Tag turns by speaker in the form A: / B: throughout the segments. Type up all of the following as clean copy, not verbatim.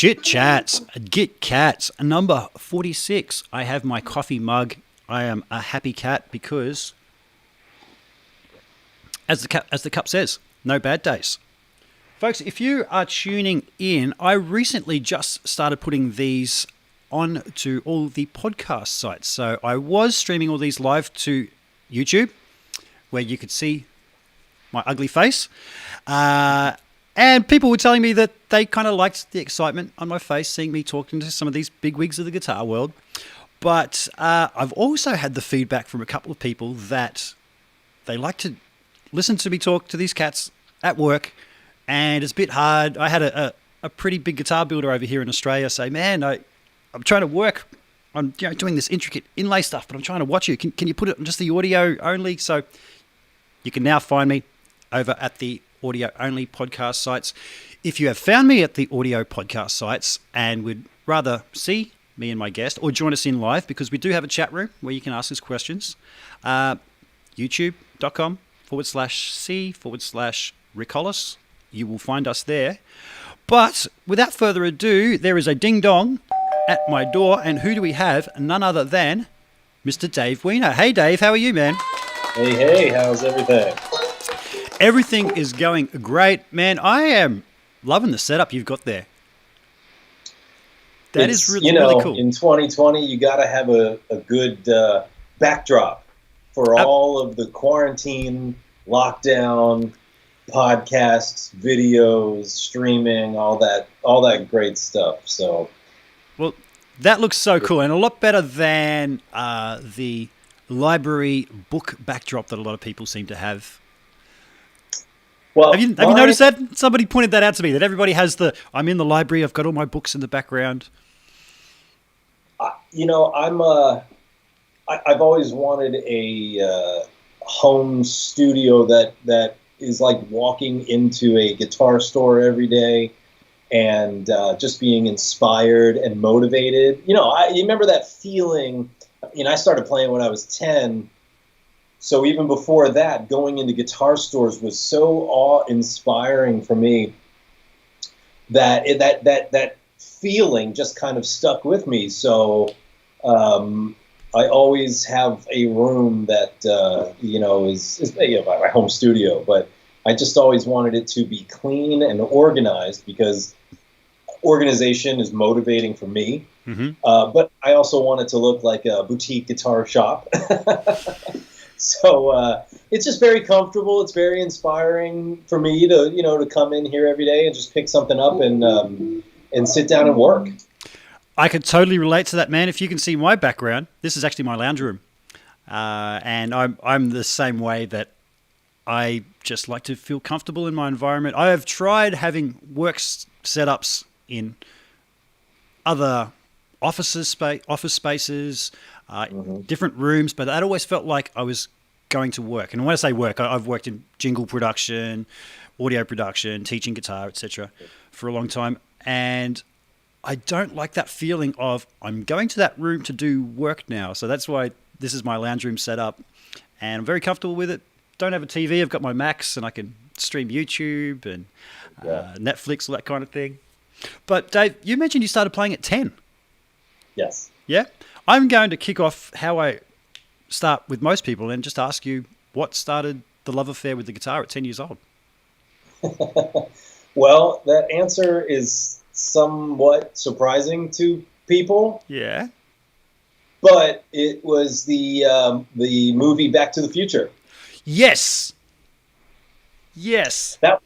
A: Chit Chats, Git Cats, number 46. I have my coffee mug. I am a happy cat because, as the cup says, no bad days. Folks, if you are tuning in, I recently just started putting these on to all the podcast sites. So I was streaming all these live to YouTube, where you could see my ugly face. And people were telling me that they kind of liked the excitement on my face, seeing me talking to some of these bigwigs of the guitar world. But I've also had the feedback from a couple of people that they like to listen to me talk to these cats at work, and it's a bit hard. I had a pretty big guitar builder over here in Australia say, man, I'm trying to work on doing this intricate inlay stuff, but I'm trying to watch you. Can you put it on just the audio only? So you can now find me over at the audio only podcast sites. If you have found me at the audio podcast sites and would rather see me and my guest or join us in live, because we do have a chat room where you can ask us questions, youtube.com/c/Rick Hollis. You will find us there. But without further ado, there is a ding dong at my door, and who do we have? None other than Mr. Dave Weiner. Hey Dave, how are you, man?
B: Hey, how's everything?
A: Everything is going great, man. I am loving the setup you've got there. That is really cool.
B: In 2020, you got to have a good backdrop for all of the quarantine, lockdown, podcasts, videos, streaming, all that great stuff. So,
A: well, that looks so cool, and a lot better than the library book backdrop that a lot of people seem to have.
B: Well,
A: have you noticed that? Somebody pointed that out to me, that everybody has I'm in the library, I've got all my books in the background.
B: I've always wanted a home studio that is like walking into a guitar store every day and just being inspired and motivated. You remember that feeling. I started playing when I was 10. So even before that, going into guitar stores was so awe-inspiring for me that that feeling just kind of stuck with me. So I always have a room that is my home studio, but I just always wanted it to be clean and organized because organization is motivating for me. Mm-hmm. But I also want it to look like a boutique guitar shop. So it's just very comfortable. It's very inspiring for me to come in here every day and just pick something up and sit down and work.
A: I could totally relate to that, man. If you can see my background, this is actually my lounge room, and I'm the same way, that I just like to feel comfortable in my environment. I have tried having work setups in other office spaces, different rooms, but that always felt like I was going to work. And when I say work, I've worked in jingle production, audio production, teaching guitar, etc. for a long time, and I don't like that feeling of I'm going to that room to do work now. So that's why this is my lounge room set up, and I'm very comfortable with it. Don't have a TV. I've got my Macs, and I can stream YouTube and Netflix, all that kind of thing. But Dave, you mentioned you started playing at 10.
B: Yes.
A: Yeah? I'm going to kick off how I start with most people and just ask you what started the love affair with the guitar at 10 years old.
B: Well, that answer is somewhat surprising to people.
A: Yeah.
B: But it was the movie Back to the Future.
A: Yes. Yes.
B: That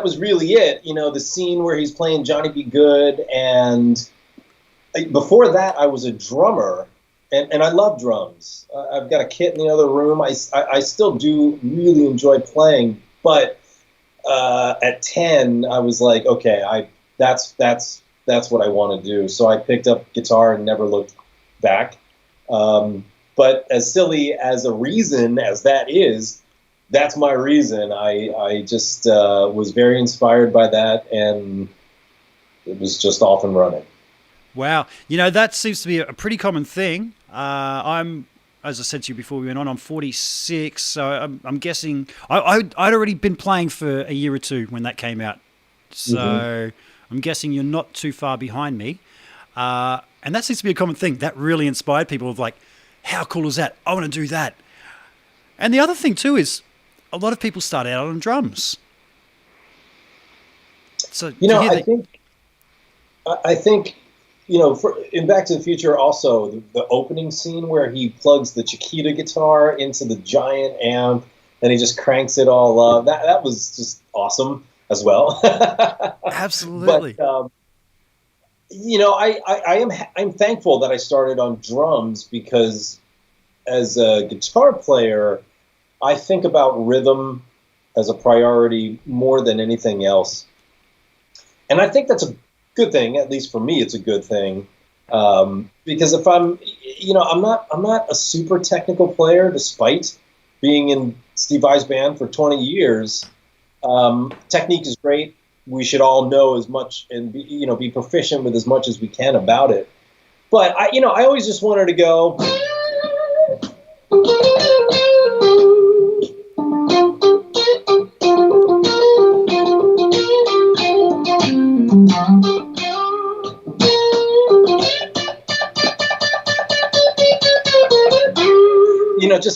B: was really it. The scene where he's playing Johnny Be Good, and before that I was a drummer, and I love drums. I've got a kit in the other room. I still do really enjoy playing, but at 10 I was like, okay, that's what I want to do. So I picked up guitar and never looked back. But as silly as a reason as that is, that's my reason. I just was very inspired by that, and it was just off and running.
A: Wow. That seems to be a pretty common thing. I'm, as I said to you before we went on, I'm 46, so I'm guessing I'd already been playing for a year or two when that came out. So I'm guessing you're not too far behind me. And that seems to be a common thing. That really inspired people of like, how cool is that? I want to do that. And the other thing too is a lot of people start out on drums. So
B: I think in Back to the Future also the opening scene where he plugs the Chiquita guitar into the giant amp and he just cranks it all up. That was just awesome as well.
A: Absolutely.
B: But I'm thankful that I started on drums because as a guitar player, I think about rhythm as a priority more than anything else. And I think that's a good thing, at least for me, it's a good thing. Because if I'm not a super technical player, despite being in Steve Vai's band for 20 years. Technique is great. We should all know as much and be proficient with as much as we can about it. But I always just wanted to go.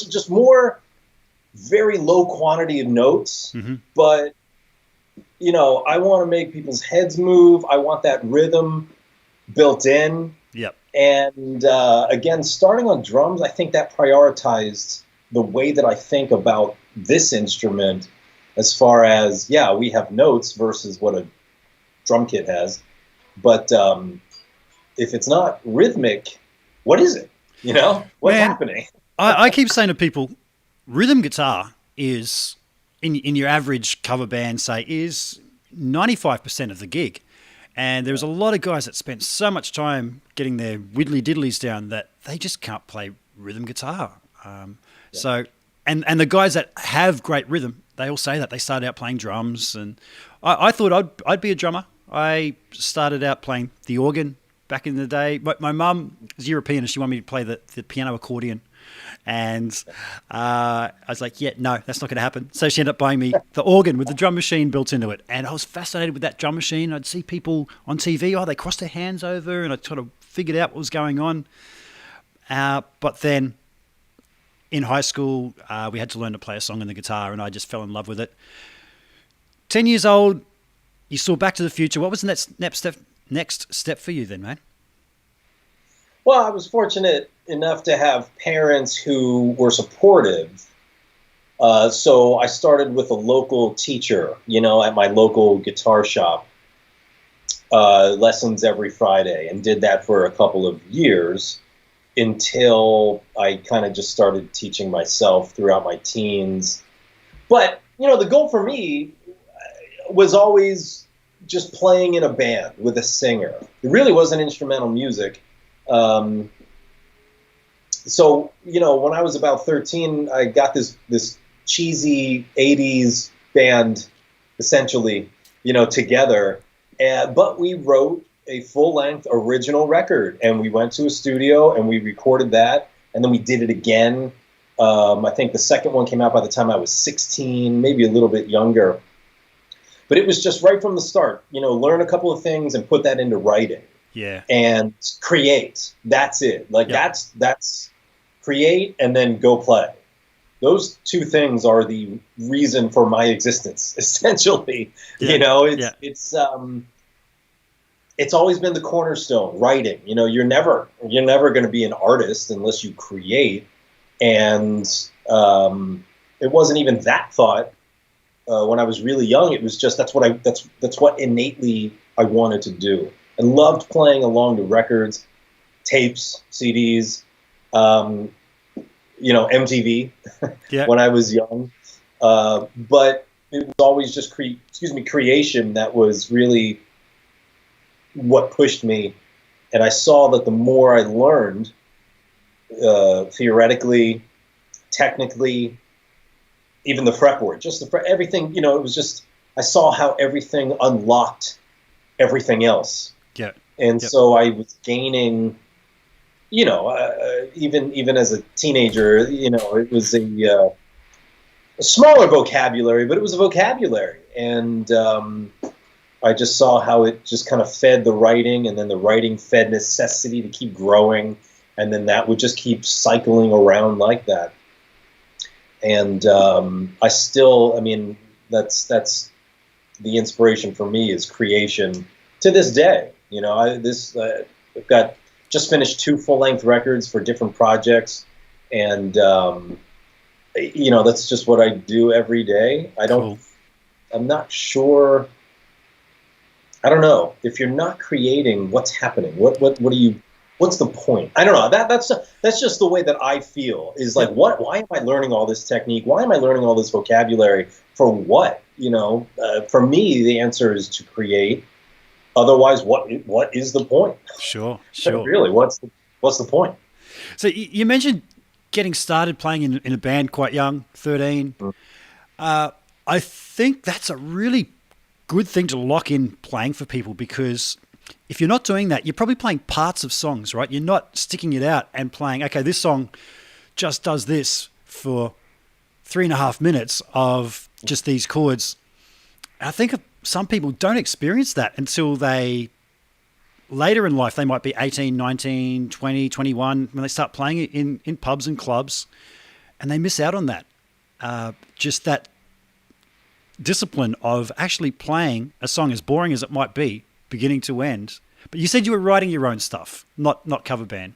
B: Just more very low quantity of notes, but I want to make people's heads move. I want that rhythm built in.
A: Yep.
B: And again, starting on drums, I think that prioritized the way that I think about this instrument as far as, we have notes versus what a drum kit has. But if it's not rhythmic, what is it? What's happening?
A: I keep saying to people, rhythm guitar is, in your average cover band, say, is 95% of the gig. And there's a lot of guys that spend so much time getting their widdly diddlies down that they just can't play rhythm guitar. So, and the guys that have great rhythm, they all say that. They started out playing drums. And I thought I'd be a drummer. I started out playing the organ back in the day. But my mum is European and she wanted me to play the piano accordion. And I was like, no, that's not going to happen. So she ended up buying me the organ with the drum machine built into it. And I was fascinated with that drum machine. I'd see people on TV, they crossed their hands over, and I sort of figured out what was going on. But then in high school, we had to learn to play a song on the guitar, and I just fell in love with it. 10 years old, you saw Back to the Future. What was the next step for you then, man?
B: Well, I was fortunate enough to have parents who were supportive. So I started with a local teacher, at my local guitar shop, lessons every Friday, and did that for a couple of years until I kind of just started teaching myself throughout my teens. But, the goal for me was always just playing in a band with a singer. It really wasn't instrumental music. So, when I was about 13, I got this cheesy 80s band, essentially, together. But we wrote a full-length original record, and we went to a studio, and we recorded that, and then we did it again. I think the second one came out by the time I was 16, maybe a little bit younger. But it was just right from the start, learn a couple of things and put that into writing.
A: Yeah.
B: And create. That's it. That's create and then go play. Those two things are the reason for my existence, essentially.
A: Yeah.
B: It's always been the cornerstone, writing. You're never going to be an artist unless you create. And it wasn't even that thought when I was really young. It was just that's what innately I wanted to do. I loved playing along to records, tapes, CDs, MTV when I was young. But it was always just creation that was really what pushed me. And I saw that the more I learned, theoretically, technically, even the fretboard, everything, it was just, I saw how everything unlocked everything else.
A: Yeah.
B: And so I was gaining, even as a teenager, it was a smaller vocabulary, but it was a vocabulary. And I just saw how it just kind of fed the writing, and then the writing fed necessity to keep growing, and then that would just keep cycling around like that. And I mean, that's the inspiration for me is creation to this day. You know, I've got just finished 2 full-length records for different projects, and you know, that's just what I do every day.
A: Cool.
B: I'm not sure. I don't know if you're not creating, what's happening. What's the point? I don't know. That's just the way that I feel. Is like, why am I learning all this technique? Why am I learning all this vocabulary? For what? You know, for me, the answer is to create. Otherwise, what is the point?
A: Sure.
B: Really, what's the point?
A: So you mentioned getting started playing in a band quite young, 13. I think that's a really good thing to lock in playing for people, because if you're not doing that, you're probably playing parts of songs, right? You're not sticking it out and playing, okay, this song just does this for 3.5 minutes of just these chords. I think some people don't experience that until later in life. They might be 18, 19, 20, 21, when they start playing it in pubs and clubs, and they miss out on that. Just that discipline of actually playing a song, as boring as it might be, beginning to end. But you said you were writing your own stuff, not cover band.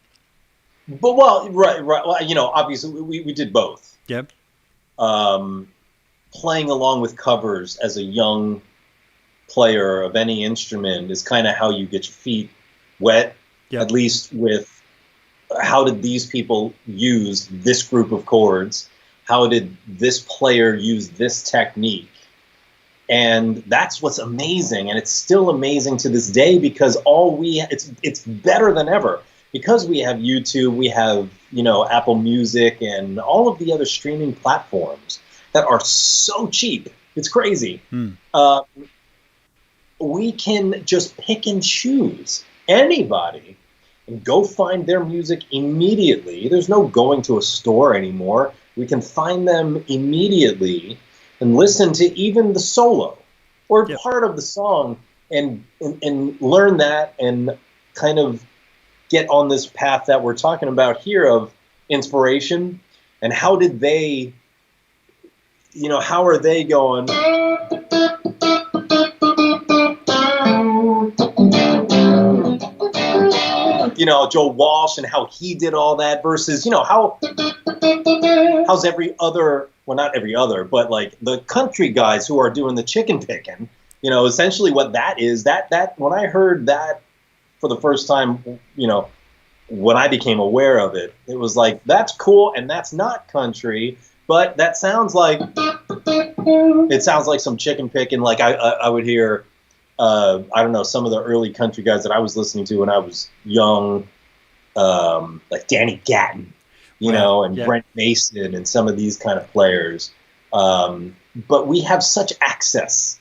B: But right. Well, you know, obviously we did both.
A: Yeah.
B: Playing along with covers as a young player of any instrument is kind of how you get your feet wet. Yep. At least with how did these people use this group of chords? How did this player use this technique? And that's what's amazing, and it's still amazing to this day, because it's better than ever, because we have YouTube, we have, you know, Apple Music and all of the other streaming platforms that are so cheap. It's crazy. We can just pick and choose anybody and go find their music immediately. There's no going to a store anymore. We can find them immediately and listen to even the solo or part of the song and learn that and kind of get on this path that we're talking about here of inspiration. And how did they, you know, how are they going? You know, Joe Walsh and how he did all that versus, you know, how's every other, well, not every other, but like the country guys who are doing the chicken picking, you know, essentially what that is, that when I heard that for the first time, you know, when I became aware of it, it was like, that's cool and that's not country, but that sounds like, it sounds like some chicken picking. Like I would hear, I don't know, some of the early country guys that I was listening to when I was young, like Danny Gatton, you know, and Brent Mason and some of these kind of players. But we have such access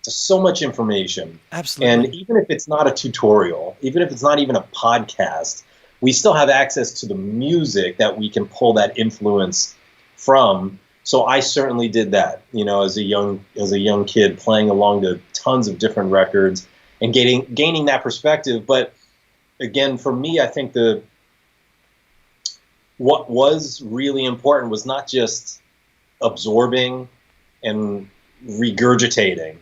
B: to so much information.
A: Absolutely.
B: And even if it's not a tutorial, even if it's not even a podcast, we still have access to the music that we can pull that influence from. So I certainly did that, you know, as a young kid, playing along to tons of different records and gaining that perspective. But again, for me, I think what was really important was not just absorbing and regurgitating.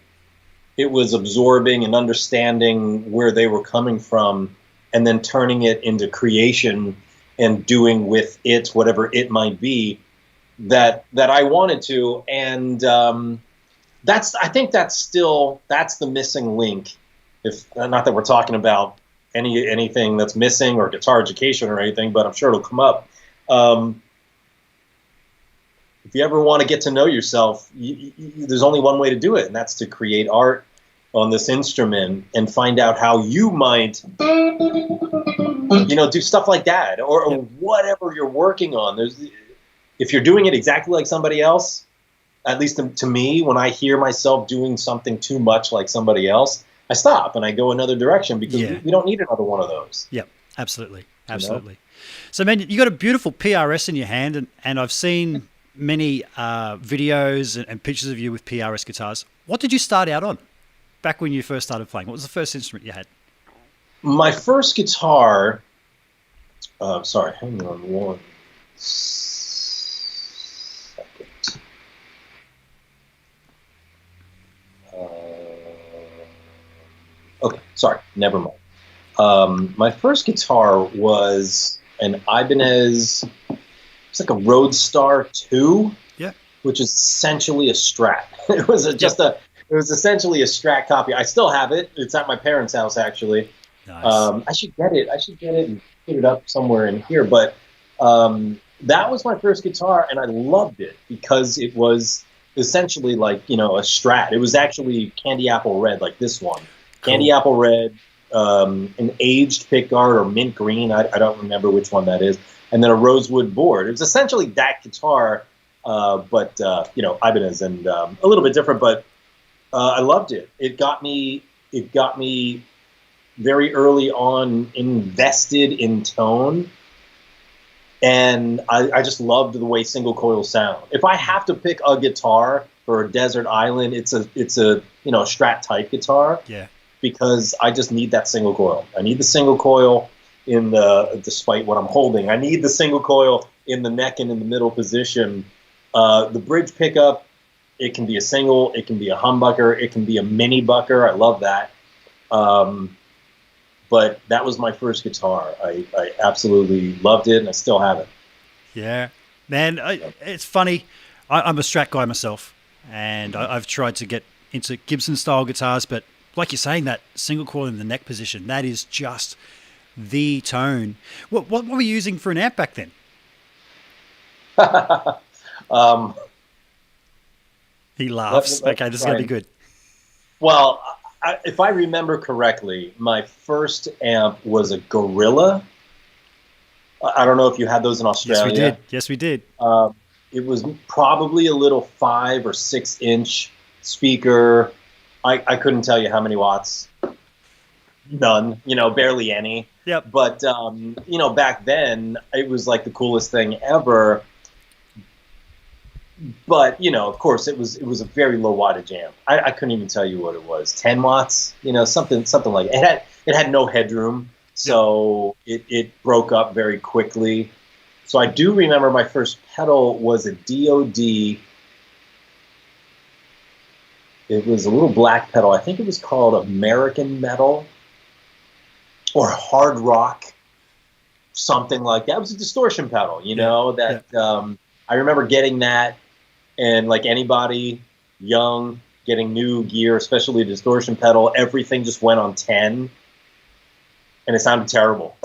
B: It was absorbing and understanding where they were coming from and then turning it into creation and doing with it whatever it might be that I wanted to. And I think that's the missing link. If not that we're talking about anything that's missing or guitar education or anything, but I'm sure it'll come up. If you ever want to get to know yourself, there's only one way to do it, and that's to create art on this instrument and find out how you might, you know, do stuff like that or whatever you're working on. If you're doing it exactly like somebody else, at least to me, when I hear myself doing something too much like somebody else, I stop and I go another direction because we don't need another one of those.
A: Yep, absolutely. Absolutely. You know? So, man, you got a beautiful PRS in your hand, and I've seen many videos and pictures of you with PRS guitars. What did you start out on? back when you first started playing? What was the first instrument you had?
B: My first guitar. Sorry, hang on one second. Okay, sorry, never mind. My first guitar was an Ibanez. It's like a Roadstar 2,
A: Yeah.
B: which is essentially a Strat. It was it was essentially a Strat copy. I still have it. It's at my parents' house, actually.
A: Nice.
B: I should get it. I should get it and put it up somewhere in here. But that was my first guitar, and I loved it because it was essentially like, a Strat. It was actually candy apple red, like this one.
A: Cool.
B: Candy apple red, an aged pickguard or mint green. I don't remember which one that is. And then a rosewood board. It was essentially that guitar, but Ibanez and a little bit different. But I loved it. It got me very early on invested in tone, and I just loved the way single coil sound. If I have to pick a guitar for a desert island, it's a Strat type guitar.
A: Yeah.
B: Because I just need that single coil. I need the single coil despite what I'm holding. I need the single coil in the neck and in the middle position. The bridge pickup, it can be a single, it can be a humbucker, it can be a mini bucker. I love that. But that was my first guitar. I absolutely loved it, and I still have it.
A: Yeah, man, it's funny. I'm a Strat guy myself, and I've tried to get into Gibson-style guitars, but like you're saying, that single coil in the neck position, that is just the tone. What were you using for an amp back then? He laughs. Okay, this is going to be good.
B: Well, if I remember correctly, my first amp was a Gorilla. I don't know if you had those in Australia.
A: Yes, we did.
B: It was probably a little 5 or 6 inch speaker. I couldn't tell you how many watts. None, barely any.
A: Yep.
B: But, back then, it was like the coolest thing ever. But, of course, it was a very low wattage amp. I couldn't even tell you what it was. 10 watts, something like it. It had no headroom, so it broke up very quickly. So I do remember my first pedal was a DOD. It was a little black pedal. I think it was called American Metal or Hard Rock, something like that. It was a distortion pedal, I remember getting that, and like anybody young getting new gear, especially a distortion pedal, everything just went on 10, and it sounded terrible.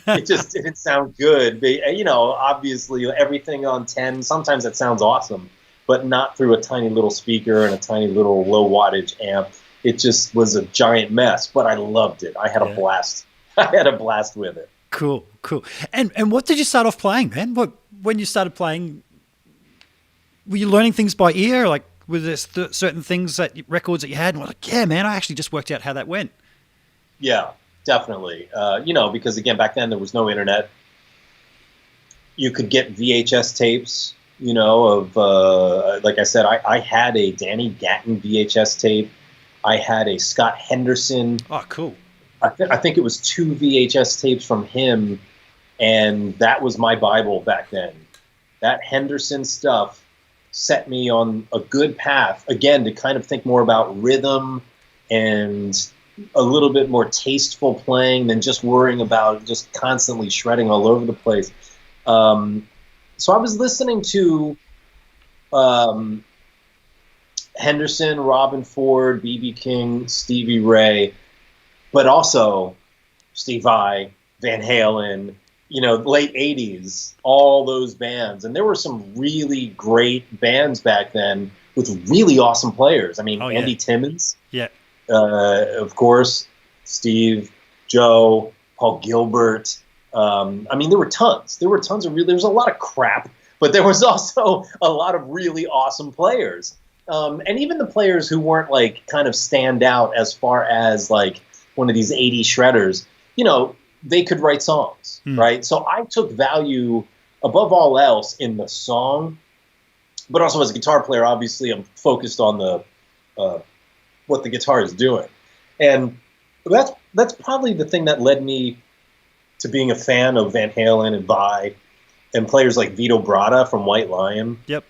B: It just didn't sound good. Obviously everything on 10, sometimes it sounds awesome, but not through a tiny little speaker and a tiny little low wattage amp. It just was a giant mess, but I loved it. I had a blast. I had a blast with it.
A: Cool. And what did you start off playing, man? When you started playing, were you learning things by ear? Like, were there certain things, records that you had, and were like, yeah, man, I actually just worked out how that went?
B: Yeah, definitely. Because again, back then there was no internet. You could get VHS tapes. Like I said, I had a Danny Gatton VHS tape. I had a Scott Henderson.
A: Oh, cool.
B: I think it was 2 VHS tapes from him, and that was my Bible back then. That Henderson stuff set me on a good path, again, to kind of think more about rhythm and a little bit more tasteful playing than just worrying about just constantly shredding all over the place. So I was listening to Henderson, Robin Ford, B.B. King, Stevie Ray, but also Steve Vai, Van Halen, late 80s, all those bands. And there were some really great bands back then with really awesome players. I mean, Andy Timmons, of course, Steve, Joe, Paul Gilbert. There were tons. There was a lot of crap, but there was also a lot of really awesome players. And even the players who weren't like kind of stand out as far as like one of these 80 shredders, they could write songs, right? So I took value above all else in the song, but also as a guitar player, obviously I'm focused on the what the guitar is doing. And that's probably the thing that led me to being a fan of Van Halen and Vai and players like Vito Bratta from White Lion.
A: Yep.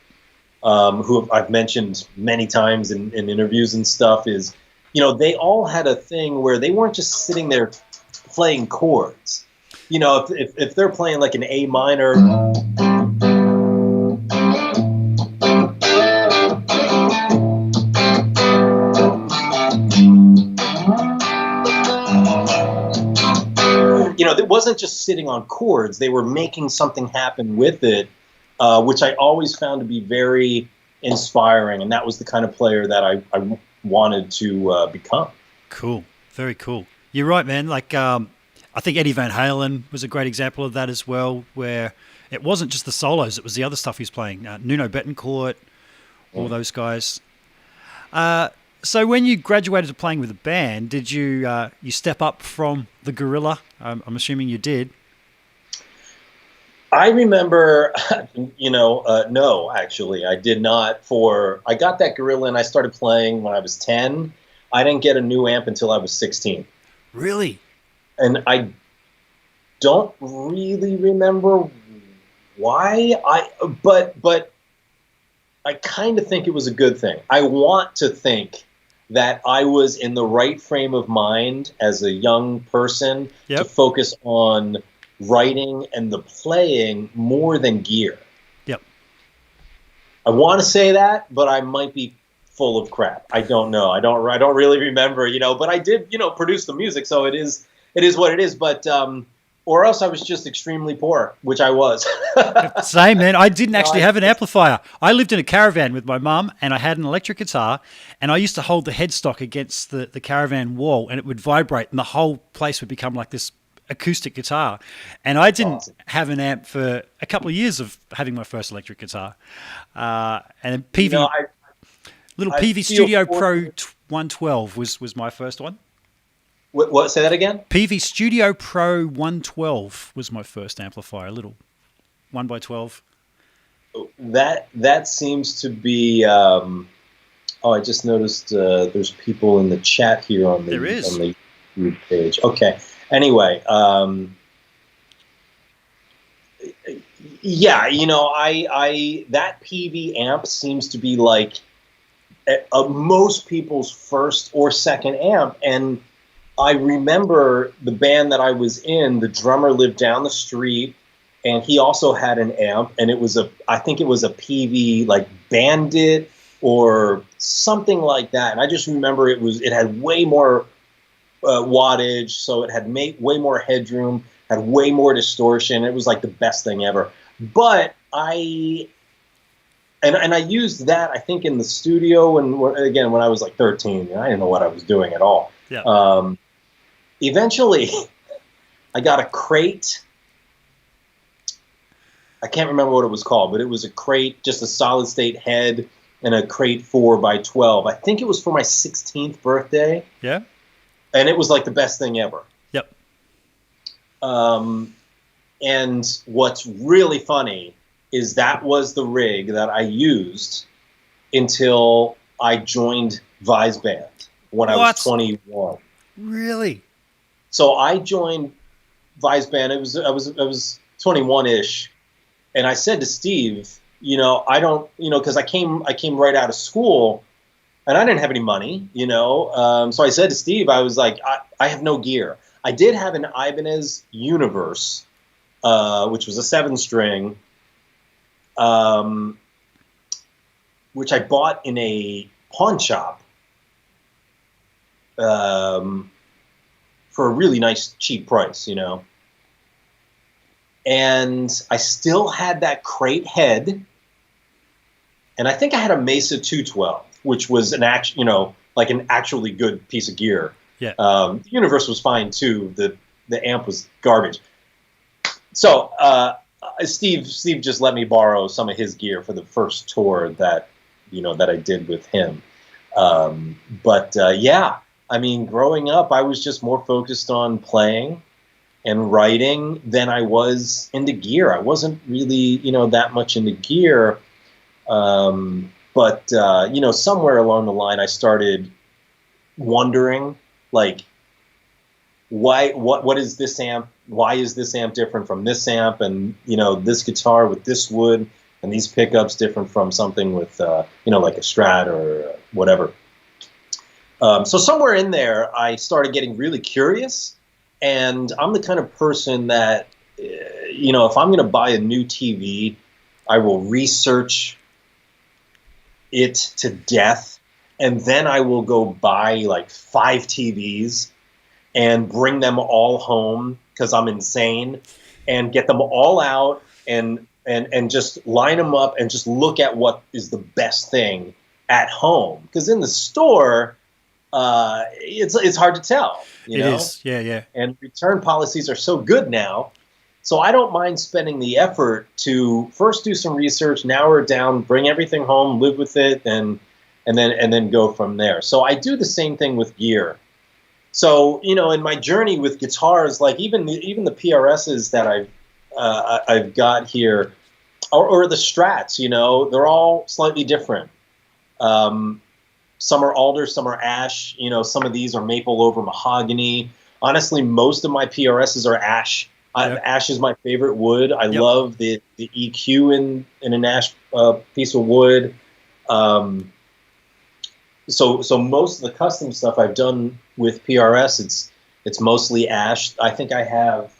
B: Who I've mentioned many times in interviews and stuff, is, they all had a thing where they weren't just sitting there playing chords. If they're playing like an A minor, it wasn't just sitting on chords. They were making something happen with it, which I always found to be very inspiring. And that was the kind of player that I wanted to become.
A: Cool. Very cool. You're right, man. Like, I think Eddie Van Halen was a great example of that as well, where it wasn't just the solos, it was the other stuff he was playing. Nuno Bettencourt, all those guys. So when you graduated to playing with a band, did you you step up from the gorilla? I'm assuming you did.
B: I remember, no, actually, I did not. I got that gorilla and I started playing when I was 10. I didn't get a new amp until I was 16.
A: Really?
B: And I don't really remember why. But I kind of think it was a good thing. I want to think that I was in the right frame of mind as a young person to focus on writing and the playing more than gear.
A: Yep.
B: I want to say that, but I might be full of crap. I don't know. I don't really remember, but I did, produce the music, so it is what it is. But or else I was just extremely poor, which I was.
A: Same, man. I didn't actually have an amplifier. I lived in a caravan with my mum, and I had an electric guitar, and I used to hold the headstock against the caravan wall, and it would vibrate, and the whole place would become like this acoustic guitar. And I didn't have an amp for a couple of years of having my first electric guitar. And PV, PV Studio Pro 112 was my first one.
B: What? Say that again?
A: PV Studio Pro 112 was my first amplifier, a little 1x12.
B: That seems to be. I just noticed there's people in the chat here on the YouTube page. Okay. Anyway, yeah, that PV amp seems to be like most people's first or second amp, and I remember the band that I was in, the drummer lived down the street, and he also had an amp, and I think it was a PV like Bandit or something like that. And I just remember it had way more wattage, so it had way more headroom, had way more distortion. It was like the best thing ever. But I used that, I think, in the studio, and again when I was like 13, I didn't know what I was doing at all.
A: Yeah.
B: Eventually, I got a crate. I can't remember what it was called, but it was a crate, just a solid state head, and a crate 4x12. I think it was for my 16th birthday.
A: Yeah.
B: And it was like the best thing ever.
A: Yep.
B: And what's really funny is that was the rig that I used until I joined Vai's band when I was 21.
A: Really?
B: So I joined Vai's band. I was 21-ish, and I said to Steve, I don't, because I came right out of school, and I didn't have any money, So I said to Steve, I was like, I have no gear. I did have an Ibanez Universe, which was a 7-string, which I bought in a pawn shop. For a really nice, cheap price, And I still had that crate head, and I think I had a Mesa 212, which was an actually good piece of gear.
A: Yeah.
B: The Universe was fine too. The amp was garbage. So Steve just let me borrow some of his gear for the first tour that I did with him. Yeah. I mean, growing up, I was just more focused on playing and writing than I was into gear. I wasn't really, that much into gear. Somewhere along the line, I started wondering, like, what is this amp? Why is this amp different from this amp? And, this guitar with this wood and these pickups different from something with, like a Strat or whatever. So somewhere in there, I started getting really curious. And I'm the kind of person that, if I'm going to buy a new TV, I will research it to death. And then I will go buy like 5 TVs and bring them all home because I'm insane, and get them all out and just line them up and just look at what is the best thing at home. Because in the store, it's hard to tell.
A: It is, yeah.
B: And return policies are so good now, so I don't mind spending the effort to first do some research, narrow it down, bring everything home, live with it, and then go from there. So I do the same thing with gear. So, in my journey with guitars, like even the PRSs that I've got here, or the Strats, they're all slightly different. Some are alder, some are ash. Some of these are maple over mahogany. Honestly, most of my PRSs are ash.
A: Yep.
B: Ash is my favorite wood. I love the EQ in an ash piece of wood. So most of the custom stuff I've done with PRS, it's mostly ash. I think I have.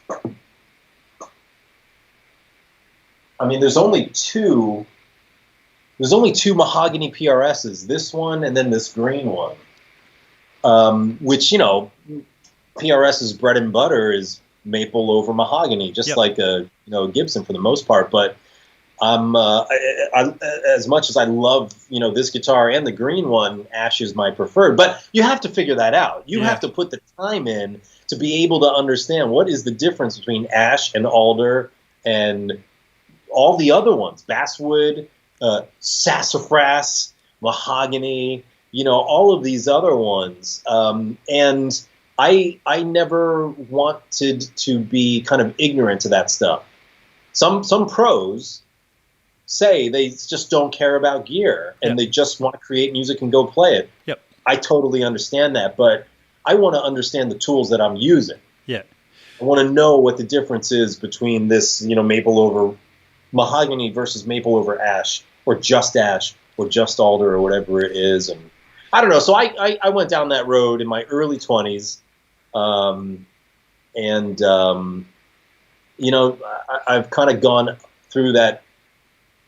B: I mean, there's only two mahogany PRSs. This one and then this green one, which PRS's bread and butter is maple over mahogany, just like a Gibson for the most part. But as much as I love, this guitar and the green one, ash is my preferred. But you have to figure that out. You have to put the time in to be able to understand what is the difference between ash and alder and all the other ones, basswood, sassafras, mahogany, all of these other ones. And I never wanted to be kind of ignorant to that stuff. Some pros say they just don't care about gear and they just want to create music and go play it.
A: Yep.
B: I totally understand that, but I want to understand the tools that I'm using.
A: Yeah.
B: I want to know what the difference is between this, maple over mahogany versus maple over ash, or just alder, or whatever it is. And I don't know. So I went down that road in my early 20s. I've kind of gone through that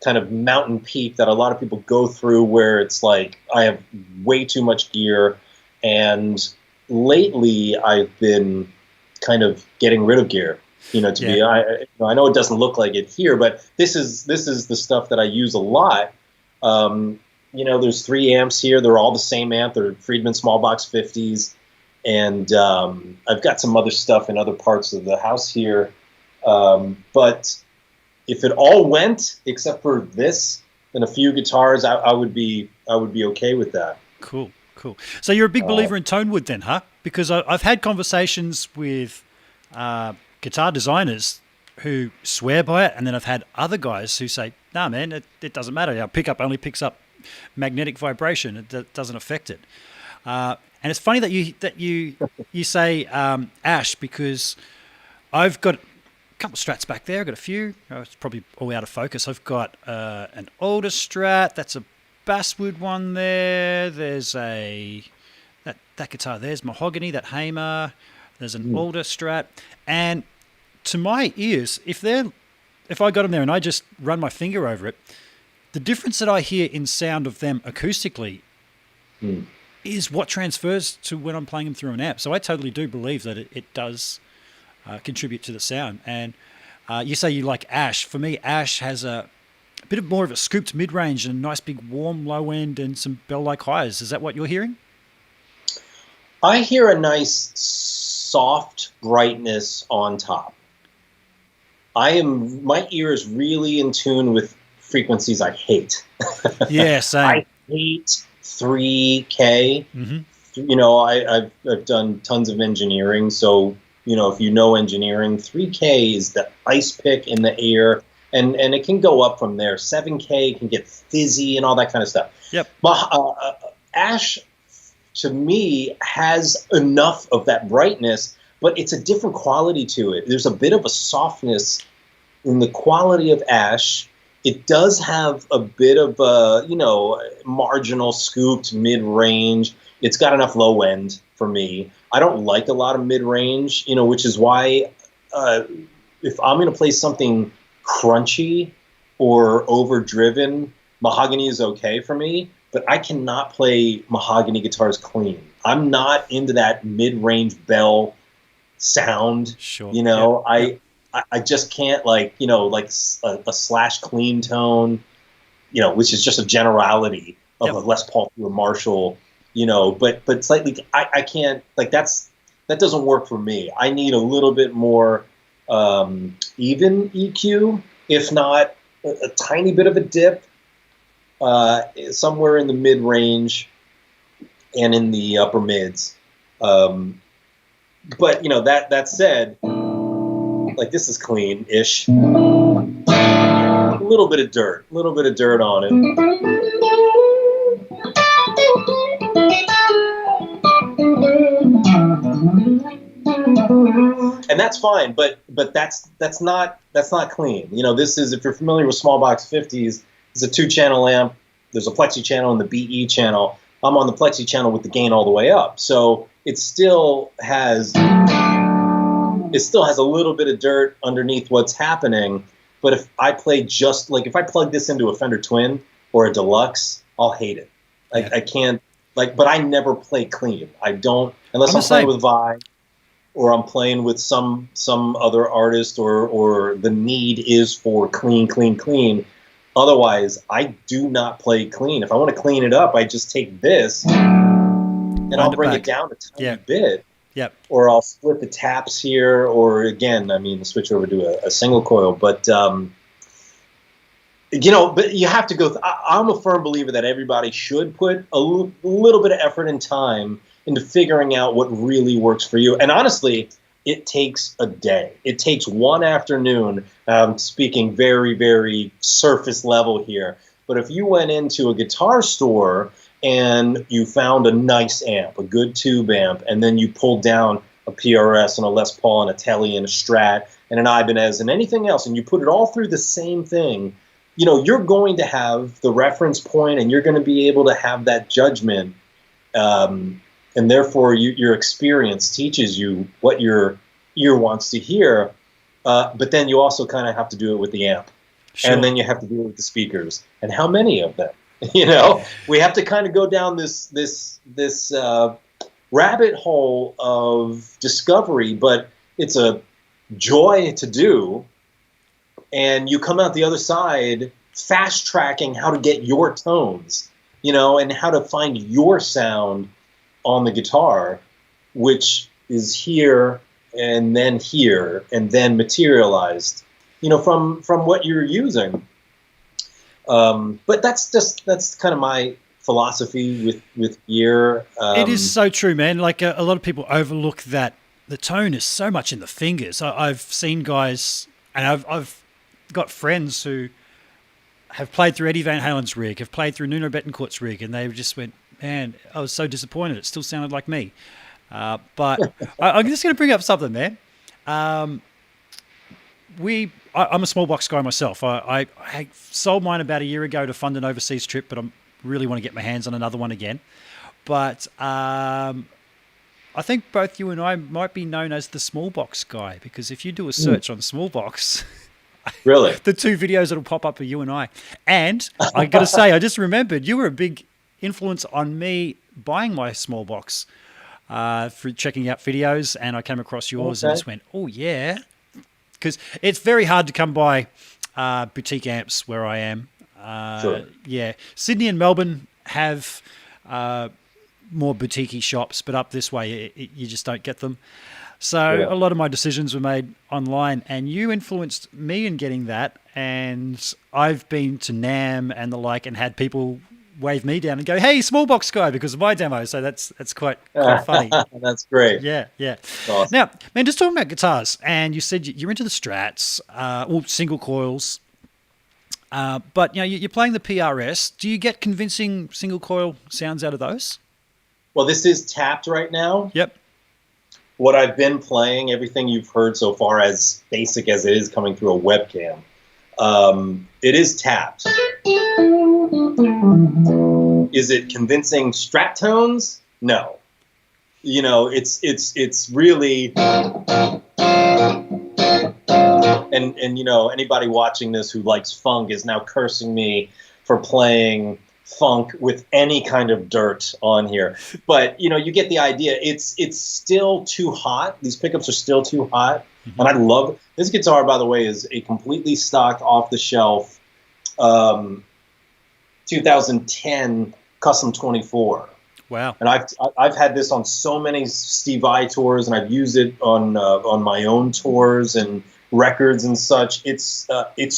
B: kind of mountain peak that a lot of people go through, where it's like I have way too much gear, and lately I've been kind of getting rid of gear. I know it doesn't look like it here, but this is the stuff that I use a lot. There's 3 amps here. They're all the same amp. They're Friedman small box 50s, and I've got some other stuff in other parts of the house here. But if it all went except for this and a few guitars, I would be okay with that.
A: Cool. So you're a big believer in Tonewood then, huh? Because I've had conversations with guitar designers who swear by it, and then I've had other guys who say, "Nah, man, it doesn't matter. Our pickup only picks up magnetic vibration. It doesn't affect it." And it's funny that you say ash, because I've got a couple of Strats back there. I've got a few. It's probably all out of focus. I've got an older Strat. That's a basswood one there. There's that guitar there's mahogany, that Hamer. There's an older Strat. And to my ears, if I got them there and I just run my finger over it, the difference that I hear in sound of them acoustically is what transfers to when I'm playing them through an amp. So I totally do believe that it does contribute to the sound. And you say you like ash. For me, ash has a bit more of a scooped mid-range and a nice big warm low end and some bell-like highs. Is that what you're hearing?
B: I hear a nice soft brightness on top. My ear is really in tune with frequencies I hate.
A: Yeah, same.
B: I hate 3K. Mm-hmm. I've done tons of engineering, so if you know engineering, 3K is the ice pick in the air, and it can go up from there. 7K can get fizzy and all that kind of stuff.
A: Yep.
B: Ash to me, has enough of that brightness, but it's a different quality to it. There's a bit of a softness in the quality of ash. It does have a bit of a, marginal scooped mid-range. It's got enough low end for me. I don't like a lot of mid-range, which is why if I'm going to play something crunchy or overdriven, mahogany is okay for me, but I cannot play mahogany guitars clean. I'm not into that mid-range bell sound.
A: Sure.
B: I just can't like a slash clean tone, which is just a generality of a Les Paul to a Marshall, but slightly, I can't, like, that doesn't work for me. I need a little bit more even EQ, if not a tiny bit of a dip, somewhere in the mid range and in the upper mids. But that said, like, this is clean-ish. A little bit of dirt on it. And that's fine, but that's not clean. This is, if you're familiar with small box 50s, it's a 2-channel amp. There's a plexi channel and the BE channel. I'm on the plexi channel with the gain all the way up, so it still has a little bit of dirt underneath what's happening. But if I play if I plug this into a Fender Twin or a Deluxe, I'll hate it. I can't, but I never play clean. I don't, unless I'm playing with Vai or I'm playing with some other artist, or the need is for clean. Otherwise, I do not play clean. If I want to clean it up, I just take this and I'll bring it down a tiny bit.
A: Yep.
B: Or I'll split the taps here, or again, switch over to a single coil. But but you have to go. I'm a firm believer that everybody should put a little bit of effort and time into figuring out what really works for you. And honestly, it takes a day. It takes one afternoon. Speaking very, very surface level here. But if you went into a guitar store and you found a nice amp, a good tube amp, and then you pulled down a PRS and a Les Paul and a Tele and a Strat and an Ibanez and anything else, and you put it all through the same thing, you're going to have the reference point and you're going to be able to have that judgment. And therefore, your experience teaches you what your ear wants to hear. But then you also kind of have to do it with the amp. Sure. And then you have to do it with the speakers. And how many of them? We have to kind of go down this rabbit hole of discovery, but it's a joy to do. And you come out the other side fast tracking how to get your tones, and how to find your sound on the guitar, which is here and then materialized, from what you're using. But that's kind of my philosophy with gear.
A: It is so true, man. Like a lot of people overlook that the tone is so much in the fingers. I've seen guys, and I've got friends who have played through Eddie Van Halen's rig, have played through Nuno Betancourt's rig, and they just went, man, I was so disappointed. It still sounded like me. But I'm just going to bring up something, man. I'm a small box guy myself. I sold mine about a year ago to fund an overseas trip, but I really want to get my hands on another one again. But I think both you and I might be known as the small box guy, because if you do a search on small box,
B: really,
A: the 2 videos that'll pop up are you and I. And I got to say, I just remembered you were a big influence on me buying my small box for checking out videos, and I came across yours and just went, oh yeah, because it's very hard to come by boutique amps where I am.
B: Sure.
A: Yeah, Sydney and Melbourne have more boutique-y shops, but up this way you just don't get them. So a lot of my decisions were made online, and you influenced me in getting that. And I've been to NAMM and the like and had people wave me down and go, hey, small box guy, because of my demo. So that's quite funny.
B: That's great.
A: Yeah.
B: Awesome.
A: Now, man, just talking about guitars, and you said you're into the Strats, single coils, but you're playing the PRS. Do you get convincing single coil sounds out of those?
B: Well, this is tapped right now.
A: Yep.
B: What I've been playing, everything you've heard so far, as basic as it is coming through a webcam, it is tapped. Is it convincing strat tones? No. You know, it's really, and you know, anybody watching this who likes funk is now cursing me for playing funk with any kind of dirt on here. But you know, you get the idea. It's still too hot. These pickups are still too hot. Mm-hmm. And I love this guitar, by the way, is a completely stock off the shelf 2010 Custom 24.
A: Wow.
B: And I've had this on so many Steve Vai tours, and I've used it on my own tours and records and such. It's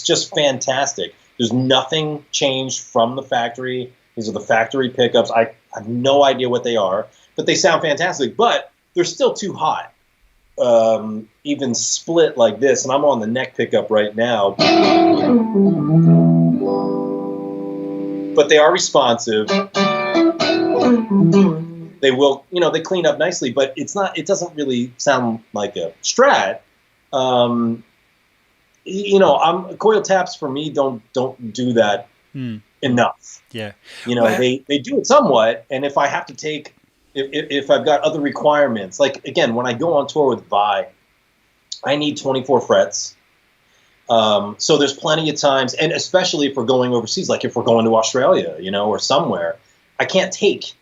B: just fantastic. There's nothing changed from the factory. These are the factory pickups. I have no idea what they are, but they sound fantastic. But they're still too hot. Even split like this, and I'm on the neck pickup right now. But they are responsive. They will, you know, they clean up nicely, but it doesn't really sound like a Strat. You know, coil taps for me don't do that enough.
A: Yeah.
B: You know, they do it somewhat, and if I have to take, if I've got other requirements, like again, when I go on tour with Vai, I need 24 frets. So there's plenty of times, and especially if we're going overseas, like if we're going to Australia, you know, or somewhere, I can't take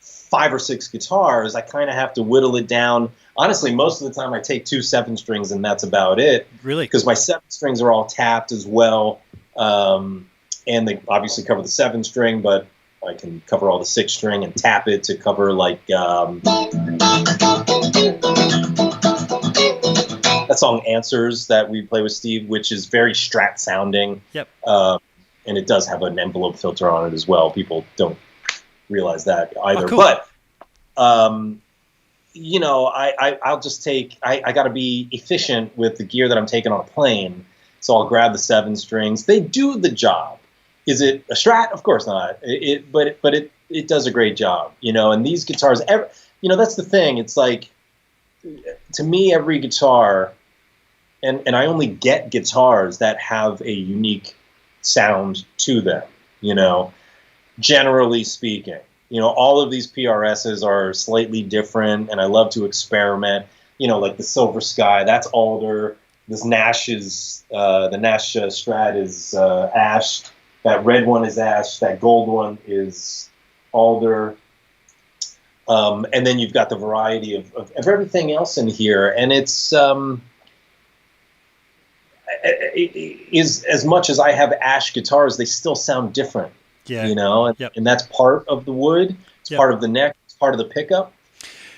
B: 5 or 6 guitars. I kind of have to whittle it down. Honestly, most of the time I take 2 7-strings, and that's about it.
A: Really?
B: Because my 7-strings are all tapped as well. And they obviously cover the 7-string, but I can cover all the 6-string and tap it to cover like that song Answers that we play with Steve, which is very Strat sounding.
A: Yep.
B: And it does have an envelope filter on it as well. People don't realize that either.
A: Oh, cool.
B: But you know, I'll just take, I got to be efficient with the gear that I'm taking on a plane, so I'll grab the 7-strings. They do the job. Is it a Strat? Of course not. But it does a great job, you know. And these guitars, you know, that's the thing. It's like, to me, every guitar, and I only get guitars that have a unique sound to them, you know, generally speaking. You know, all of these PRSs are slightly different, and I love to experiment. You know, like the Silver Sky, that's alder. This Nash is, the Nash Strat is ash. That red one is ash. That gold one is alder. And then you've got the variety of everything else in here. And it's, is as much as I have ash guitars, they still sound different.
A: Yeah.
B: You know, and that's part of the wood. It's part of the neck. It's part of the pickup.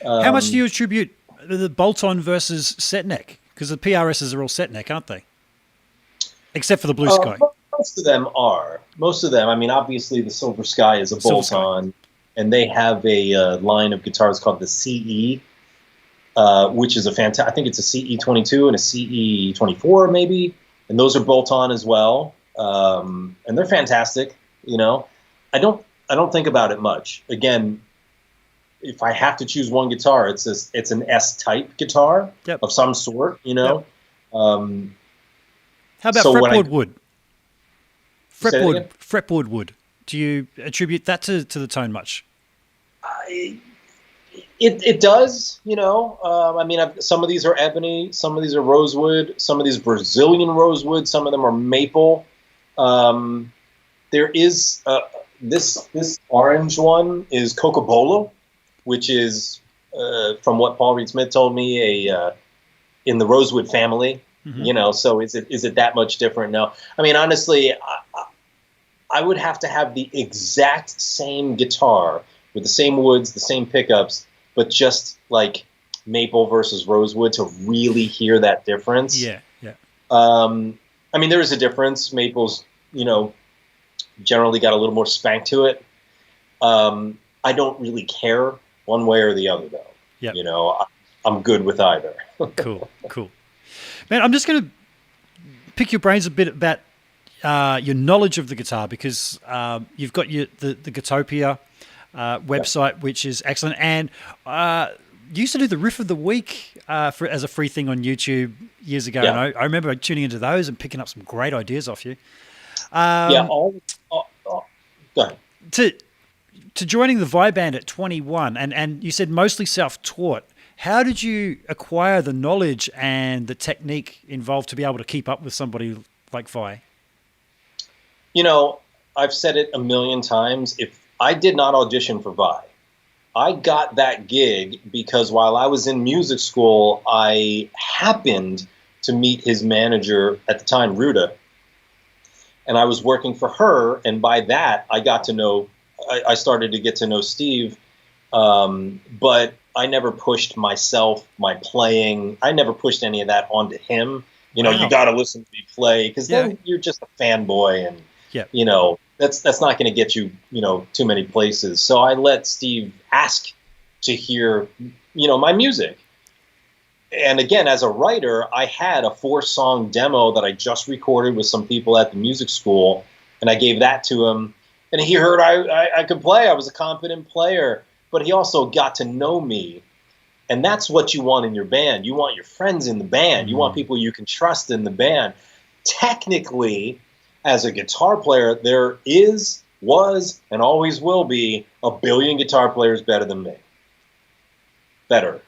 A: How much do you attribute the bolt-on versus set neck? Because the PRSs are all set neck, aren't they? Except for the Blue Sky.
B: Most of them are. Most of them. I mean, obviously the Silver Sky is a bolt-on, and they have a line of guitars called the CE, which is a fantastic. I think it's a CE22 and a CE24 maybe, and those are bolt-on as well, and they're fantastic. You know, I don't think about it much. Again, if I have to choose one guitar, it's an S-type guitar of some sort. You know. Yep.
A: How about fretboard wood? Fretboard wood. Do you attribute that to the tone much?
B: It does, you know. I mean, some of these are ebony, some of these are rosewood, some of these Brazilian rosewood, some of them are maple. There is this orange one is Cocobolo, which is from what Paul Reed Smith told me in the rosewood family. Mm-hmm. You know, so is it that much different? No. I mean, honestly, I would have to have the exact same guitar with the same woods, the same pickups, but just like maple versus rosewood to really hear that difference.
A: Yeah, yeah.
B: I mean, there is a difference. Maple's, you know, generally got a little more spank to it. I don't really care one way or the other, though.
A: Yeah.
B: You know, I'm good with either.
A: Cool. Man, I'm just going to pick your brains a bit about your knowledge of the guitar, because you've got the Gootopia. website, which is excellent. And you used to do the Riff of the Week as a free thing on YouTube years ago.
B: Yeah.
A: And I remember tuning into those and picking up some great ideas off you.
B: Go ahead.
A: To joining the Vai band at 21, and you said mostly self-taught. How did you acquire the knowledge and the technique involved to be able to keep up with somebody like Vai?
B: You know, I've said it a million times. If I did not audition for Vai, I got that gig because while I was in music school, I happened to meet his manager at the time, Ruta, and I was working for her. And by that, I started to get to know Steve, but I never pushed myself, my playing. I never pushed any of that onto him. You know, you got to listen to me play because then you're just a fanboy, and you know that's not going to get you too many places. So I let Steve ask to hear my music. And again, as a writer, I had a 4-song demo that I just recorded with some people at the music school, and I gave that to him. And he heard I could play. I was a competent player. But he also got to know me. And that's what you want in your band. You want your friends in the band. You want people you can trust in the band. Technically, as a guitar player, there was, and always will be a billion guitar players better than me. Better.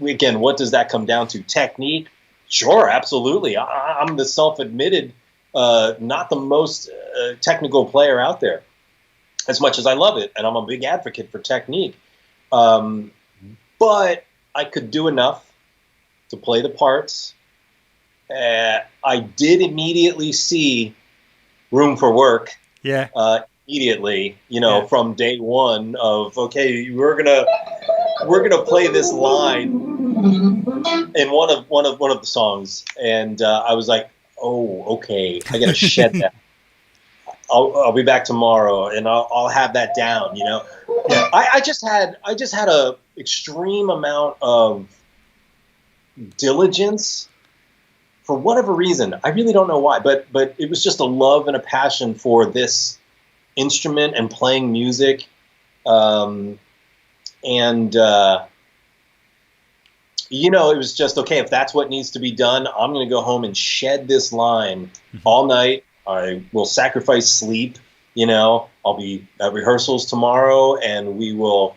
B: Again, what does that come down to? Technique? Sure, absolutely. I'm the self-admitted, not the most technical player out there, as much as I love it, and I'm a big advocate for technique. But I could do enough to play the parts. I did immediately see room for work. Yeah. Immediately, from day one of, okay, we're gonna play this line in one of the songs, and I was like, oh, okay, I gotta shed that. I'll be back tomorrow, and I'll have that down. Yeah. I just had a extreme amount of diligence for whatever reason. I really don't know why, but it was just a love and a passion for this instrument and playing music, it was just okay. If that's what needs to be done, I'm going to go home and shed this line all night. I will sacrifice sleep, I'll be at rehearsals tomorrow, and we will,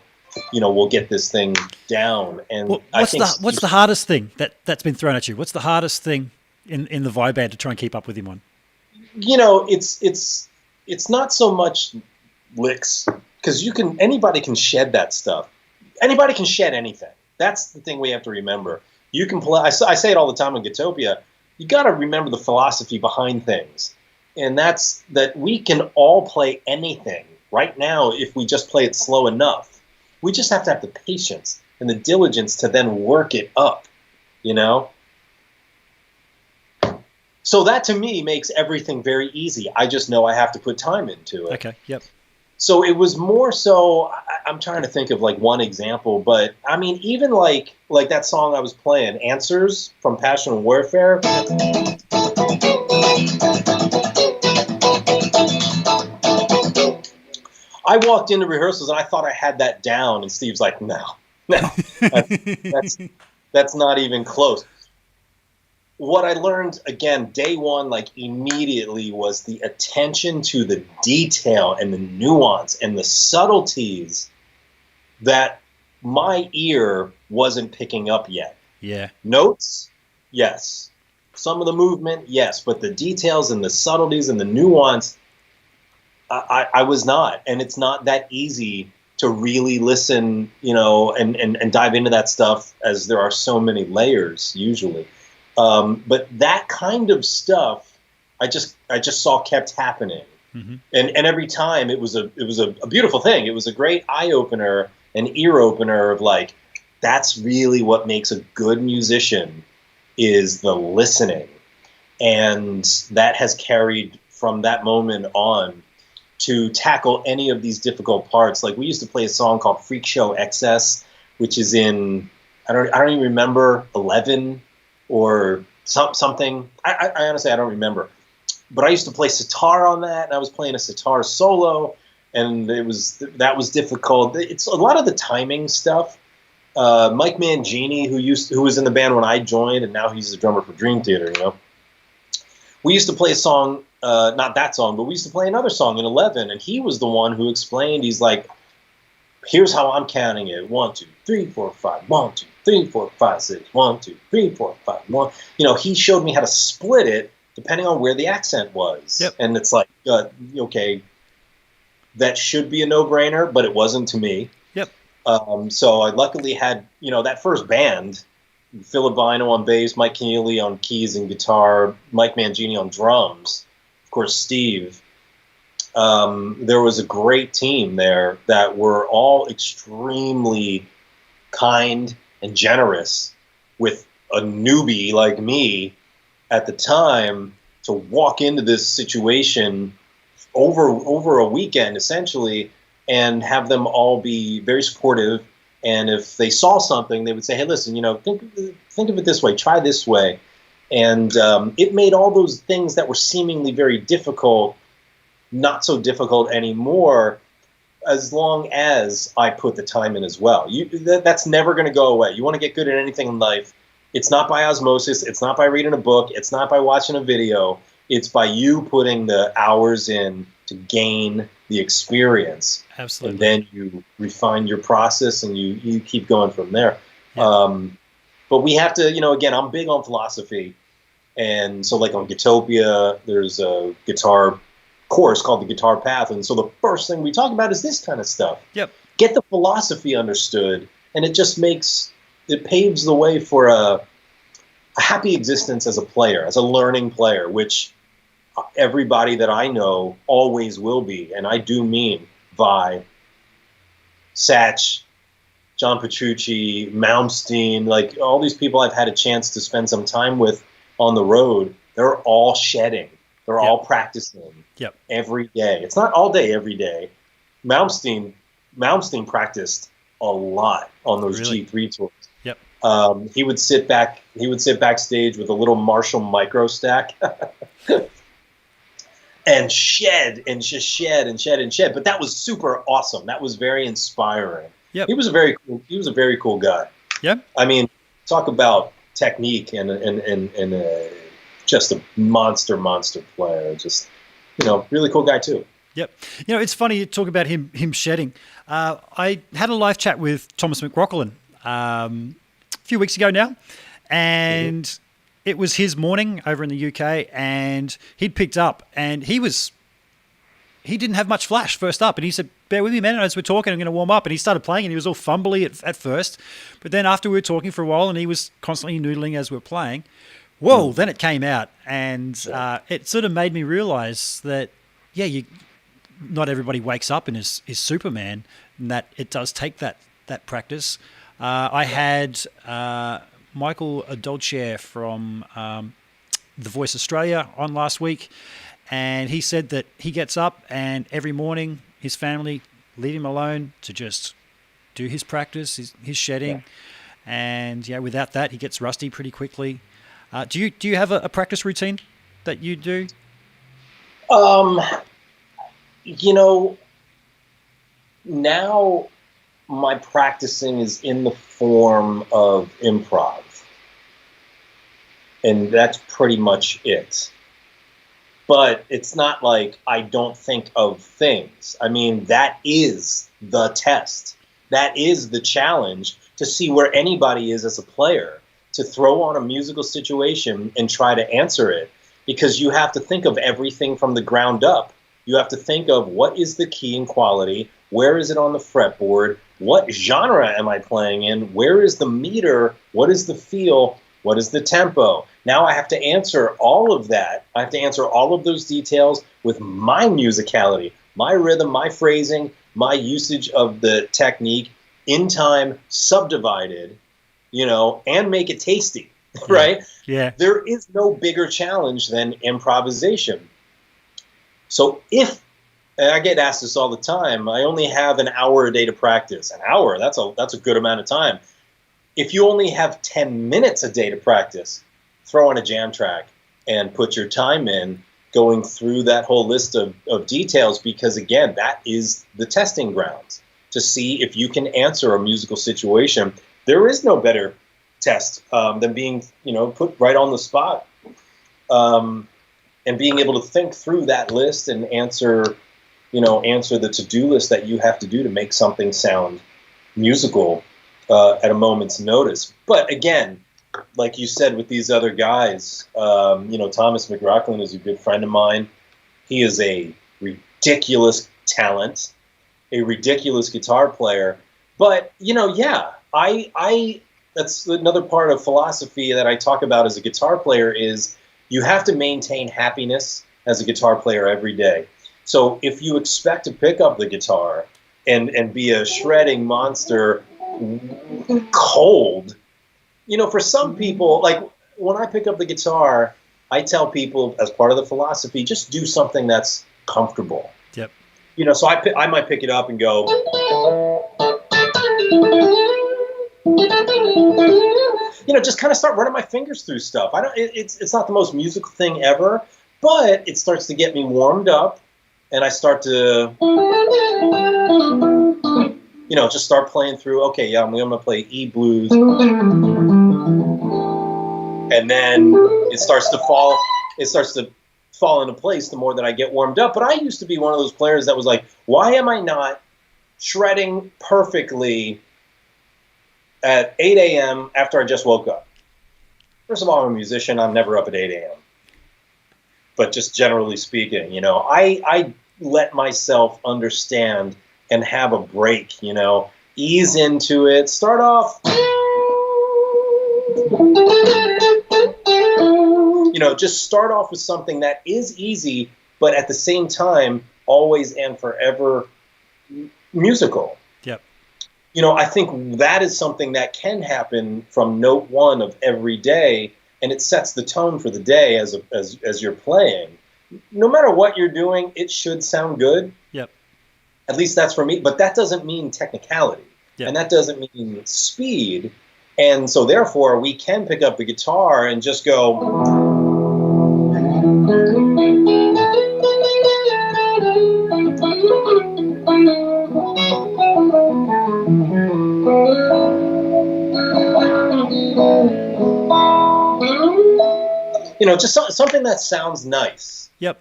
B: we'll get this thing down. And
A: what's the hardest thing that's been thrown at you? What's the hardest thing in the Vai band to try and keep up with him on?
B: It's not so much licks, because anybody can shed that stuff. Anybody can shed anything. That's the thing we have to remember. You can play. I say it all the time in Gootopia. You got to remember the philosophy behind things. And that's that we can all play anything right now if we just play it slow enough. We just have to have the patience and the diligence to then work it up, So that to me makes everything very easy. I just know I have to put time into it.
A: Okay, yep.
B: So it was more so, I'm trying to think of like one example, but I mean, even like that song I was playing, Answers from Passion and Warfare. I walked into rehearsals and I thought I had that down, and Steve's like, no, that's not even close. What I learned, again, day one, like immediately, was the attention to the detail and the nuance and the subtleties that my ear wasn't picking up yet.
A: Yeah.
B: Notes, yes. Some of the movement, yes. But the details and the subtleties and the nuance, I was not. And it's not that easy to really listen, and dive into that stuff, as there are so many layers usually. But that kind of stuff, I just saw kept happening, and every time it was a beautiful thing. It was a great eye opener, an ear opener of like, that's really what makes a good musician, is the listening, and that has carried from that moment on to tackle any of these difficult parts. Like we used to play a song called Freak Show XS, which is in I don't even remember 11. Or something. I honestly, I don't remember. But I used to play sitar on that, and I was playing a sitar solo, and that was difficult. It's a lot of the timing stuff. Mike Mangini, who was in the band when I joined, and now he's the drummer for Dream Theater. We used to play a song, not that song, but we used to play another song in 11, and he was the one who explained. He's like, "Here's how I'm counting it: 1, 2, 3, 4, 5. 1, 2, 3, 4, 5, 6. 1, 2, 3, 4, 5. 1." He showed me how to split it depending on where the accent was.
A: Yep.
B: And it's like, okay, that should be a no-brainer, but it wasn't to me.
A: Yep.
B: So I luckily had, that first band, Philip Vino on bass, Mike Keeley on keys and guitar, Mike Mangini on drums, of course, Steve. There was a great team there that were all extremely kind and generous with a newbie like me at the time to walk into this situation over a weekend, essentially, and have them all be very supportive. And if they saw something, they would say, "Hey, listen, think of it this way, try this way." And it made all those things that were seemingly very difficult not so difficult anymore, as long as I put the time in as well. That's never going to go away. You want to get good at anything in life, it's not by osmosis, it's not by reading a book, it's not by watching a video, it's by you putting the hours in to gain the experience.
A: Absolutely.
B: And then you refine your process and you keep going from there. Yeah. But we have to, again, I'm big on philosophy. And so like on Gootopia, there's a guitar course called the Guitar Path. And so the first thing we talk about is this kind of stuff.
A: Yep.
B: Get the philosophy understood. And it just it paves the way for a happy existence as a player, as a learning player, which everybody that I know always will be. And I do mean Vai, Satch, John Petrucci, Malmsteen, like all these people I've had a chance to spend some time with on the road, they're all shedding. They're all practicing every day. It's not all day, every day. Malmsteen practiced a lot on those G3 tours.
A: Yep.
B: He would sit backstage with a little Marshall micro stack and shed and just shed and shed and shed. But that was super awesome. That was very inspiring.
A: Yep.
B: He was a very cool guy.
A: Yep.
B: I mean, talk about technique and just a monster player. Just, really cool guy too.
A: Yep. It's funny you talk about him shedding. I had a live chat with Thomas McRocklin a few weeks ago now, and it was his morning over in the UK, and he'd picked up, and he didn't have much flash first up, and he said, "Bear with me, man, as we're talking, I'm going to warm up." And he started playing, and he was all fumbly at first, but then after we were talking for a while, and he was constantly noodling as we were playing, then it came out, and it sort of made me realize that, not everybody wakes up and is Superman, and that it does take that practice. I had Michael Dolce from The Voice Australia on last week, and he said that he gets up and every morning his family leave him alone to just do his practice, his shedding, and without that he gets rusty pretty quickly. Do you have a practice routine that you do? Now my practicing is in the form of improv. And that's pretty much it. But it's not like I don't think of things. I mean, that is the test. That is the challenge to see where anybody is as a player, to throw on a musical situation and try to answer it. Because you have to think of everything from the ground up. You have to think of what is the key and quality, where is it on the fretboard, what genre am I playing in, where is the meter, what is the feel, what is the tempo. Now I have to answer all of that. I have to answer all of those details with my musicality, my rhythm, my phrasing, my usage of the technique in time, subdivided, and make it tasty, right? Yeah.
B: There is no bigger challenge than improvisation. So and I get asked this all the time, I only have an hour a day to practice. An hour, that's a good amount of time. If you only have 10 minutes a day to practice, throw on a jam track and put your time in, going through that whole list of details, because again, that is the testing grounds to see if you can answer a musical situation. There is no better test than being, put right on the spot, and being able to think through that list and answer the to-do list that you have to do to make something sound musical at a moment's notice. But again, like you said with these other guys, Thomas McLaughlin is a good friend of mine. He is a ridiculous talent, a ridiculous guitar player. But, I that's another part of philosophy that I talk about as a guitar player is you have to maintain happiness as a guitar player every day. So if you expect to pick up the guitar and be a shredding monster cold, for some people, like when I pick up the guitar, I tell people as part of the philosophy, just do something that's comfortable.
A: Yep.
B: So I might pick it up and go, just kind of start running my fingers through stuff. It's not the most musical thing ever, but it starts to get me warmed up, and I start to, just start playing through. Okay, yeah, I'm going to play E blues, and then it starts to fall. It starts to fall into place the more that I get warmed up. But I used to be one of those players that was like, why am I not shredding perfectly at 8 a.m. after I just woke up? First of all, I'm a musician. I'm never up at 8 a.m. But just generally speaking, I let myself understand and have a break, ease into it. Start off, just start off with something that is easy, but at the same time, always and forever musical.
A: Yep.
B: I think that is something that can happen from note one of every day, and it sets the tone for the day as you're playing. No matter what you're doing, it should sound good.
A: Yep.
B: At least that's for me, but that doesn't mean technicality. Yep. And that doesn't mean speed. And so therefore, we can pick up the guitar and just go, just something that sounds nice.
A: Yep.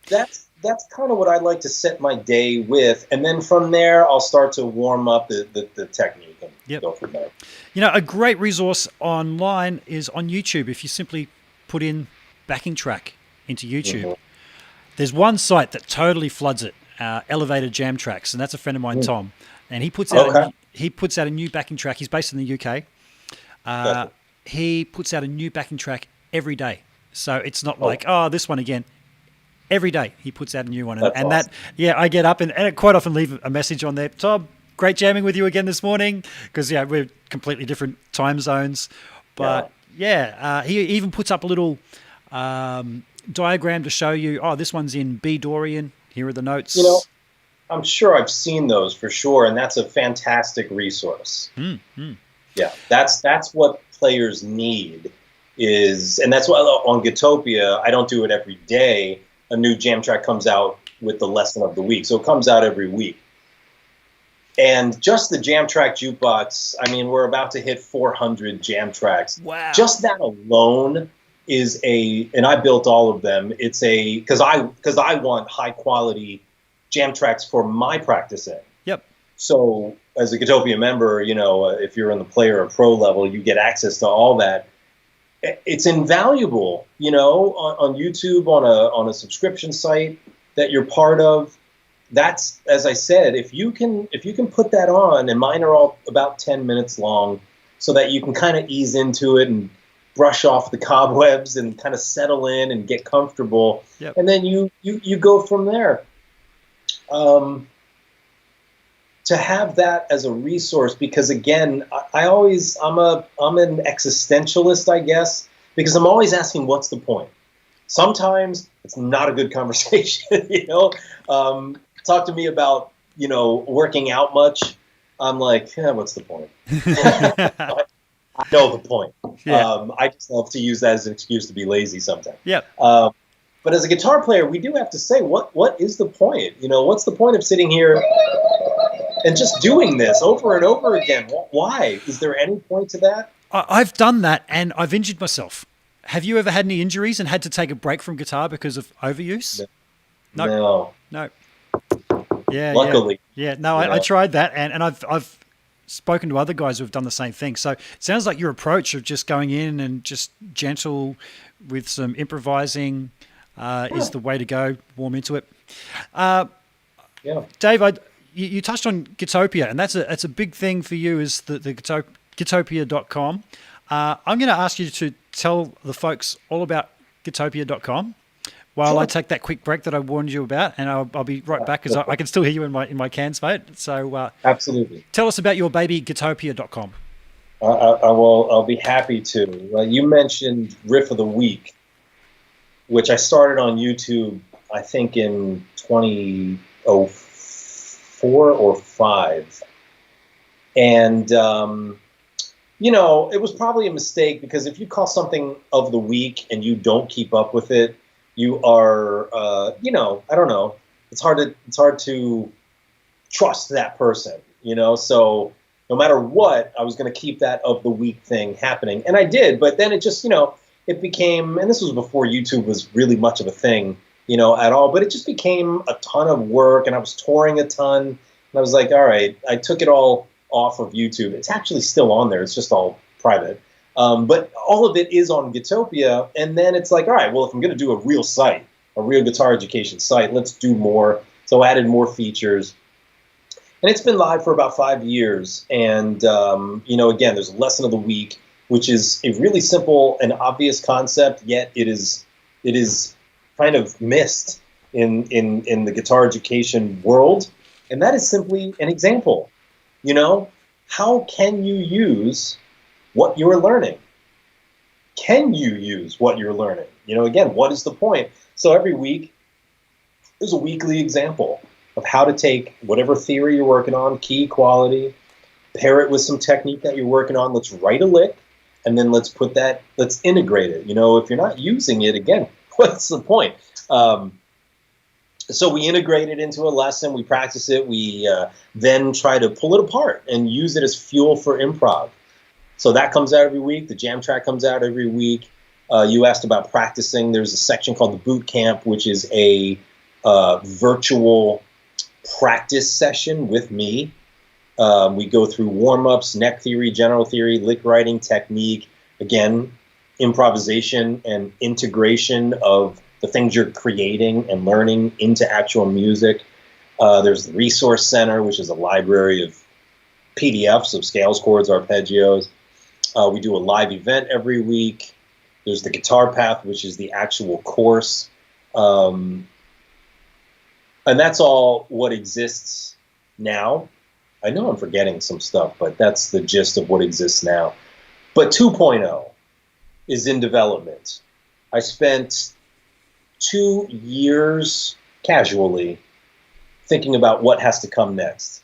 B: That's kind of what I like to set my day with, and then from there I'll start to warm up the technique and go from there.
A: A great resource online is on YouTube. If you simply put in backing track into YouTube, there's one site that totally floods it, Elevated Jam Tracks, and that's a friend of mine, Tom, and he puts out a new backing track. He's based in the UK. He puts out a new backing track every day. So it's not like, this one again. Every day he puts out a new one. And awesome. I get up and I quite often leave a message on there. Tom, great jamming with you again this morning. Because, we're completely different time zones. But, he even puts up a little diagram to show you, this one's in B Dorian. Here are the notes.
B: I'm sure I've seen those for sure. And that's a fantastic resource.
A: Mm-hmm.
B: Yeah, that's what players need. And that's why on Gootopia, I don't do it every day. A new jam track comes out with the lesson of the week. So it comes out every week. And just the jam track jukebox, we're about to hit 400 jam tracks.
A: Wow.
B: Just that alone is and I built all of them. It's because I want high quality jam tracks for my practicing.
A: Yep.
B: So as a Gootopia member, if you're in the player or pro level, you get access to all that. It's invaluable, on YouTube, on a subscription site that you're part of. That's, as I said, if you can put that on, and mine are all about 10 minutes long, so that you can kind of ease into it and brush off the cobwebs and kind of settle in and get comfortable.
A: Yep.
B: And then you go from there. To have that as a resource, because again, I'm an existentialist, I guess, because I'm always asking, what's the point? Sometimes it's not a good conversation, Talk to me about, working out much. I'm like, what's the point? I know the point.
A: Yeah.
B: I just love to use that as an excuse to be lazy sometimes.
A: Yeah.
B: But as a guitar player, we do have to say, what is the point? What's the point of sitting here and just doing this over and over again? Why? Is there any point to that?
A: I've done that and I've injured myself. Have you ever had any injuries and had to take a break from guitar because of overuse?
B: No.
A: Yeah.
B: Luckily.
A: Yeah. No, I tried that and I've spoken to other guys who have done the same thing. So it sounds like your approach of just going in and just gentle with some improvising is the way to go. Warm into it. Dave, you touched on Gootopia, and that's a big thing for you is the Gootopia.com. I'm going to ask you to tell the folks all about Gootopia.com while I take that quick break that I warned you about, and I'll be right back because I can still hear you in my cans, mate. So
B: absolutely,
A: tell us about your baby Gootopia.com.
B: I'll be happy to. You mentioned Riff of the Week, which I started on YouTube, I think in 2004 or 5, and it was probably a mistake because if you call something of the week and you don't keep up with it, you are, I don't know. It's hard to trust that person, So no matter what, I was going to keep that of the week thing happening, and I did. But then it just, it became, and this was before YouTube was really much of a thing, at all. But it just became a ton of work, and I was touring a ton, and I was like, all right, I took it all off of YouTube. It's actually still on there. It's just all private. But all of it is on Gootopia. And then it's like, all right, well, if I'm going to do a real site, a real guitar education site, let's do more. So I added more features. And it's been live for about 5 years. And, again, there's a lesson of the week, which is a really simple and obvious concept, yet it is kind of missed in the guitar education world. And that is simply an example. How can you use what you're learning? Can you use what you're learning? Again, what is the point? So every week, there's a weekly example of how to take whatever theory you're working on, key, quality, pair it with some technique that you're working on. Let's write a lick, and then let's integrate it. If you're not using it, again, what's the point? So we integrate it into a lesson, we practice it, we then try to pull it apart and use it as fuel for improv. So that comes out every week. The jam track comes out every week. You asked about practicing. There's a section called the boot camp, which is a virtual practice session with me. We go through warm-ups, neck theory, general theory, lick writing, technique, again, improvisation and integration of the things you're creating and learning into actual music. There's the Resource Center, which is a library of PDFs of scales, chords, arpeggios. We do a live event every week. There's the Guitar Path, which is the actual course. And that's all what exists now. I know I'm forgetting some stuff, but that's the gist of what exists now. But 2.0 is in development. I spent 2 years casually thinking about what has to come next.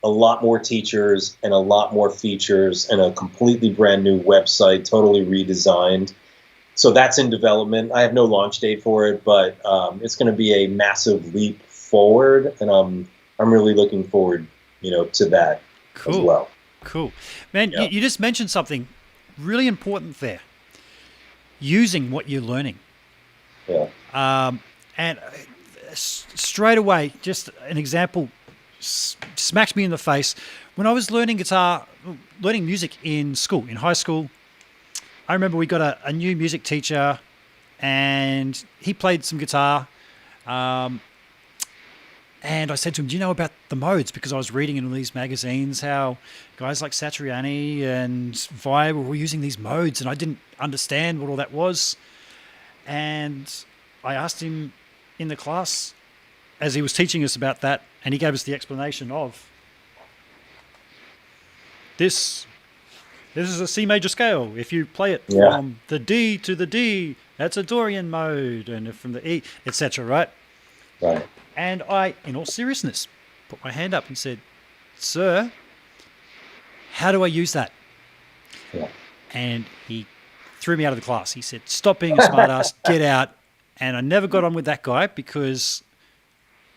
B: A lot more teachers and a lot more features and a completely brand new website, totally redesigned. So that's in development. I have no launch date for it, but it's going to be a massive leap forward, and I'm really looking forward, to that as well.
A: Cool, man. Yeah. You just mentioned something really important there. Using what you're learning.
B: Yeah.
A: And straight away, just an example smacked me in the face. When I was learning music in school, in high school, I remember we got a new music teacher and he played some guitar. And I said to him, do you know about the modes? Because I was reading in all these magazines how guys like Satriani and Vai were using these modes, and I didn't understand what all that was. And I asked him in the class as he was teaching us about that, and he gave us the explanation of this is a C major scale. If you play it from the D to the D, that's a Dorian mode, and from the E, etc., right?
B: Right.
A: And I, in all seriousness, put my hand up and said, "Sir, how do I use that?"
B: Yeah.
A: And he threw me out of the class. He said, "Stop being a smartass, get out And I never got on with that guy because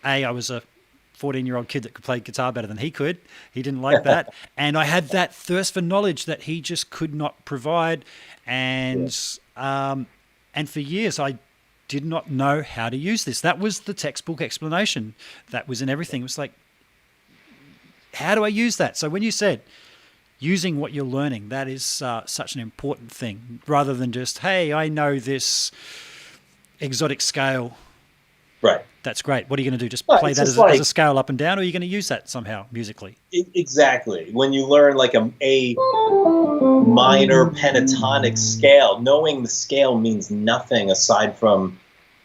A: I was a 14-year-old kid that could play guitar better than he could. He didn't like that. And I had that thirst for knowledge that he just could not provide. And for years, I did not know how to use this. That was the textbook explanation. That was in everything. It was like, how do I use that? So when you said using what you're learning, that is such an important thing, rather than just, hey, I know this exotic scale.
B: Right.
A: That's great. What are you going to do? Just play that as a scale up and down, or are you going to use that somehow musically?
B: Exactly. When you learn like a minor pentatonic scale, knowing the scale means nothing aside from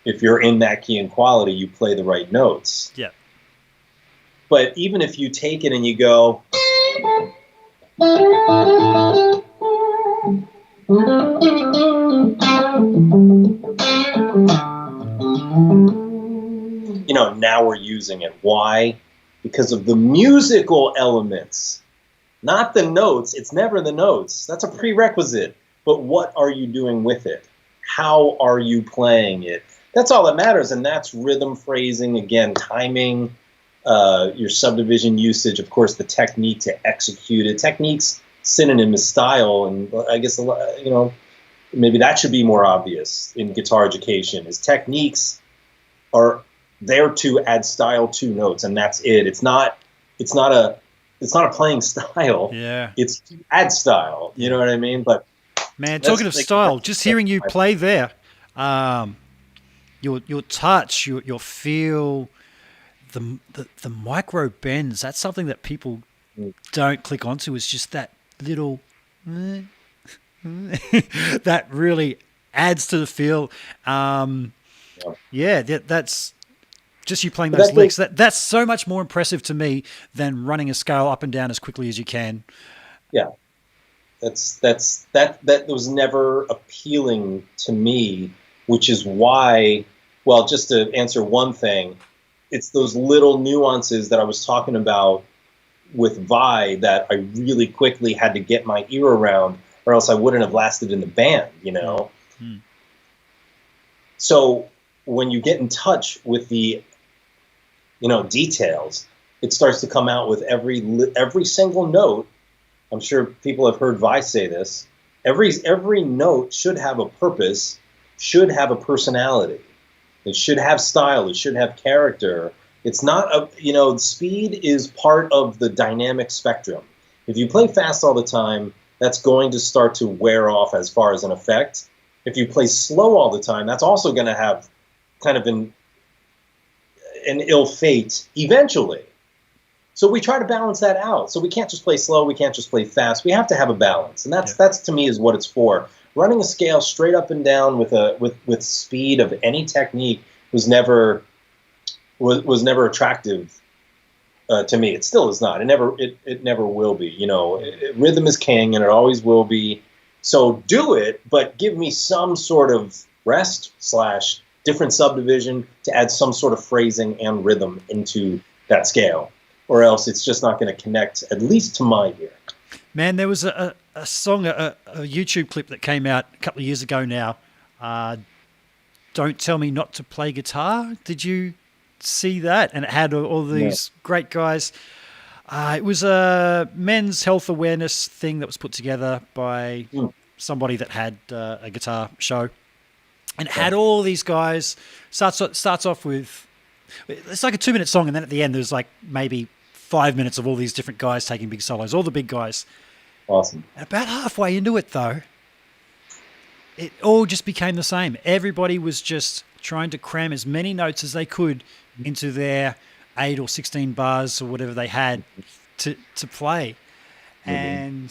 B: if you're in that key and quality, you play the right notes.
A: Yeah.
B: But even if you take it and you go, now we're using it. Why? Because of the musical elements, not the notes. It's never the notes. That's a prerequisite. But what are you doing with it? How are you playing it? That's all that matters. And that's rhythm, phrasing, again, timing, your subdivision usage, of course, the technique to execute it. Technique's synonym is style. And I guess, maybe that should be more obvious in guitar education, is techniques are there to add style to notes, and that's it. It's not a playing style.
A: Yeah.
B: It's to add style. You know what I mean? But
A: man, talking of style, just hearing you play there, your touch, your feel, the micro bends, that's something that people don't click onto, is just that little that really adds to the feel. That's just you playing those licks. That's so much more impressive to me than running a scale up and down as quickly as you can.
B: Yeah. That was never appealing to me, which is why, well, just to answer one thing, it's those little nuances that I was talking about with Vai that I really quickly had to get my ear around, or else I wouldn't have lasted in the band, Mm-hmm. So when you get in touch with the, details, it starts to come out with every single note. I'm sure people have heard Vai say this. Every note should have a purpose, should have a personality. It should have style. It should have character. It's not speed is part of the dynamic spectrum. If you play fast all the time, that's going to start to wear off as far as an effect. If you play slow all the time, that's also going to have kind of an ill fate eventually. So we try to balance that out. So we can't just play slow. We can't just play fast. We have to have a balance, and that's to me is what it's for. Running a scale straight up and down with speed of any technique was never attractive to me. It still is not. It never will be. Rhythm is king, and it always will be. So do it, but give me some sort of rest / different subdivision to add some sort of phrasing and rhythm into that scale, or else it's just not going to connect, at least to my ear.
A: Man, there was a song, a YouTube clip that came out a couple of years ago now. Don't Tell Me Not to Play Guitar. Did you see that? And it had all these great guys. It was a men's health awareness thing that was put together by somebody that had a guitar show. And it had all these guys. Starts off with, it's like a 2-minute song, and then at the end there's like maybe 5 minutes of all these different guys taking big solos, all the big guys.
B: Awesome.
A: And about halfway into it, though, it all just became the same. Everybody was just trying to cram as many notes as they could into their 8 or 16 bars or whatever they had to play. Mm-hmm. And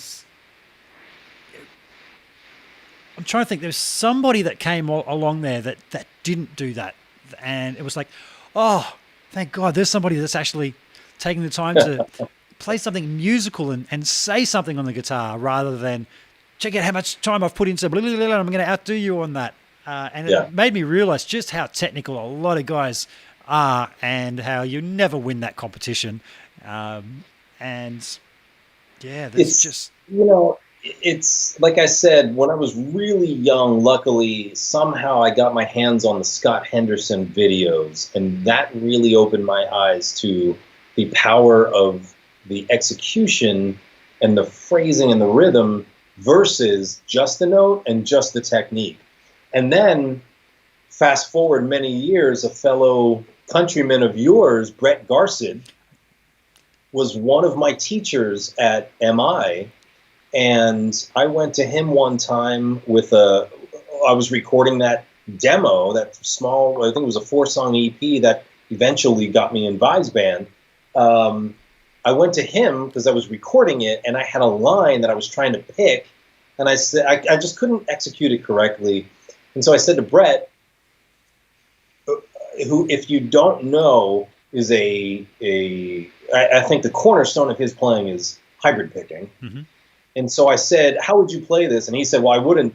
A: I'm trying to think, there's somebody that came along there that didn't do that. And it was like, oh, thank God, there's somebody that's actually taking the time to play something musical and say something on the guitar, rather than check out how much time I've put into blah, blah, blah, blah, I'm going to outdo you on that. It made me realize just how technical a lot of guys are, and how you never win that competition. There's
B: it's
A: just...
B: it's like I said, when I was really young, luckily, somehow I got my hands on the Scott Henderson videos, and that really opened my eyes to the power of the execution and the phrasing and the rhythm versus just the note and just the technique. And then fast forward many years, a fellow countryman of yours, Brett Garsed, was one of my teachers at MI. And I went to him one time I was recording that demo, that small, I think it was a 4-song EP that eventually got me in Vai's band. I went to him because I was recording it, and I had a line that I was trying to pick, and I said, I just couldn't execute it correctly. And so I said to Brett, who, if you don't know, is I think the cornerstone of his playing is hybrid picking.
A: Mm-hmm.
B: And so I said, how would you play this? And he said, well, I wouldn't.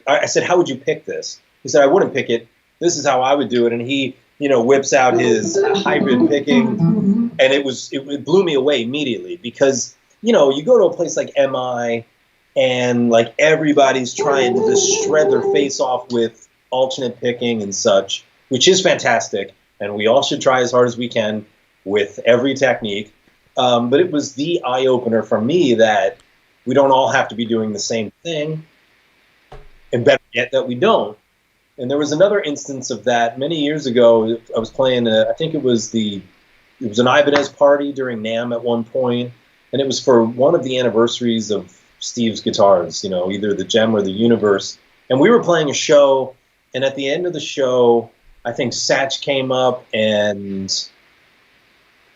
B: I said, how would you pick this? He said, I wouldn't pick it. This is how I would do it. And he, whips out his hybrid picking, and it blew me away immediately because, you go to a place like MI and like everybody's trying to just shred their face off with alternate picking and such, which is fantastic. And we all should try as hard as we can with every technique. But it was the eye-opener for me that we don't all have to be doing the same thing, and better yet that we don't. And there was another instance of that many years ago. I was playing, I think it was an Ibanez party during NAMM at one point, and it was for one of the anniversaries of Steve's guitars, either the Gem or the Universe. And we were playing a show, and at the end of the show, I think Satch came up and,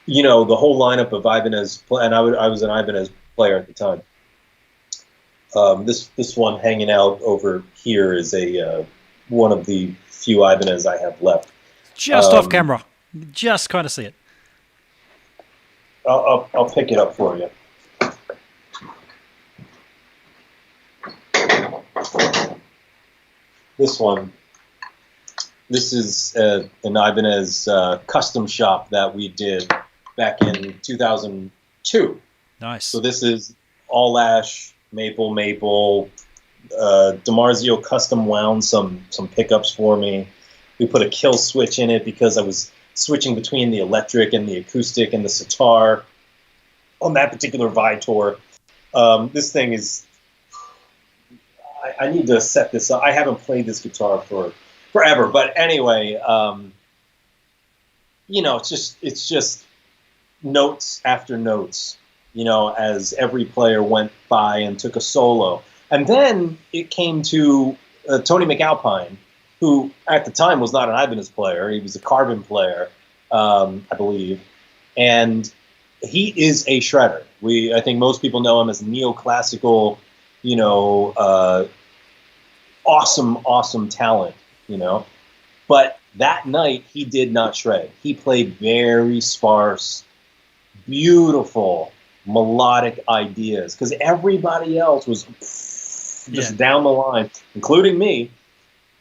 B: the whole lineup of Ibanez, and I was an Ibanez player at the time. This one hanging out over here is one of the few Ibanez I have left.
A: Just off camera, just kind of see it.
B: I'll pick it up for you. This one. This is an Ibanez custom shop that we did back in 2002.
A: Nice.
B: So this is all ash. Maple. DiMarzio custom wound some pickups for me. We put a kill switch in it because I was switching between the electric and the acoustic and the sitar on that particular Vai tour. This thing is... I need to set this up. I haven't played this guitar for forever, but anyway, it's just notes after notes. As every player went by and took a solo. And then it came to Tony McAlpine, who at the time was not an Ibanez player. He was a Carbon player, I believe. And he is a shredder. I think most people know him as neoclassical, awesome talent, But that night, he did not shred. He played very sparse, beautiful, melodic ideas because everybody else was just down the line, including me.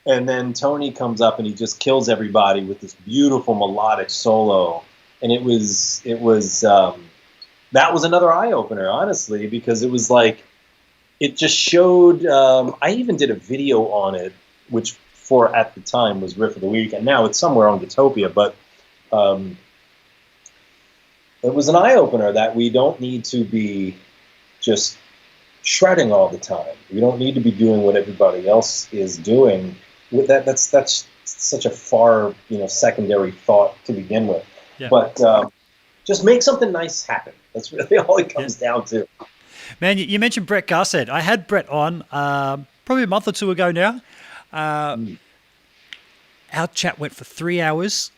B: And then Tony comes up and he just kills everybody with this beautiful melodic solo. And it was that was another eye opener, honestly, because it was like it just showed. I even did a video on it, which for at the time was Riff of the Week, and now it's somewhere on Gootopia, but. It was an eye-opener that we don't need to be just shredding all the time. We don't need to be doing what everybody else is doing. That's such a far, secondary thought to begin with. Yeah. But just make something nice happen. That's really all it comes down to.
A: Man, you mentioned Brett Garsed. I had Brett on probably a month or two ago now. Our chat went for 3 hours.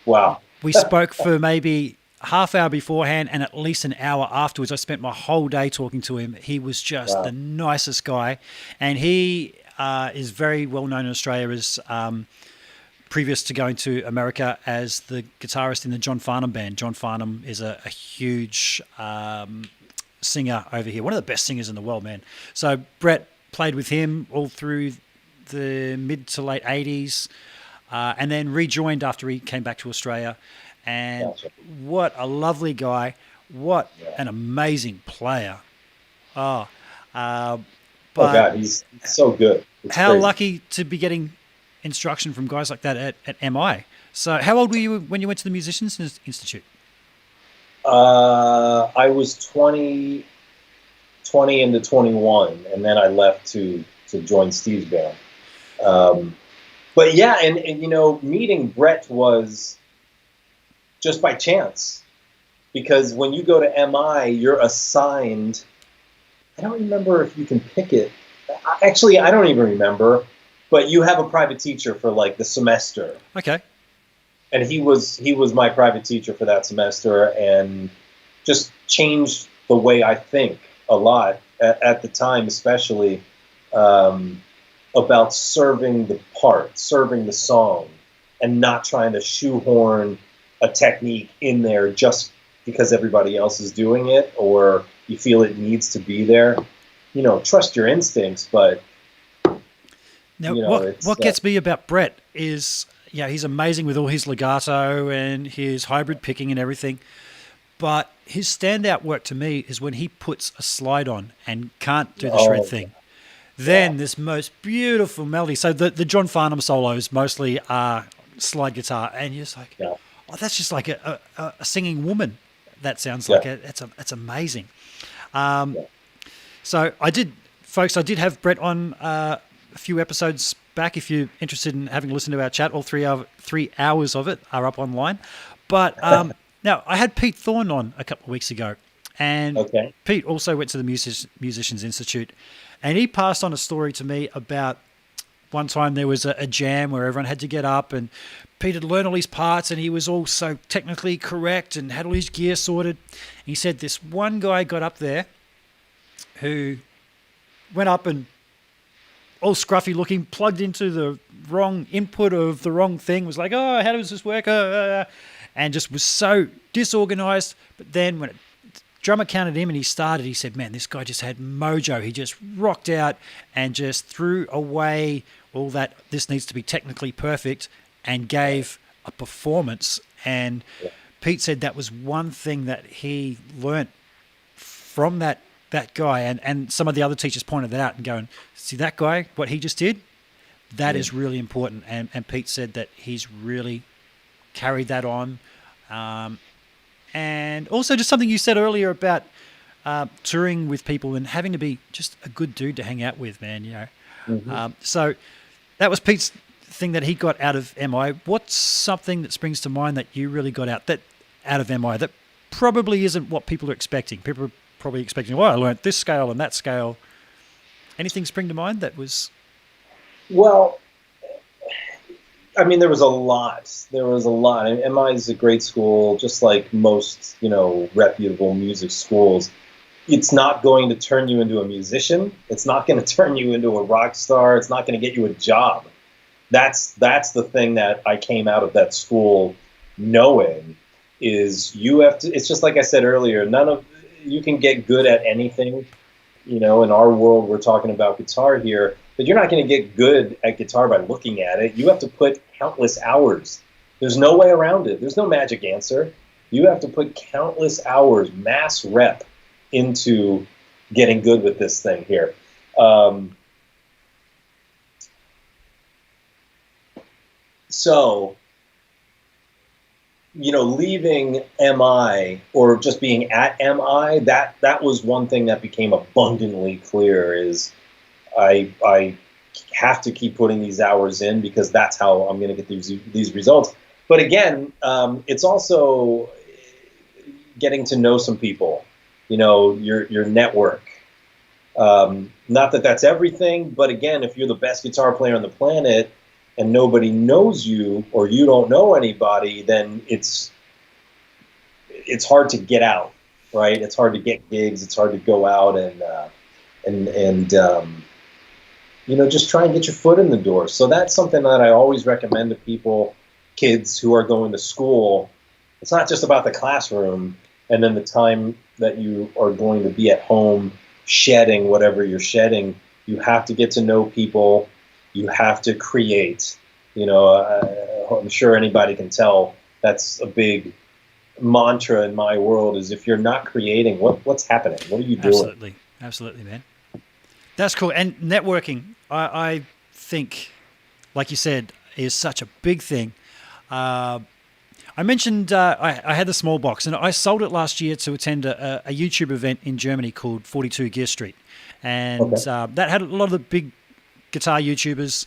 B: Wow.
A: We spoke for maybe half hour beforehand and at least an hour afterwards. I spent my whole day talking to him. He was just the nicest guy. And he is very well known in Australia as previous to going to America as the guitarist in the John Farnham band. John Farnham is a huge singer over here. One of the best singers in the world, man. So Brett played with him all through the mid to late 80s and then rejoined after he came back to Australia. And what a lovely guy. What an amazing player. Oh,
B: Oh
A: But
B: God, he's so good. It's
A: how
B: crazy.
A: lucky to be getting instruction from guys like that at MI. So how old were you when you went to the Musicians Institute?
B: I was 20 into 21, and then I left to join Steve's band. Um, but yeah, and meeting Brett was just by chance, because when you go to MI, you're assigned. I don't remember if you can pick it. Actually, I don't even remember. But you have a private teacher for like the semester,
A: Okay.
B: and he was my private teacher for that semester, and just changed the way I think a lot at the time, especially about serving the part, serving the song, and not trying to shoehorn a technique in there just because everybody else is doing it or you feel it needs to be there. Trust your instincts, but
A: Now,
B: it's
A: what gets me about Brett is, he's amazing with all his legato and his hybrid picking and everything. But his standout work to me is when he puts a slide on and can't do the shred thing. Then this most beautiful melody. So the John Farnham solos mostly are slide guitar, and you're just like,
B: yeah,
A: oh, that's just like a singing woman. That sounds
B: yeah,
A: like that's amazing.
B: yeah.
A: So I did have Brett on a few episodes back. If you're interested in having a listen to our chat, all 3 hours of it are up online. But now I had Pete Thorne on a couple of weeks ago, and
B: Okay.
A: Pete also went to the Musicians Institute, and he passed on a story to me about one time there was a jam where everyone had to get up, and Pete had learned all his parts, and he was all so technically correct and had all his gear sorted. He said this one guy got up there who went up and all scruffy looking, plugged into the wrong input of the wrong thing, was like, oh, how does this work? And just was so disorganized. But then when drummer counted him and he started, he said, man, this guy just had mojo. He just rocked out and just threw away all that this needs to be technically perfect and gave a performance. And Pete said that was one thing that he learnt from that guy, and some of the other teachers pointed that out and going, see that guy, what he just did, that is really important. And Pete said that he's really carried that on. And also just something you said earlier about touring with people and having to be just a good dude to hang out with, man, So that was Pete's thing that he got out of MI. What's something that springs to mind that you really got out of MI that probably isn't what people are expecting? People are probably expecting, well, I learned this scale and that scale. Anything spring to mind that was...
B: Well, I mean, there was a lot. And MI is a great school, just like most, reputable music schools. It's not going to turn you into a musician. It's not going to turn you into a rock star. It's not going to get you a job. That's the thing that I came out of that school knowing is you have to. It's just like I said earlier. You can get good at anything. In our world, we're talking about guitar here. But you're not going to get good at guitar by looking at it. You have to put countless hours. There's no way around it. There's no magic answer. You have to put countless hours, mass rep, into getting good with this thing here. So, leaving MI or just being at MI, that was one thing that became abundantly clear is I have to keep putting these hours in because that's how I'm going to get these results. But again, it's also getting to know some people, your network. Not that that's everything, but again, if you're the best guitar player on the planet and nobody knows you or you don't know anybody, then it's hard to get out, right? It's hard to get gigs. It's hard to go out and just try and get your foot in the door. So that's something that I always recommend to people, kids who are going to school. It's not just about the classroom and then the time that you are going to be at home shedding whatever you're shedding. You have to get to know people. You have to create. I'm sure anybody can tell that's a big mantra in my world is if you're not creating, what's happening? What are you doing?
A: Absolutely, man. That's cool. And networking, I think, like you said, is such a big thing. I mentioned I had the small box, and I sold it last year to attend a YouTube event in Germany called 42 Gear Street. And that had a lot of the big guitar YouTubers.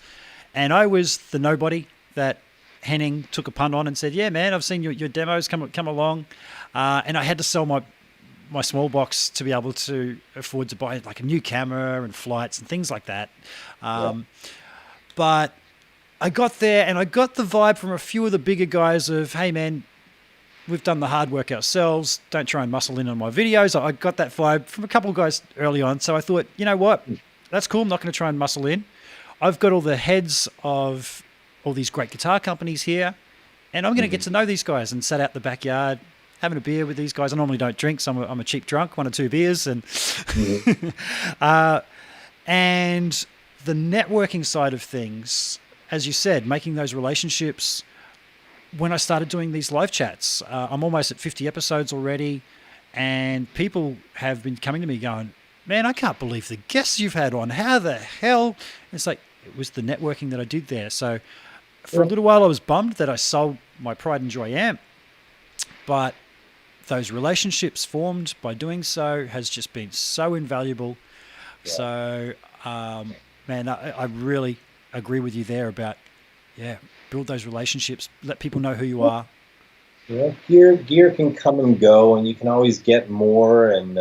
A: And I was the nobody that Henning took a punt on and said, yeah, man, I've seen your demos come along. And I had to sell my small box to be able to afford to buy like a new camera and flights and things like that. But I got there and I got the vibe from a few of the bigger guys of, hey man, we've done the hard work ourselves. Don't try and muscle in on my videos. I got that vibe from a couple of guys early on. So I thought, you know what? That's cool. I'm not going to try and muscle in. I've got all the heads of all these great guitar companies here, and I'm going to get to know these guys, and sat out the backyard having a beer with these guys. I normally don't drink, so I'm a cheap drunk, 1 or 2 beers. And, and the networking side of things, as you said, making those relationships. When I started doing these live chats, I'm almost at 50 episodes already, and people have been coming to me going, man, I can't believe the guests you've had on. How the hell? It's like, it was the networking that I did there. So for a little while, I was bummed that I sold my Pride and Joy amp, but those relationships formed by doing so has just been so invaluable. Yeah. So, man, I really agree with you there about, build those relationships, let people know who you are.
B: Yeah, gear can come and go, and you can always get more, and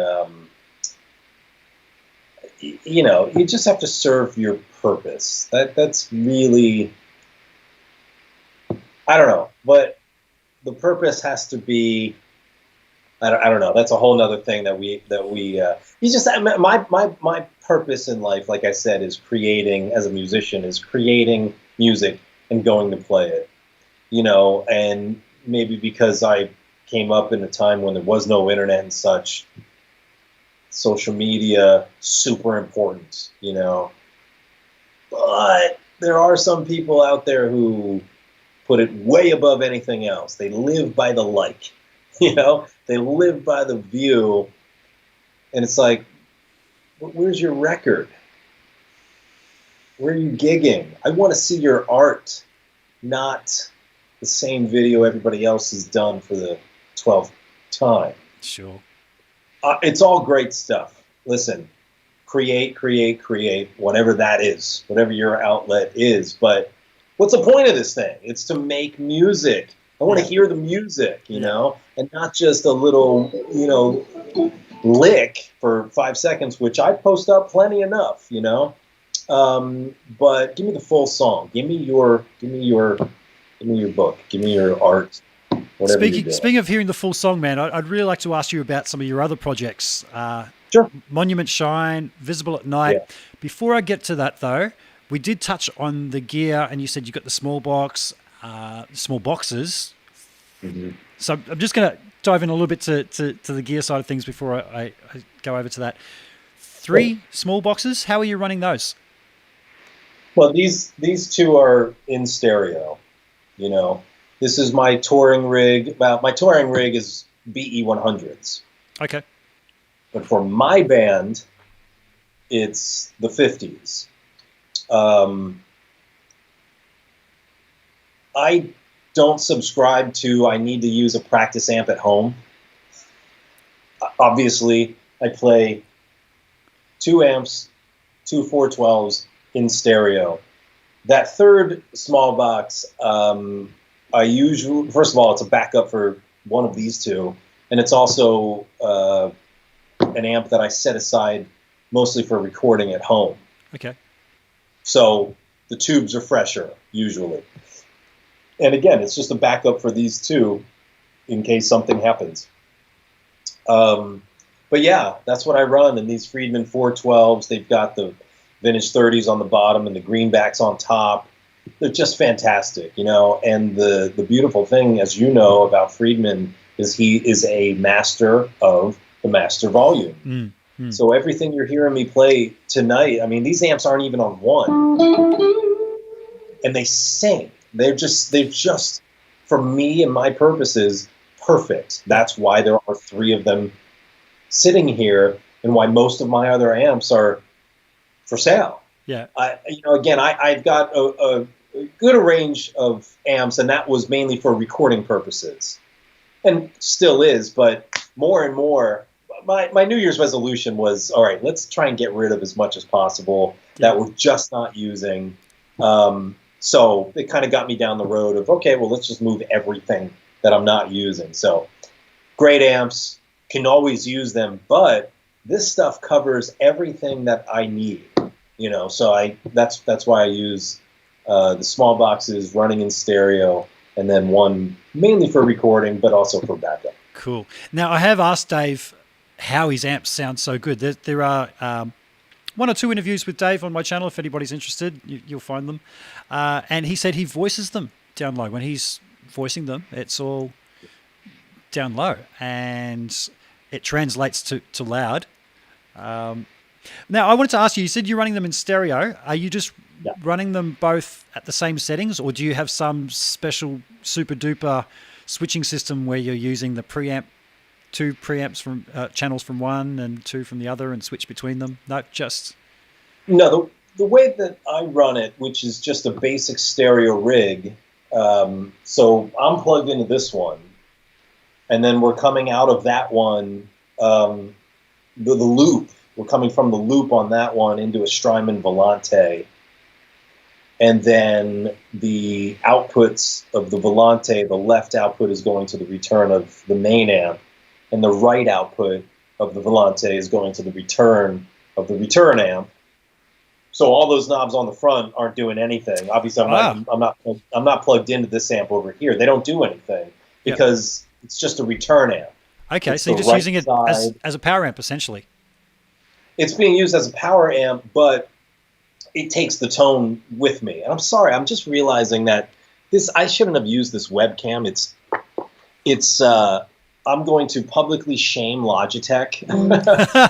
B: you just have to serve your purpose. That's really, I don't know, but the purpose has to be, I don't know. That's a whole nother thing that we you just, my purpose in life, like I said, is creating, as a musician, is creating music and going to play it, and maybe because I came up in a time when there was no internet and such, social media, super important, but there are some people out there who put it way above anything else. They live by the like, they live by the view, and it's like, where's your record? Where are you gigging? I want to see your art, not the same video everybody else has done for the 12th time.
A: Sure.
B: It's all great stuff. Listen, create, whatever that is, whatever your outlet is. But what's the point of this thing? It's to make music. I want to hear the music, and not just a little, lick for 5 seconds, which I post up plenty enough, But give me the full song. Give me your book. Give me your art.
A: Speaking of hearing the full song, man, I'd really like to ask you about some of your other projects.
B: Sure.
A: Monument Shine, Visible at Night. Yeah. Before I get to that, though, we did touch on the gear, and you said you got the small box, small boxes. Mm-hmm. So I'm just going to dive in a little bit to the gear side of things before I go over to that. 3 small boxes. How are you running those?
B: Well, these 2 are in stereo. This is my touring rig. Well, my touring rig is BE 100s.
A: Okay.
B: But for my band, it's the 50s. I don't subscribe to, I need to use a practice amp at home. Obviously, I play 2 amps, 2 412s in stereo. That 3rd small box, I usually, first of all, it's a backup for one of these 2, and it's also an amp that I set aside mostly for recording at home.
A: Okay. So
B: the tubes are fresher, usually. And again, it's just a backup for these 2 in case something happens. But yeah, that's what I run. And these Friedman 412s, they've got the vintage 30s on the bottom and the greenbacks on top. They're just fantastic, And the beautiful thing, as you know, about Friedman is he is a master of the master volume. Mm-hmm. So everything you're hearing me play tonight, I mean, these amps aren't even on 1. And they sing. They've just, for me and my purposes, perfect. That's why there are 3 of them sitting here, and why most of my other amps are for sale.
A: Yeah.
B: I've got a good range of amps, and that was mainly for recording purposes, and still is. But more and more, my New Year's resolution was, all right, let's try and get rid of as much as possible that we're just not using. So it kind of got me down the road of, okay, well, let's just move everything that I'm not using. So great amps, can always use them, but this stuff covers everything that I need. So that's why I use the small boxes running in stereo, and then one mainly for recording, but also for backup.
A: Cool. Now, I have asked Dave how his amps sound so good. There are one or two interviews with Dave on my channel. If anybody's interested, you'll find them. And he said he voices them down low. When he's voicing them, it's all down low, and it translates to loud. Now, I wanted to ask you, you said you're running them in stereo. Are you just running them both at the same settings, or do you have some special super duper switching system where you're using the preamp, two preamps from channels from one and two from the other, and switch between them?
B: No, the way that I run it, which is just a basic stereo rig. So I'm plugged into this one, and then we're coming out of that one, the loop. We're coming from the loop on that one into a Strymon Volante. And then the outputs of the Volante, the left output is going to the return of the main amp, and the right output of the Volante is going to the return of the return amp. So all those knobs on the front aren't doing anything. Obviously, I'm not plugged into this amp over here. They don't do anything because it's just a return amp.
A: Okay, so you're just using it as a power amp, essentially.
B: It's being used as a power amp, but it takes the tone with me. And I'm sorry, I'm just realizing that I shouldn't have used this webcam. I'm going to publicly shame Logitech.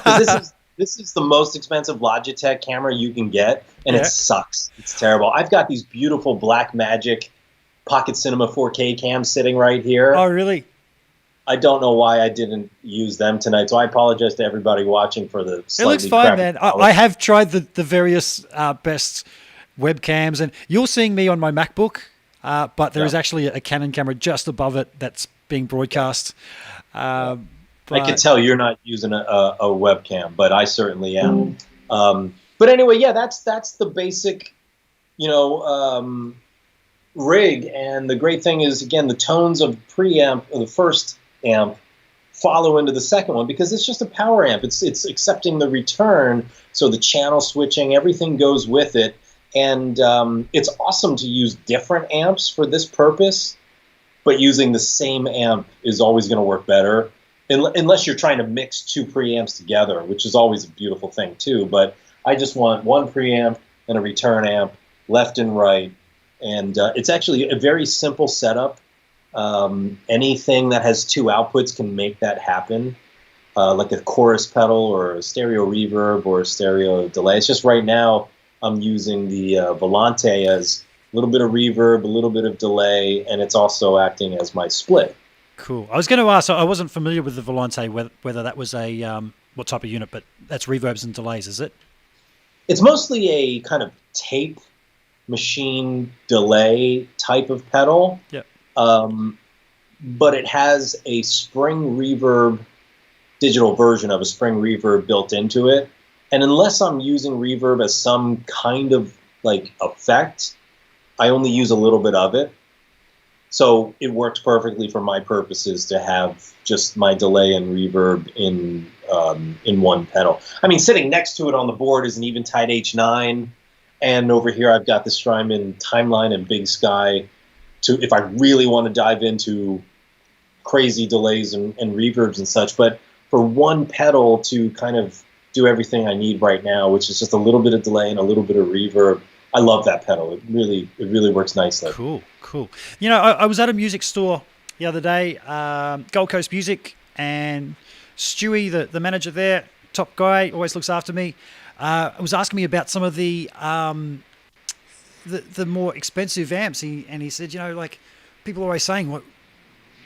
B: 'Cause this is the most expensive Logitech camera you can get, and it sucks. It's terrible. I've got these beautiful Blackmagic Pocket Cinema 4K cams sitting right here.
A: Oh, really?
B: I don't know why I didn't use them tonight, so I apologize to everybody watching for the slightly.
A: It looks fine, man. I have tried the various best webcams, and you're seeing me on my MacBook, but there is actually a Canon camera just above it that's being broadcast.
B: I can tell you're not using a webcam, but I certainly am. But anyway, that's the basic, rig. And the great thing is, again, the tones of preamp, or the first amp, follow into the second one because it's just a power amp. It's accepting the return, so the channel switching, everything goes with it. And it's awesome to use different amps for this purpose, but using the same amp is always going to work better. Unless you're trying to mix two preamps together, which is always a beautiful thing too. But I just want one preamp and a return amp, left and right. And it's actually a very simple setup. Anything that has two outputs can make that happen, like a chorus pedal or a stereo reverb or a stereo delay. It's just right now I'm using the Volante as a little bit of reverb, a little bit of delay, and it's also acting as my split.
A: Cool. I was going to ask, I wasn't familiar with the Volante, whether that was what type of unit, but that's reverbs and delays, is it?
B: It's mostly a kind of tape machine delay type of pedal.
A: Yep.
B: But it has a spring reverb, digital version of a spring reverb built into it. And unless I'm using reverb as some kind of like effect, I only use a little bit of it. So it works perfectly for my purposes to have just my delay and reverb in one pedal. I mean, sitting next to it on the board is an Eventide H9, and over here I've got the Strymon Timeline and Big Sky. If I really want to dive into crazy delays and reverbs and such, but for one pedal to kind of do everything I need right now, which is just a little bit of delay and a little bit of reverb, I love that pedal. It really works nicely.
A: Cool. I was at a music store the other day, Gold Coast Music, and Stewie, the manager there, top guy, always looks after me, was asking me about some of the more expensive amps. He said, people are always saying,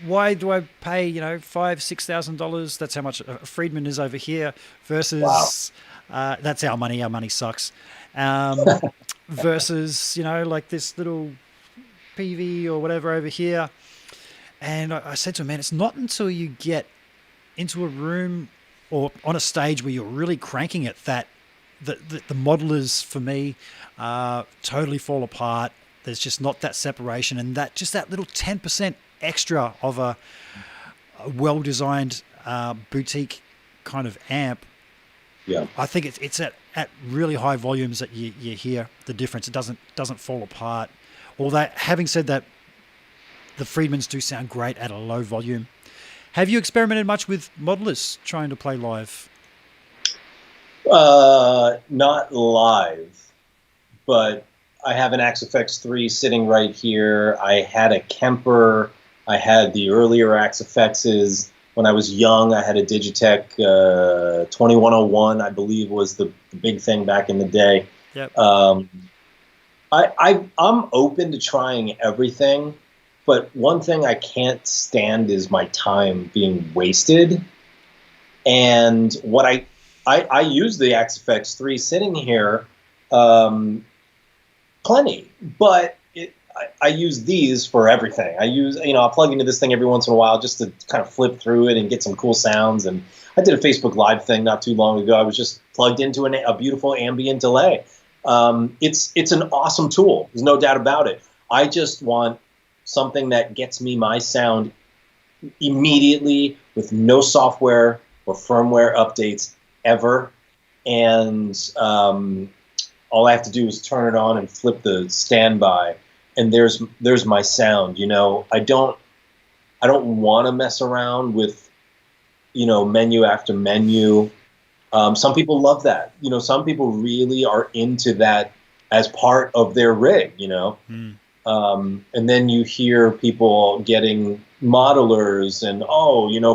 A: why do I pay, $5,000-$6,000? That's how much a Friedman is over here versus That's our money. Our money sucks. Versus, like this little PV or whatever over here. And I said to him, man, it's not until you get into a room or on a stage where you're really cranking it that the modelers, for me, totally fall apart. There's just not that separation, and that little 10% extra of a well-designed boutique kind of amp.
B: Yeah,
A: I think it's at really high volumes that you hear the difference. It doesn't fall apart. Although, having said that, the Friedmans do sound great at a low volume. Have you experimented much with modelers trying to play live?
B: Not live, but I have an Axe-Fx 3 sitting right here. I had a Kemper. I had the earlier Axe-Fx's. When I was young, I had a Digitech 2101, I believe was the big thing back in the day.
A: Yep.
B: I'm open to trying everything, but one thing I can't stand is my time being wasted. And what I use the Axe-Fx 3 sitting here plenty, but I use these for everything. I'll plug into this thing every once in a while just to kind of flip through it and get some cool sounds. And I did a Facebook Live thing not too long ago. I was just plugged into a beautiful ambient delay. It's an awesome tool. There's no doubt about it. I just want something that gets me my sound immediately with no software or firmware updates ever. And all I have to do is turn it on and flip the standby. And there's my sound. I don't want to mess around with, menu after menu. Some people love that. Some people really are into that as part of their rig. And then you hear people getting modelers and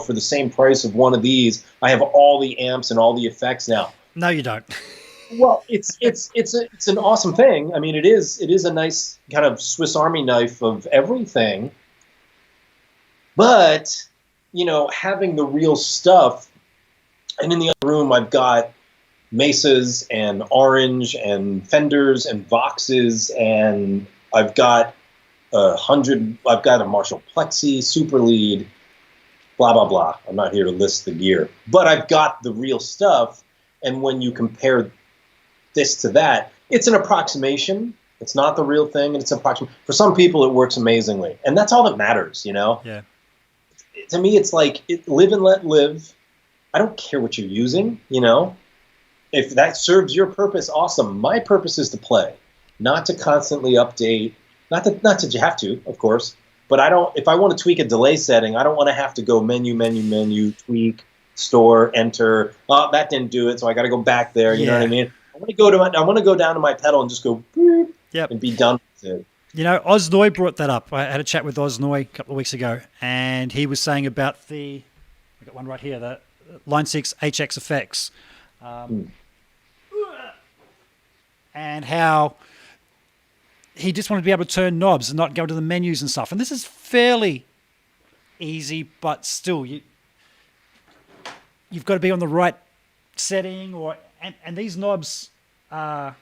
B: for the same price of one of these, I have all the amps and all the effects now.
A: No, you don't.
B: Well, it's an awesome thing. I mean, it is a nice kind of Swiss Army knife of everything. But, having the real stuff, and in the other room I've got Mesas and Orange and Fenders and Voxes, and I've got I've got a Marshall Plexi, Super Lead, blah, blah, blah. I'm not here to list the gear. But I've got the real stuff, and when you compare this to that, it's an approximation. It's not the real thing, and it's an approximation. For some people, it works amazingly, and that's all that matters,
A: Yeah.
B: To me, it's like live and let live. I don't care what you're using, If that serves your purpose, awesome. My purpose is to play, not to constantly update. Not that you have to, of course, but I don't. If I want to tweak a delay setting, I don't want to have to go menu, tweak, store, enter. Oh, that didn't do it, so I got to go back there. You know what I mean? I want to go down to my pedal and just go boop, and be done with it.
A: Oznoy brought that up. I had a chat with Oznoy a couple of weeks ago, and he was saying about I got one right here, the Line 6 HX effects, and how he just wanted to be able to turn knobs and not go to the menus and stuff. And this is fairly easy, but still, you've got to be on the right setting, and these knobs are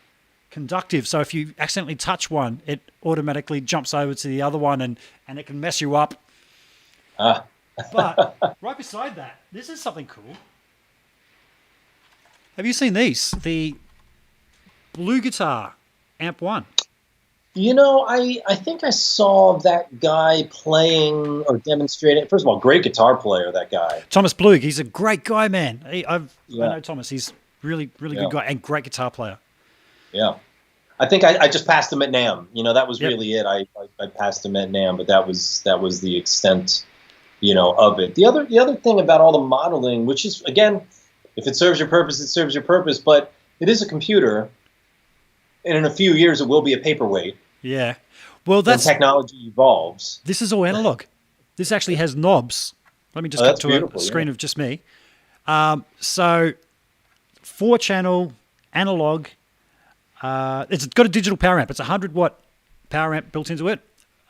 A: conductive. So if you accidentally touch one, it automatically jumps over to the other one, and it can mess you up. But right beside that, this is something cool. Have you seen these? The Blue Guitar Amp 1.
B: I think I saw that guy playing or demonstrating. First of all, great guitar player, that guy.
A: Thomas Blug, he's a great guy, man. I know Thomas. He's really, really good guy and great guitar player.
B: Yeah. I think I just passed him at NAMM. That was really it. I passed him at NAMM, but that was the extent, of it. The other thing about all the modeling, which is, again, if it serves your purpose, it serves your purpose, but it is a computer, and in a few years it will be a paperweight.
A: Yeah. Well, that's
B: technology evolves.
A: This is all analog. This actually has knobs. Let me just cut to a screen of just me. So 4-channel analog. It's got a digital power amp. It's a 100-watt power amp built into it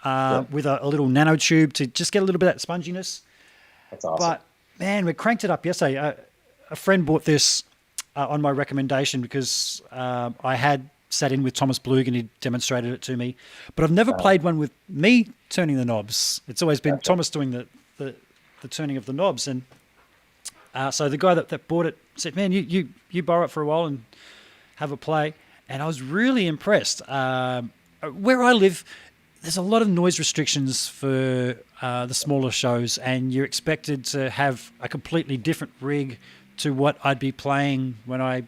A: with a little nano tube to just get a little bit of that sponginess.
B: That's awesome.
A: But, man, we cranked it up yesterday. A friend bought this on my recommendation because I had sat in with Thomas Blug and he demonstrated it to me, but I've never played one with me turning the knobs. It's always been Thomas doing the turning of the knobs. And so the guy that bought it said, man, you borrow it for a while and have a play. And I was really impressed. Where I live, there's a lot of noise restrictions for the smaller shows, and you're expected to have a completely different rig to what I'd be playing when I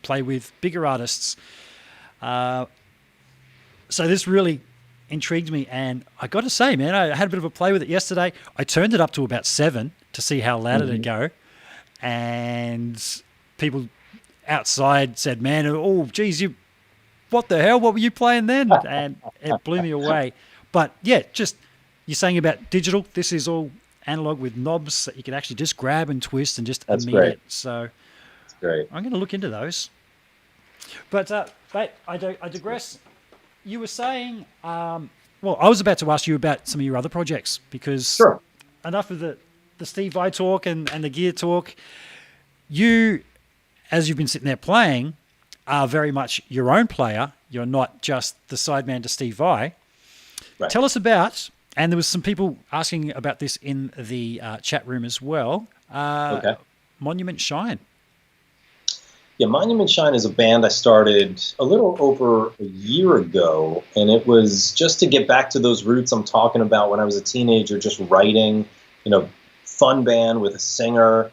A: play with bigger artists. So this really intrigued me, and I got to say, man, I had a bit of a play with it yesterday. I turned it up to about 7 to see how loud it'd go, and people outside said, man, oh, geez, what the hell? What were you playing then? And it blew me away. But yeah, just you're saying about digital. This is all analog with knobs that you can actually just grab and twist and just
B: That's
A: immediate.
B: great.
A: So
B: That's great.
A: I'm going to look into those. But mate, I digress. You were saying, well, I was about to ask you about some of your other projects because enough of the Steve Vai talk and the gear talk. You, as you've been sitting there playing, are very much your own player. You're not just the sideman to Steve Vai. Right. Tell us about, and there was some people asking about this in the chat room as well, Monument Shine.
B: Yeah, Monument Shine is a band I started a little over a year ago, and it was just to get back to those roots I'm talking about when I was a teenager, just writing, fun band with a singer,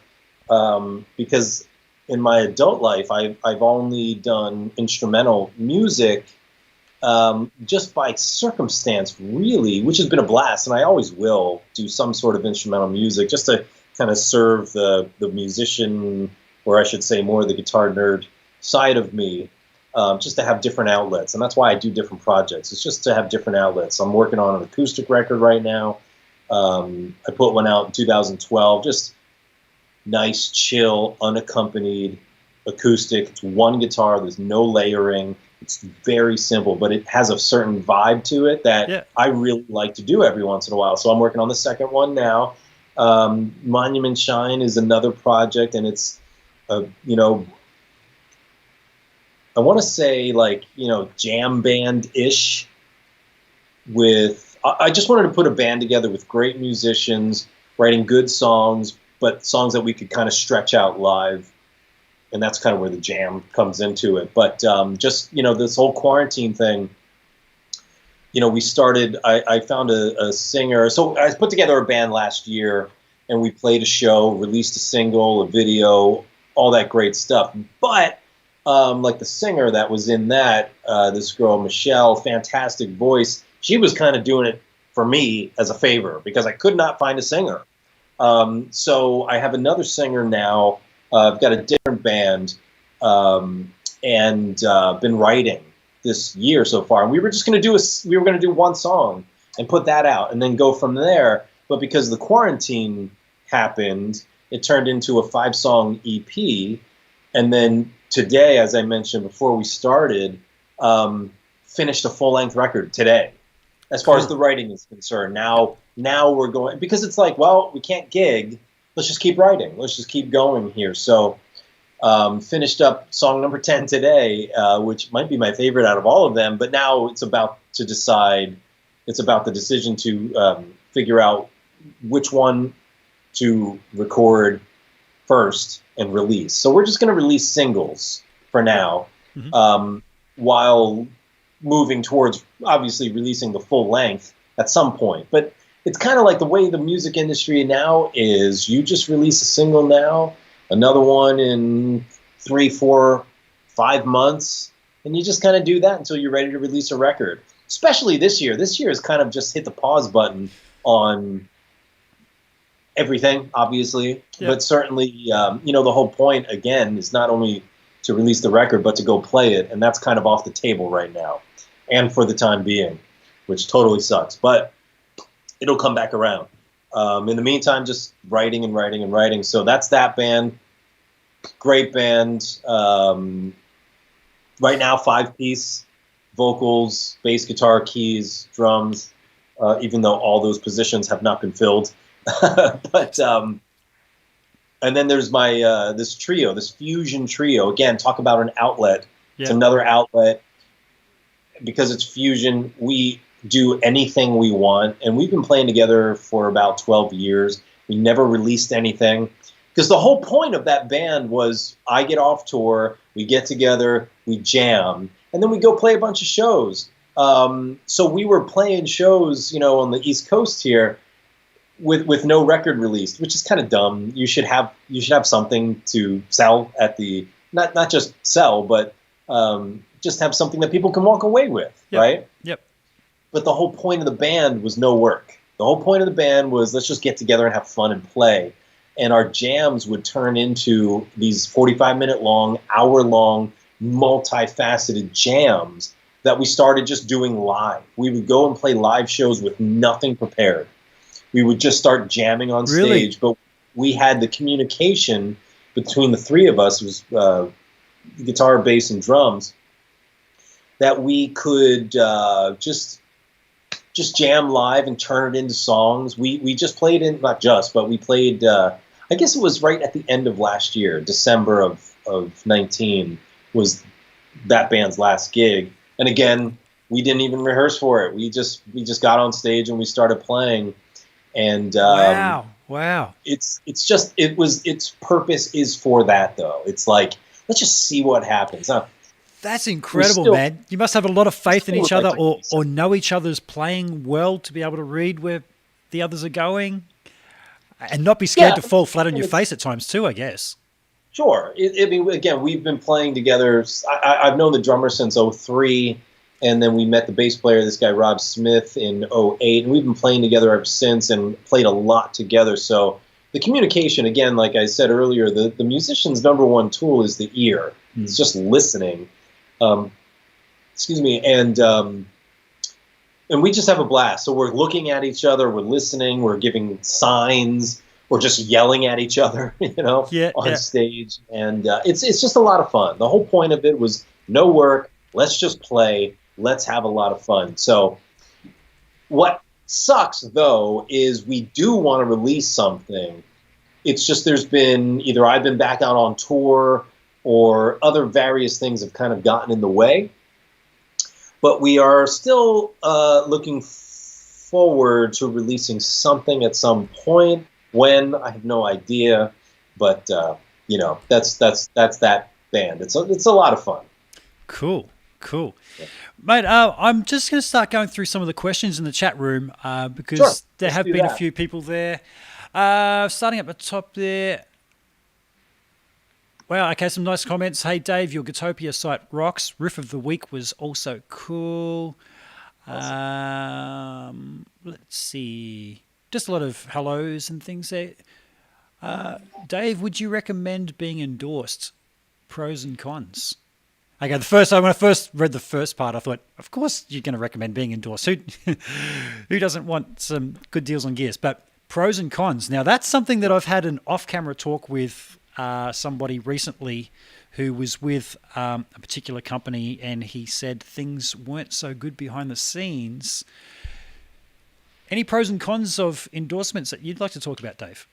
B: because in my adult life, I've only done instrumental music just by circumstance, really, which has been a blast, and I always will do some sort of instrumental music just to kind of serve the musician, or I should say more the guitar nerd side of me, just to have different outlets, and that's why I do different projects. It's just to have different outlets. I'm working on an acoustic record right now. I put one out in 2012, just nice, chill, unaccompanied acoustic. It's one guitar. There's no layering. It's very simple, but it has a certain vibe to it that I really like to do every once in a while. So I'm working on the second one now. Monument Shine is another project, and it's, I want to say jam band-ish with, I just wanted to put a band together with great musicians, writing good songs, but songs that we could kind of stretch out live. And that's kind of where the jam comes into it. But this whole quarantine thing, we started, I found a singer. So I put together a band last year, and we played a show, released a single, a video, all that great stuff. But the singer that was in that, this girl, Michelle, fantastic voice, she was kind of doing it for me as a favor because I could not find a singer. So I have another singer now. I've got a different band, and been writing this year so far. And we were just going to do one song and put that out and then go from there. But because the quarantine happened, it turned into a 5-song EP. And then today, as I mentioned before we started, finished a full-length record today. As far as the writing is concerned, now we're going, because it's like, well, we can't gig. Let's just keep writing. Let's just keep going here. So finished up song number 10 today, which might be my favorite out of all of them. But now it's about to decide. It's about the decision to figure out which one to record first and release. So we're just going to release singles for now, while moving towards obviously releasing the full length at some point. But it's kind of like the way the music industry now is. You just release a single now, another one in 3, 4, 5 months, and you just kind of do that until you're ready to release a record. Especially this year. This year has kind of just hit the pause button on everything, obviously. Yeah. But certainly, the whole point, again, is not only to release the record, but to go play it. And that's kind of off the table right now. And for the time being, which totally sucks. But it'll come back around. In the meantime, just writing and writing and writing. So that's that band. Great band. Right now, 5-piece. Vocals, bass guitar, keys, drums, even though all those positions have not been filled. But And then there's my this trio, this fusion trio. Again, talk about an outlet. It's another outlet. Because it's fusion, we do anything we want. And we've been playing together for about 12 years. We never released anything. Because the whole point of that band was I get off tour, we get together, we jam, and then we go play a bunch of shows. So we were playing shows, on the East Coast here with no record released, which is kind of dumb. You should have something to sell at the not just sell, but just have something that people can walk away with, right?
A: Yep.
B: But the whole point of the band was no work. The whole point of the band was let's just get together and have fun and play. And our jams would turn into these 45-minute long, hour-long, multifaceted jams that we started just doing live. We would go and play live shows with nothing prepared. We would just start jamming on stage, but we had the communication between the three of us, it was guitar, bass, and drums, that we could just jam live and turn it into songs. We just played not just, but we played, I guess it was right at the end of last year, December of 19 was that band's last gig. And again, we didn't even rehearse for it. We just got on stage and we started playing. And
A: wow.
B: Its purpose is for that though. It's like, let's just see what happens.
A: That's incredible, man. You must have a lot of faith in each other or know each other's playing well to be able to read where the others are going and not be scared to fall flat on your face at times too, I guess.
B: Sure. Again, we've been playing together. I've known the drummer since 2003. And then we met the bass player, this guy Rob Smith, in 2008, and we've been playing together ever since and played a lot together. So the communication, again, like I said earlier, the musician's number one tool is the ear. It's just listening. Excuse me. And we just have a blast. So we're looking at each other, we're listening, we're giving signs, we're just yelling at each other, on stage. And it's just a lot of fun. The whole point of it was no work. Let's just play. Let's have a lot of fun. So what sucks, though, is we do want to release something. It's just there's been either I've been back out on tour or other various things have kind of gotten in the way. But we are still looking forward to releasing something at some point. When, I have no idea. But, that's that band. It's a lot of fun.
A: Cool. Yeah. Mate, I'm just going to start going through some of the questions in the chat room because there have been a few people there. Starting at the top there. Wow, okay, some nice comments. Hey, Dave, your Gootopia site rocks. Riff of the week was also cool. Awesome. Let's see. Just a lot of hellos and things there. Dave, would you recommend being endorsed? Pros and cons. Okay, when I first read the first part, I thought, of course you're going to recommend being endorsed. Who doesn't want some good deals on gears? But pros and cons. Now, that's something that I've had an off-camera talk with somebody recently who was with a particular company, and he said things weren't so good behind the scenes. Any pros and cons of endorsements that you'd like to talk about, Dave?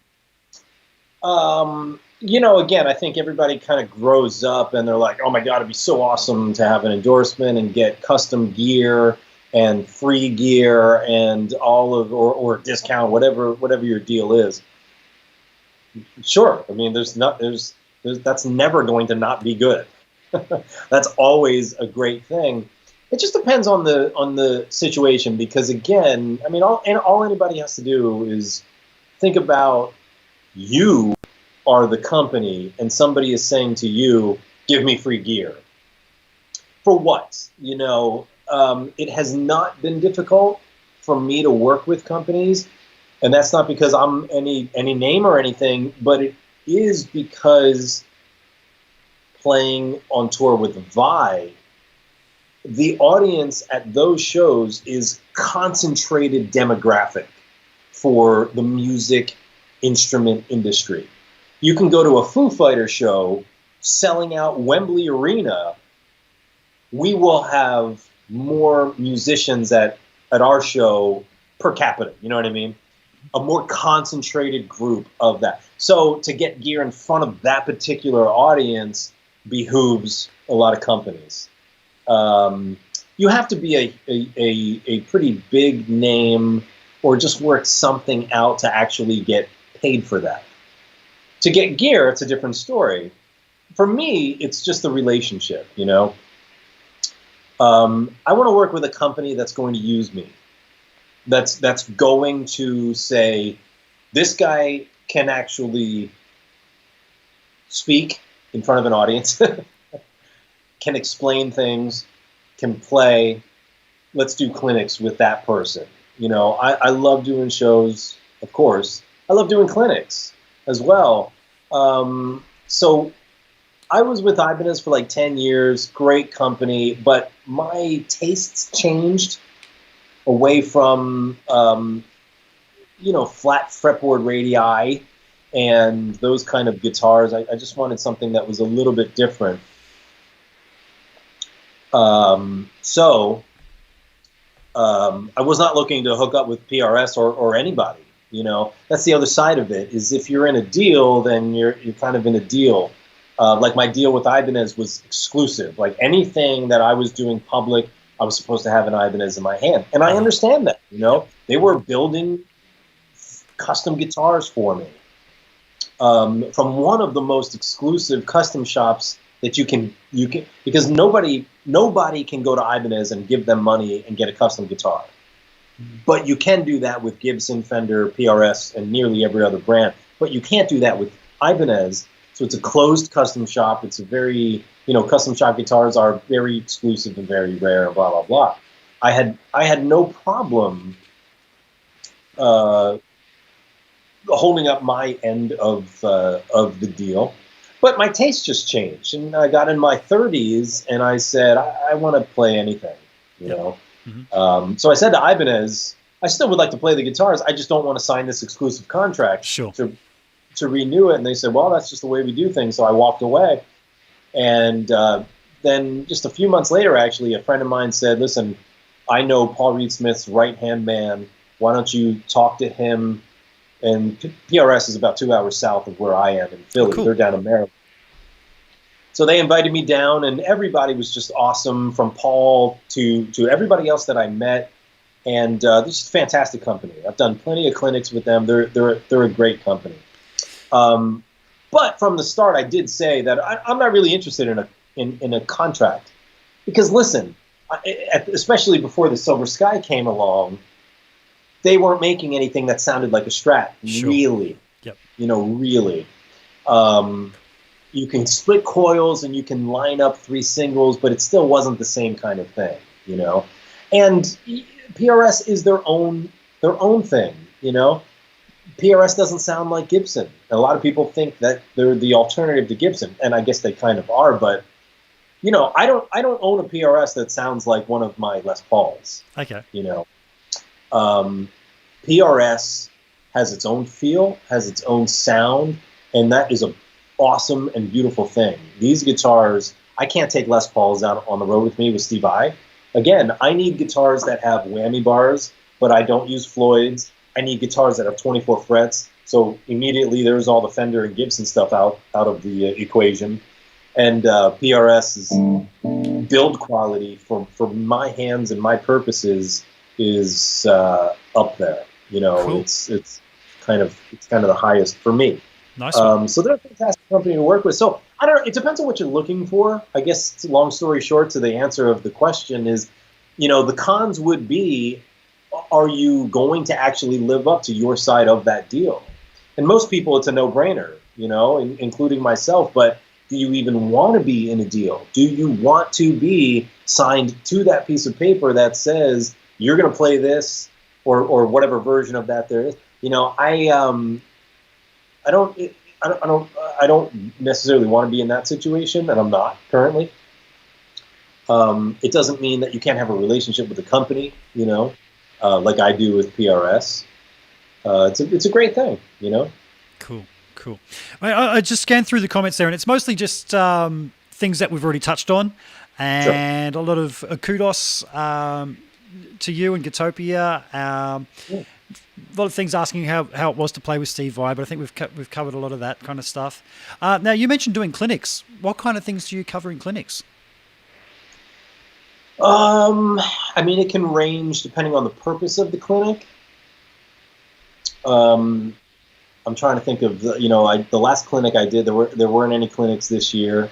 B: Again, I think everybody kind of grows up and they're like, oh my God, it'd be so awesome to have an endorsement and get custom gear and free gear and all of, or discount, whatever your deal is. Sure. I mean, that's never going to not be good. That's always a great thing. It just depends on the situation because again, I mean, all anybody has to do is think about you are the company and somebody is saying to you, give me free gear. For what? It has not been difficult for me to work with companies, and that's not because I'm any name or anything, but it is because playing on tour with Vai, the audience at those shows is concentrated demographic for the music instrument industry. You can go to a Foo Fighter show selling out Wembley Arena. We will have more musicians at our show per capita. You know what I mean? a more concentrated group of that. So to get gear in front of that particular audience behooves a lot of companies. You have to be a pretty big name or just work something out to actually get paid for that. To get gear, it's a different story. For me, it's just the relationship, you know. I want to work with a company that's going to use me. That's going to say, this guy can actually speak in front of an audience, can explain things, can play. Let's do clinics with that person. You know, I love doing shows, of course. I love doing clinics as well. So I was with Ibanez for like 10 years, great company, but my tastes changed away from, you know, flat fretboard radii and those kind of guitars. I just wanted something that was a little bit different. I was not looking to hook up with PRS or anybody. You know, that's the other side of it, is if you're in a deal, then you're kind of in a deal. Like my deal with Ibanez was exclusive. Like anything that I was doing public, I was supposed to have an Ibanez in my hand. And I understand that, you know. They were building custom guitars for me from one of the most exclusive custom shops that you can, because nobody can go to Ibanez and give them money and get a custom guitar. But you can do that with Gibson, Fender, PRS, and nearly every other brand. But you can't do that with Ibanez. So it's a closed custom shop. It's a very, you know, custom shop guitars are very exclusive and very rare, blah, blah, blah. I had no problem holding up my end of the deal. But my taste just changed. And I got in my 30s and I said, I want to play anything, you know. Mm-hmm. So I said to Ibanez, I still would like to play the guitars. I just don't want to sign this exclusive contract to renew it. And they said, well, that's just the way we do things. So I walked away. And then just a few months later, actually, a friend of mine said, listen, I know Paul Reed Smith's right-hand man. Why don't you talk to him? And PRS is about 2 hours south of where I am in Philly. Cool. They're down in Maryland. So they invited me down, and everybody was just awesome, from Paul to everybody else that I met. And this is a fantastic company. I've done plenty of clinics with them. They're a great company. But from the start, I did say that I'm not really interested in a contract, because listen, especially before the Silver Sky came along, they weren't making anything that sounded like a Strat. Sure. Really. Yep. You know, really. You can split coils and you can line up 3 singles, but it still wasn't the same kind of thing, you know. And PRS is their own thing, you know. PRS doesn't sound like Gibson. A lot of people think that they're the alternative to Gibson, and I guess they kind of are. But you know, I don't own a PRS that sounds like one of my Les Pauls. Okay. You know, PRS has its own feel, has its own sound, and that is a awesome and beautiful thing. These guitars, I can't take Les Pauls out on the road with me with Steve Vai. Again, I need guitars that have whammy bars, but I don't use Floyds. I need guitars that have 24 frets. So immediately there's all the Fender and Gibson stuff out of the equation. And PRS's build quality for my hands and my purposes is up there. You know, cool. It's kind of the highest for me. Nice one. So they're a fantastic company to work with. So I don't know. It depends on what you're looking for. I guess, long story short, to the answer of the question is, you know, the cons would be, are you going to actually live up to your side of that deal? And most people, it's a no-brainer, you know, including myself. But do you even want to be in a deal? Do you want to be signed to that piece of paper that says you're going to play this or whatever version of that there is? You know, I don't necessarily want to be in that situation, and I'm not currently. It doesn't mean that you can't have a relationship with the company, you know, like I do with PRS. It's a great thing, you know. Cool.
A: I just scanned through the comments there, and it's mostly just things that we've already touched on, and a lot of kudos to you and Gootopia. lot of things asking how it was to play with Steve Vai, but I think we've covered a lot of that kind of stuff. Now, you mentioned doing clinics. What kind of things do you cover in clinics?
B: I mean, it can range depending on the purpose of the clinic. I'm trying to think of the last clinic I did. There weren't any clinics this year,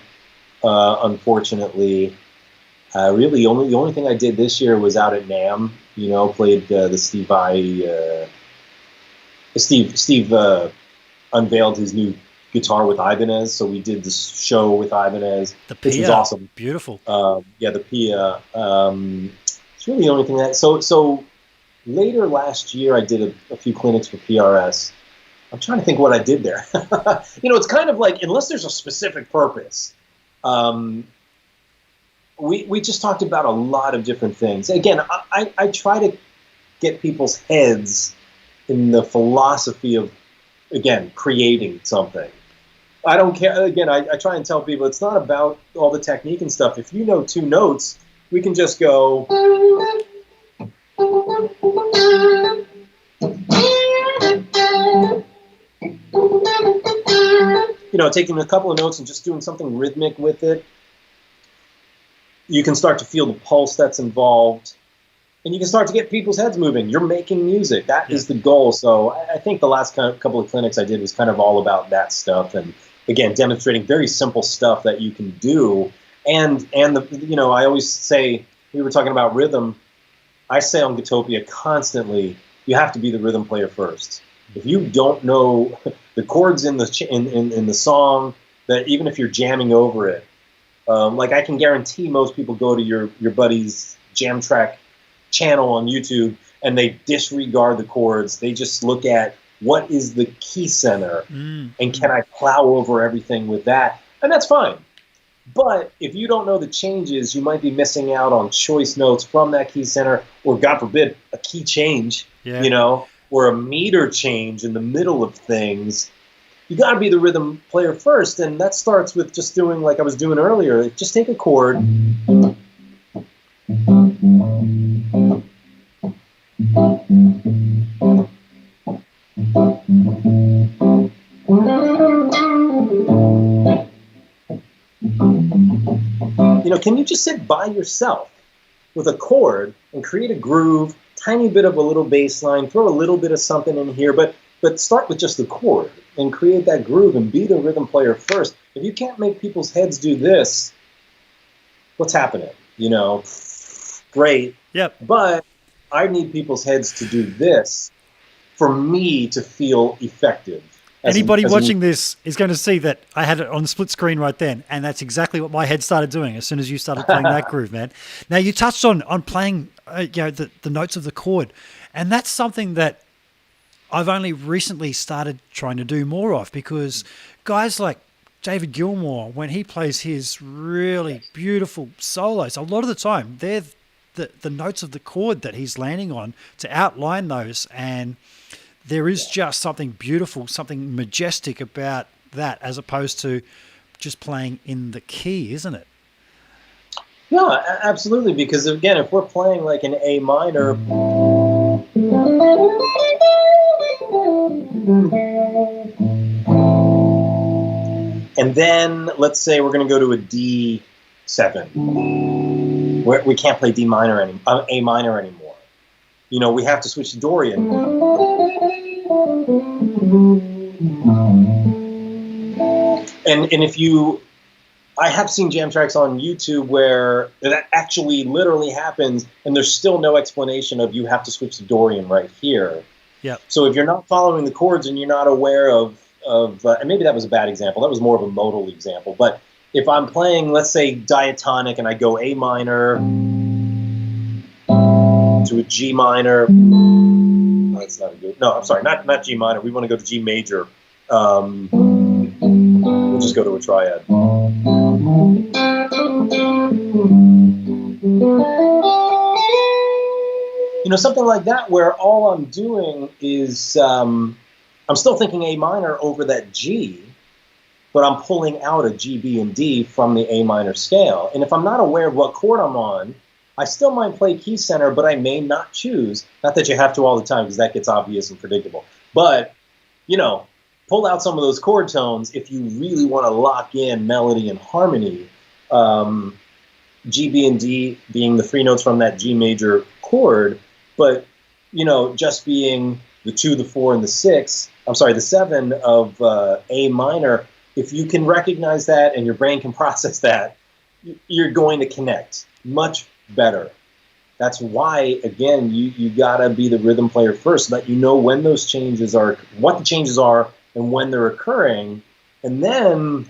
B: unfortunately. Really, the only thing I did this year was out at NAMM. Played the Steve Vai. Steve unveiled his new guitar with Ibanez, so we did this show with Ibanez, which was awesome.
A: Beautiful.
B: The Pia. It's really the only thing that. So later last year, I did a few clinics for PRS. I'm trying to think what I did there. It's kind of like, unless there's a specific purpose. We just talked about a lot of different things. Again, I try to get people's heads in the philosophy of, again, creating something. I don't care. Again, I try and tell people it's not about all the technique and stuff. If you know 2 notes, we can just go. Taking a couple of notes and just doing something rhythmic with it. You can start to feel the pulse that's involved, and you can start to get people's heads moving. You're making music. That is the goal. So I think the last couple of clinics I did was kind of all about that stuff, and again, demonstrating very simple stuff that you can do. And I always say, we were talking about rhythm. I say on Gootopia constantly, you have to be the rhythm player first. If you don't know the chords in the song, that even if you're jamming over it, I can guarantee most people go to your buddy's jam track channel on YouTube and they disregard the chords. They just look at what is the key center and can I plow over everything with that? And that's fine. But if you don't know the changes, you might be missing out on choice notes from that key center, or God forbid, a key change, or a meter change in the middle of things. You got to be the rhythm player first, and that starts with just doing like I was doing earlier. Just take a chord. Can you just sit by yourself with a chord and create a groove, tiny bit of a little bass line, throw a little bit of something in here, but start with just the chord and create that groove and be the rhythm player first. If you can't make people's heads do this, what's happening? Great.
A: Yep.
B: But I need people's heads to do this for me to feel effective.
A: Anybody watching this is going to see that I had it on split screen right then, and that's exactly what my head started doing as soon as you started playing that groove, man. Now, you touched on playing the notes of the chord, and that's something that I've only recently started trying to do more of, because guys like David Gilmour, when he plays his really beautiful solos, a lot of the time they're the notes of the chord that he's landing on to outline those, and there is just something beautiful, something majestic about that, as opposed to just playing in the key, isn't it?
B: Yeah, absolutely. Because again, if we're playing like an A minor, and then let's say we're going to go to a D7, we can't play A minor anymore. We have to switch to Dorian. And if I have seen jam tracks on YouTube where that actually literally happens, and there's still no explanation of you have to switch to Dorian right here.
A: Yeah.
B: So if you're not following the chords and you're not aware of and maybe that was a bad example. That was more of a modal example. But if I'm playing, let's say, diatonic, and I go A minor to a G minor. Oh, that's not a good. No, I'm sorry, not G minor. We want to go to G major. We'll just go to a triad. Something like that, where all I'm doing is I'm still thinking A minor over that G, but I'm pulling out a G, B, and D from the A minor scale. And if I'm not aware of what chord I'm on, I still might play key center, but I may not choose. Not that you have to all the time, because that gets obvious and predictable. But, pull out some of those chord tones if you really want to lock in melody and harmony. G, B, and D being the three notes from that G major chord, but, just being the 2, the 4, and the 6, the 7 of A minor, if you can recognize that and your brain can process that, you're going to connect much better. That's why, again, you gotta be the rhythm player first, let you know when those changes are, what the changes are, and when they're occurring, and then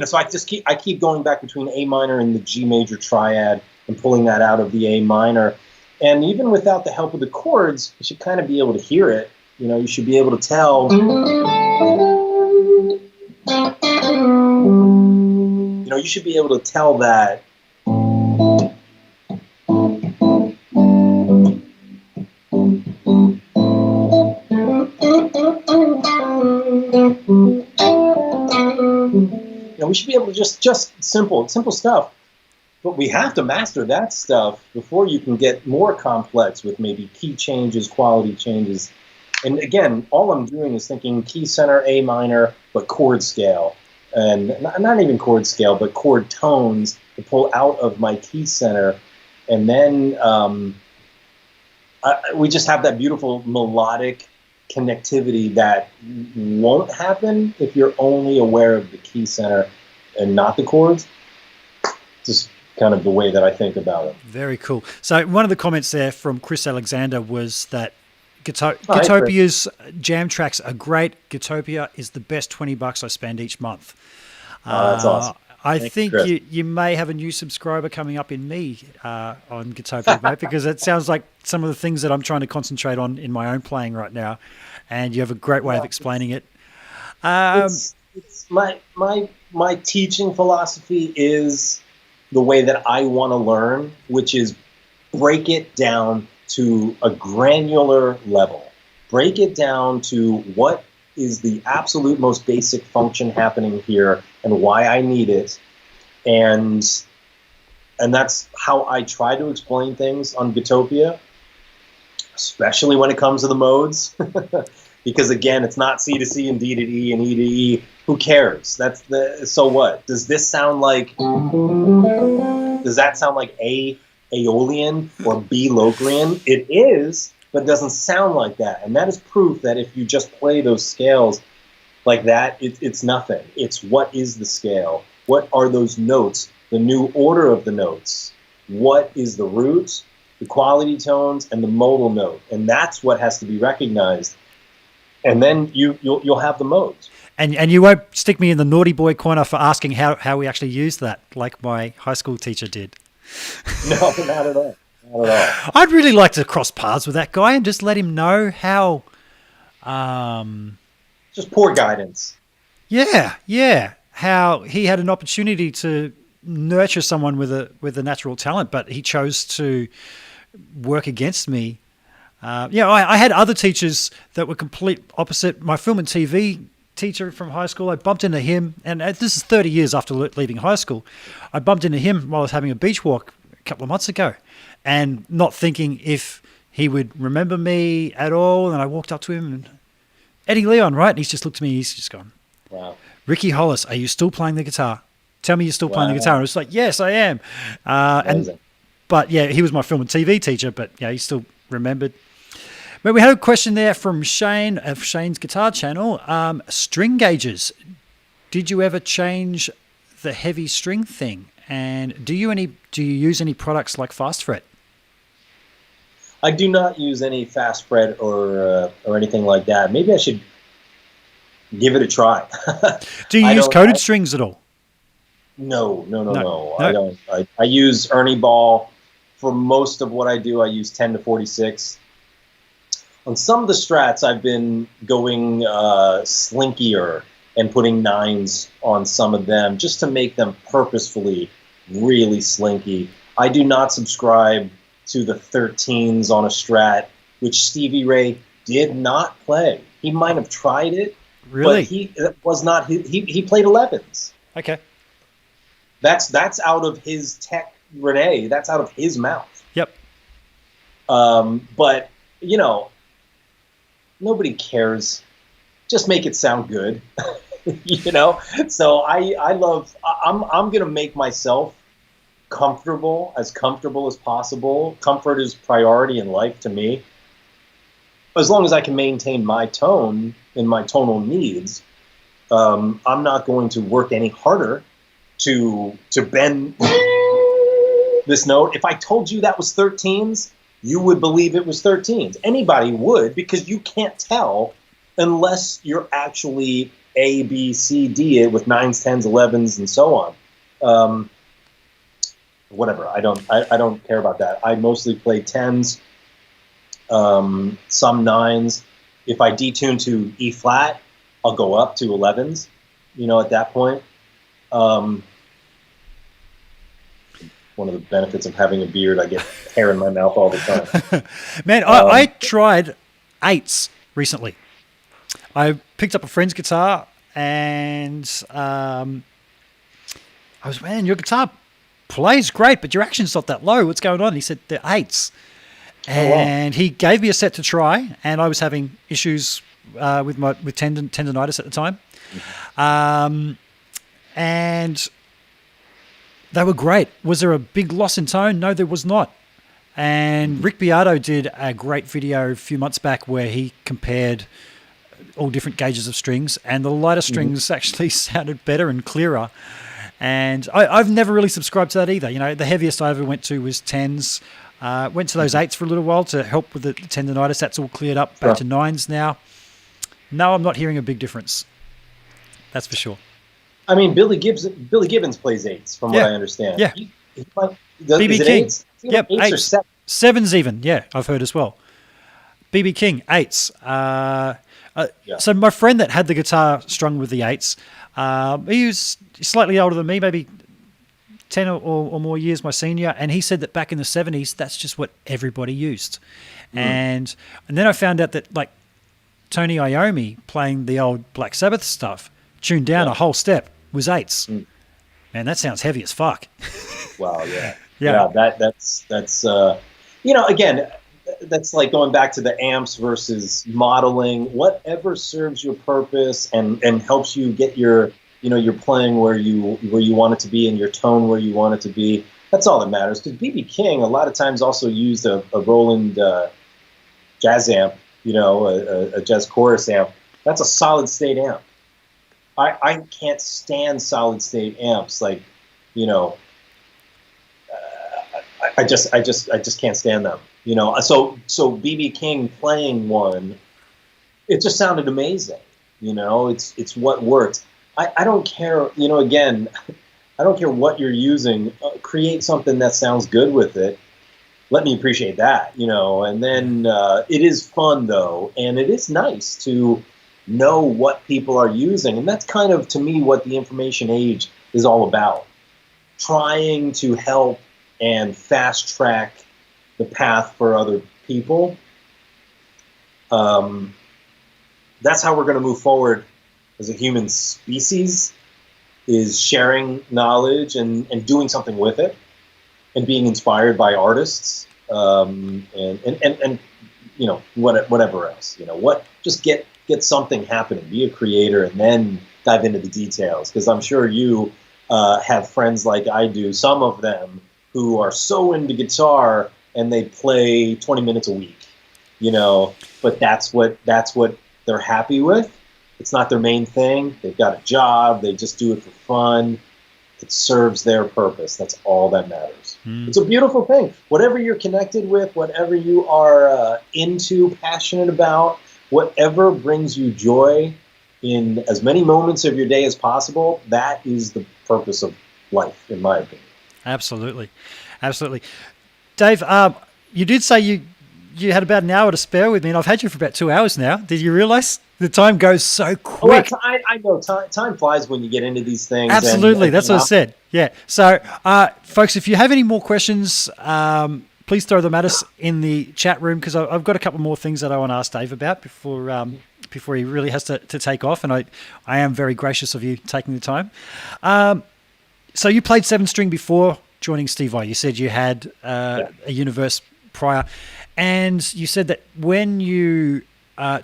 B: so I keep going back between A minor and the G major triad and pulling that out of the A minor. And even without the help of the chords, you should kind of be able to hear it. You should be able to tell. You should be able to tell that. We should be able to just simple stuff, but we have to master that stuff before you can get more complex with maybe key changes, quality changes. And again, all I'm doing is thinking key center, A minor, but chord scale, and not even chord scale, but chord tones to pull out of my key center, and then we just have that beautiful melodic connectivity that won't happen if you're only aware of the key center and not the chords. Just kind of the way that I think about it.
A: Very cool. So one of the comments there from Chris Alexander was that Gootopia's jam tracks are great. Gootopia is the best $20 I spend each month.
B: That's awesome.
A: I think you may have a new subscriber coming up in me on Gootopia, mate, because it sounds like some of the things that I'm trying to concentrate on in my own playing right now, and you have a great way of explaining it.
B: It's my teaching philosophy is the way that I want to learn, which is break it down to a granular level. Break it down to what is the absolute most basic function happening here and why I need it. And that's how I try to explain things on Gootopia, especially when it comes to the modes. Because again, it's not C to C and D to E and E to E. Who cares? So what? Does that sound like A Aeolian or B Locrian? It is, but it doesn't sound like that. And that is proof that if you just play those scales like that, it's nothing. It's what is the scale? What are those notes? The new order of the notes. What is the root, the quality tones, and the modal note? And that's what has to be recognized. And then you'll have the modes.
A: And you won't stick me in the naughty boy corner for asking how we actually use that, like my high school teacher did.
B: No, not at all. Not at all.
A: I'd really like to cross paths with that guy and just let him know how.
B: Just poor guidance.
A: Yeah. How he had an opportunity to nurture someone with a natural talent, but he chose to work against me. I had other teachers that were complete opposite. My film and TV teacher from high school, I bumped into him, and this is 30 years after leaving high school. I bumped into him while I was having a beach walk a couple of months ago, and not thinking if he would remember me at all. And I walked up to him, and Eddie Leon, right? And he's just looked at me. He's just gone,
B: "Wow,
A: Ricky Hollis, are you still playing the guitar? Tell me you're still playing the guitar." And I was like, "Yes, I am." But yeah, he was my film and TV teacher, but yeah, he still remembered. But we had a question there from Shane of Shane's Guitar Channel. String gauges. Did you ever change the heavy string thing? And do you use any products like Fast Fret?
B: I do not use any Fast Fret or anything like that. Maybe I should give it a try.
A: Do you use coated strings at all?
B: No. I don't. I use Ernie Ball for most of what I do. I use 10 to 46. On some of the Strats, I've been going slinkier and putting 9s on some of them just to make them purposefully really slinky. I do not subscribe to the 13s on a Strat, which Stevie Ray did not play. He might have tried it,
A: Really?
B: but he was not. He played 11s.
A: Okay.
B: That's out of his tech, Renee. That's out of his mouth.
A: Yep.
B: But you know, nobody cares. Just make it sound good. You know. So I'm gonna make myself comfortable as possible. Comfort is priority in life to me. As long as I can maintain my tone and my tonal needs, I'm not going to work any harder to bend this note. If I told you that was 13s, you would believe it was 13s. Anybody would, because you can't tell unless you're actually A, B, C, D it with 9s, 10s, 11s, and so on. Whatever. I don't care about that. I mostly play 10s, some 9s. If I detune to E flat, I'll go up to 11s. You know, at that point. One of the benefits of having a beard, I get hair in my mouth all the time.
A: Man, I tried 8s recently. I picked up a friend's guitar and I was, man, your guitar plays great, but your action's not that low. What's going on? He said, they're 8s. And he gave me a set to try, and I was having issues with tendonitis at the time. And they were great. Was there a big loss in tone? No, there was not. And Rick Beato did a great video a few months back where he compared all different gauges of strings, and the lighter strings actually sounded better and clearer. And I've never really subscribed to that either. You know, the heaviest I ever went to was 10s. Went to those 8s for a little while to help with the tendonitis. That's all cleared up. Back to 9s now. No, I'm not hearing a big difference. That's for sure.
B: I mean, Billy Gibbons plays 8s, from what I understand.
A: Yeah.
B: BB King. 8s?
A: Yep,
B: 8s or 7s.
A: 7s even. Yeah, I've heard as well. BB King, 8s. So my friend that had the guitar strung with the 8s, he was slightly older than me, maybe 10 or more years my senior, and he said that back in the 70s, that's just what everybody used. And then I found out that, like, Tony Iommi playing the old Black Sabbath stuff, tuned down a whole step, was 8s. Man, that sounds heavy as fuck.
B: Wow, yeah. That's you know, again, that's like going back to the amps versus modeling. Whatever serves your purpose and helps you get your, you know, your playing where you want it to be and your tone where you want it to be. That's all that matters. Because BB King a lot of times also used a Roland jazz amp, you know, a jazz chorus amp. That's a solid state amp. I can't stand solid state amps. Like, you know, I just can't stand them. You know, so BB King playing one, it just sounded amazing. You know, it's what works. I don't care. You know, again, I don't care what you're using. Create something that sounds good with it. Let me appreciate that. You know, and then it is fun though, and it is nice to know what people are using, and that's kind of, to me, what the information age is all about. Trying to help and fast track the path for other people. That's how we're going to move forward as a human species, is sharing knowledge and doing something with it, and being inspired by artists, and you know, whatever else. You know, just get something happening, be a creator, and then dive into the details. Because I'm sure you have friends like I do, some of them who are so into guitar and they play 20 minutes a week, you know, but that's what they're happy with. It's not their main thing. They've got a job. They just do it for fun. It serves their purpose. That's all that matters. It's a beautiful thing. Whatever you're connected with, whatever you are into, passionate about, whatever brings you joy in as many moments of your day as possible, that is the purpose of life, in my opinion.
A: Absolutely. Dave, you did say you had about an hour to spare with me, and I've had you for about 2 hours now. Did you realize? The time goes so
B: Well,
A: quick.
B: I know time flies when you get into these things.
A: Absolutely.
B: And
A: That's what I said. Yeah. So, folks, if you have any more questions, please throw them at us in the chat room, because I've got a couple more things that I want to ask Dave about before he really has to take off. And I am very gracious of you taking the time. So you played 7-string before joining Steve Vai. You said you had a universe prior. And you said that when you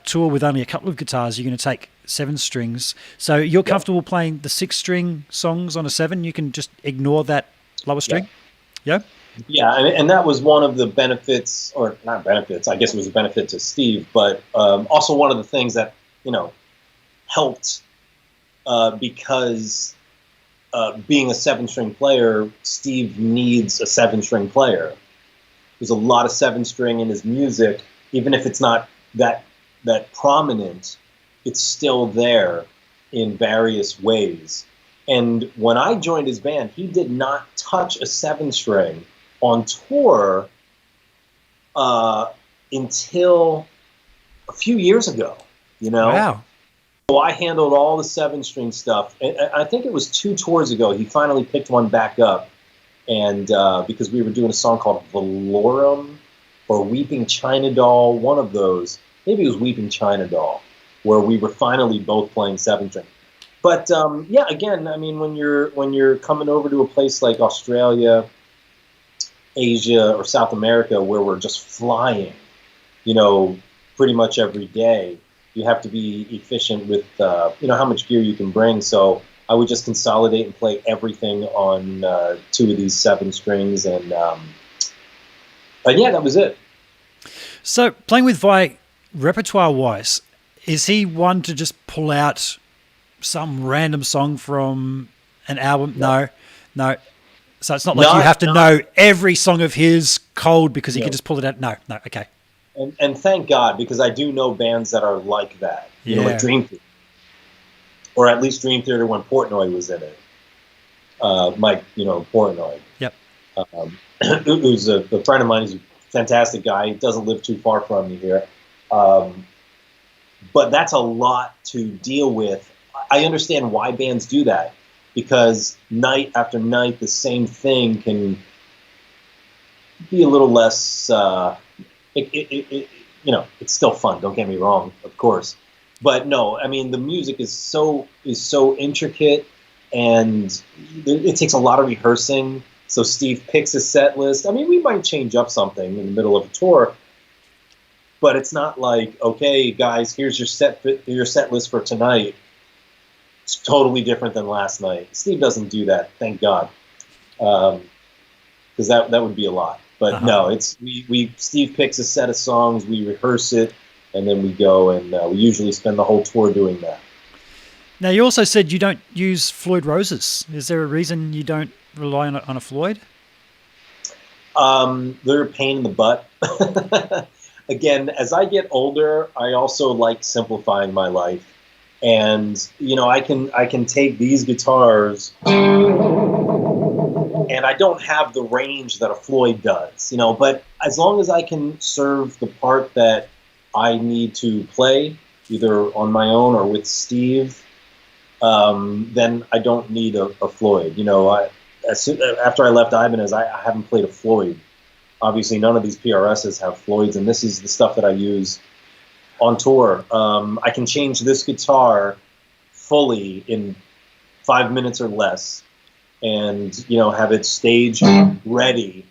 A: tour with only a couple of guitars, you're going to take 7 strings. So you're comfortable playing the 6-string songs on a 7? You can just ignore that lower string? Yeah?
B: Yeah, and that was one of the benefits, or not benefits, I guess it was a benefit to Steve, but also one of the things that, helped because being a 7-string player, Steve needs a 7-string player. There's a lot of 7-string in his music, even if it's not that prominent, it's still there in various ways. And when I joined his band, he did not touch a 7-string on tour until a few years ago,
A: Wow.
B: So I handled all the 7-string stuff. And I think it was 2 tours ago, he finally picked one back up. And because we were doing a song called Valorum or Weeping China Doll, one of those. Maybe it was Weeping China Doll, where we were finally both playing 7-string. But again, I mean, when you're coming over to a place like Australia, Asia, or South America, where we're just flying, pretty much every day, you have to be efficient with how much gear you can bring. So I would just consolidate and play everything on 2 of these 7 strings, and that was it.
A: So playing with Vai, repertoire-wise, is he one to just pull out some random song from an album? No. So it's not like you have to know every song of his cold because he can just pull it out. No, okay.
B: And thank God, because I do know bands that are like that. Like Dream Theater. Or at least Dream Theater when Portnoy was in it. Mike, Portnoy.
A: Yep.
B: Who's a friend of mine. He's a fantastic guy. He doesn't live too far from me here. But that's a lot to deal with. I understand why bands do that, because night after night the same thing can be a little less. It's still fun. Don't get me wrong, of course, but no. I mean, the music is so intricate, and it takes a lot of rehearsing. So Steve picks a set list. I mean, we might change up something in the middle of a tour, but it's not like, okay, guys, here's your set list for tonight. It's totally different than last night. Steve doesn't do that, thank God, because that would be a lot. But no, it's Steve picks a set of songs, we rehearse it, and then we go, and we usually spend the whole tour doing that.
A: Now, you also said you don't use Floyd Roses. Is there a reason you don't rely on a Floyd?
B: They're a pain in the butt. Again, as I get older, I also like simplifying my life. And, I can take these guitars, and I don't have the range that a Floyd does, but as long as I can serve the part that I need to play, either on my own or with Steve, then I don't need a Floyd. After I left Ibanez, I haven't played a Floyd. Obviously, none of these PRSs have Floyds, and this is the stuff that I use on tour. I can change this guitar fully in 5 minutes or less, and have it stage ready.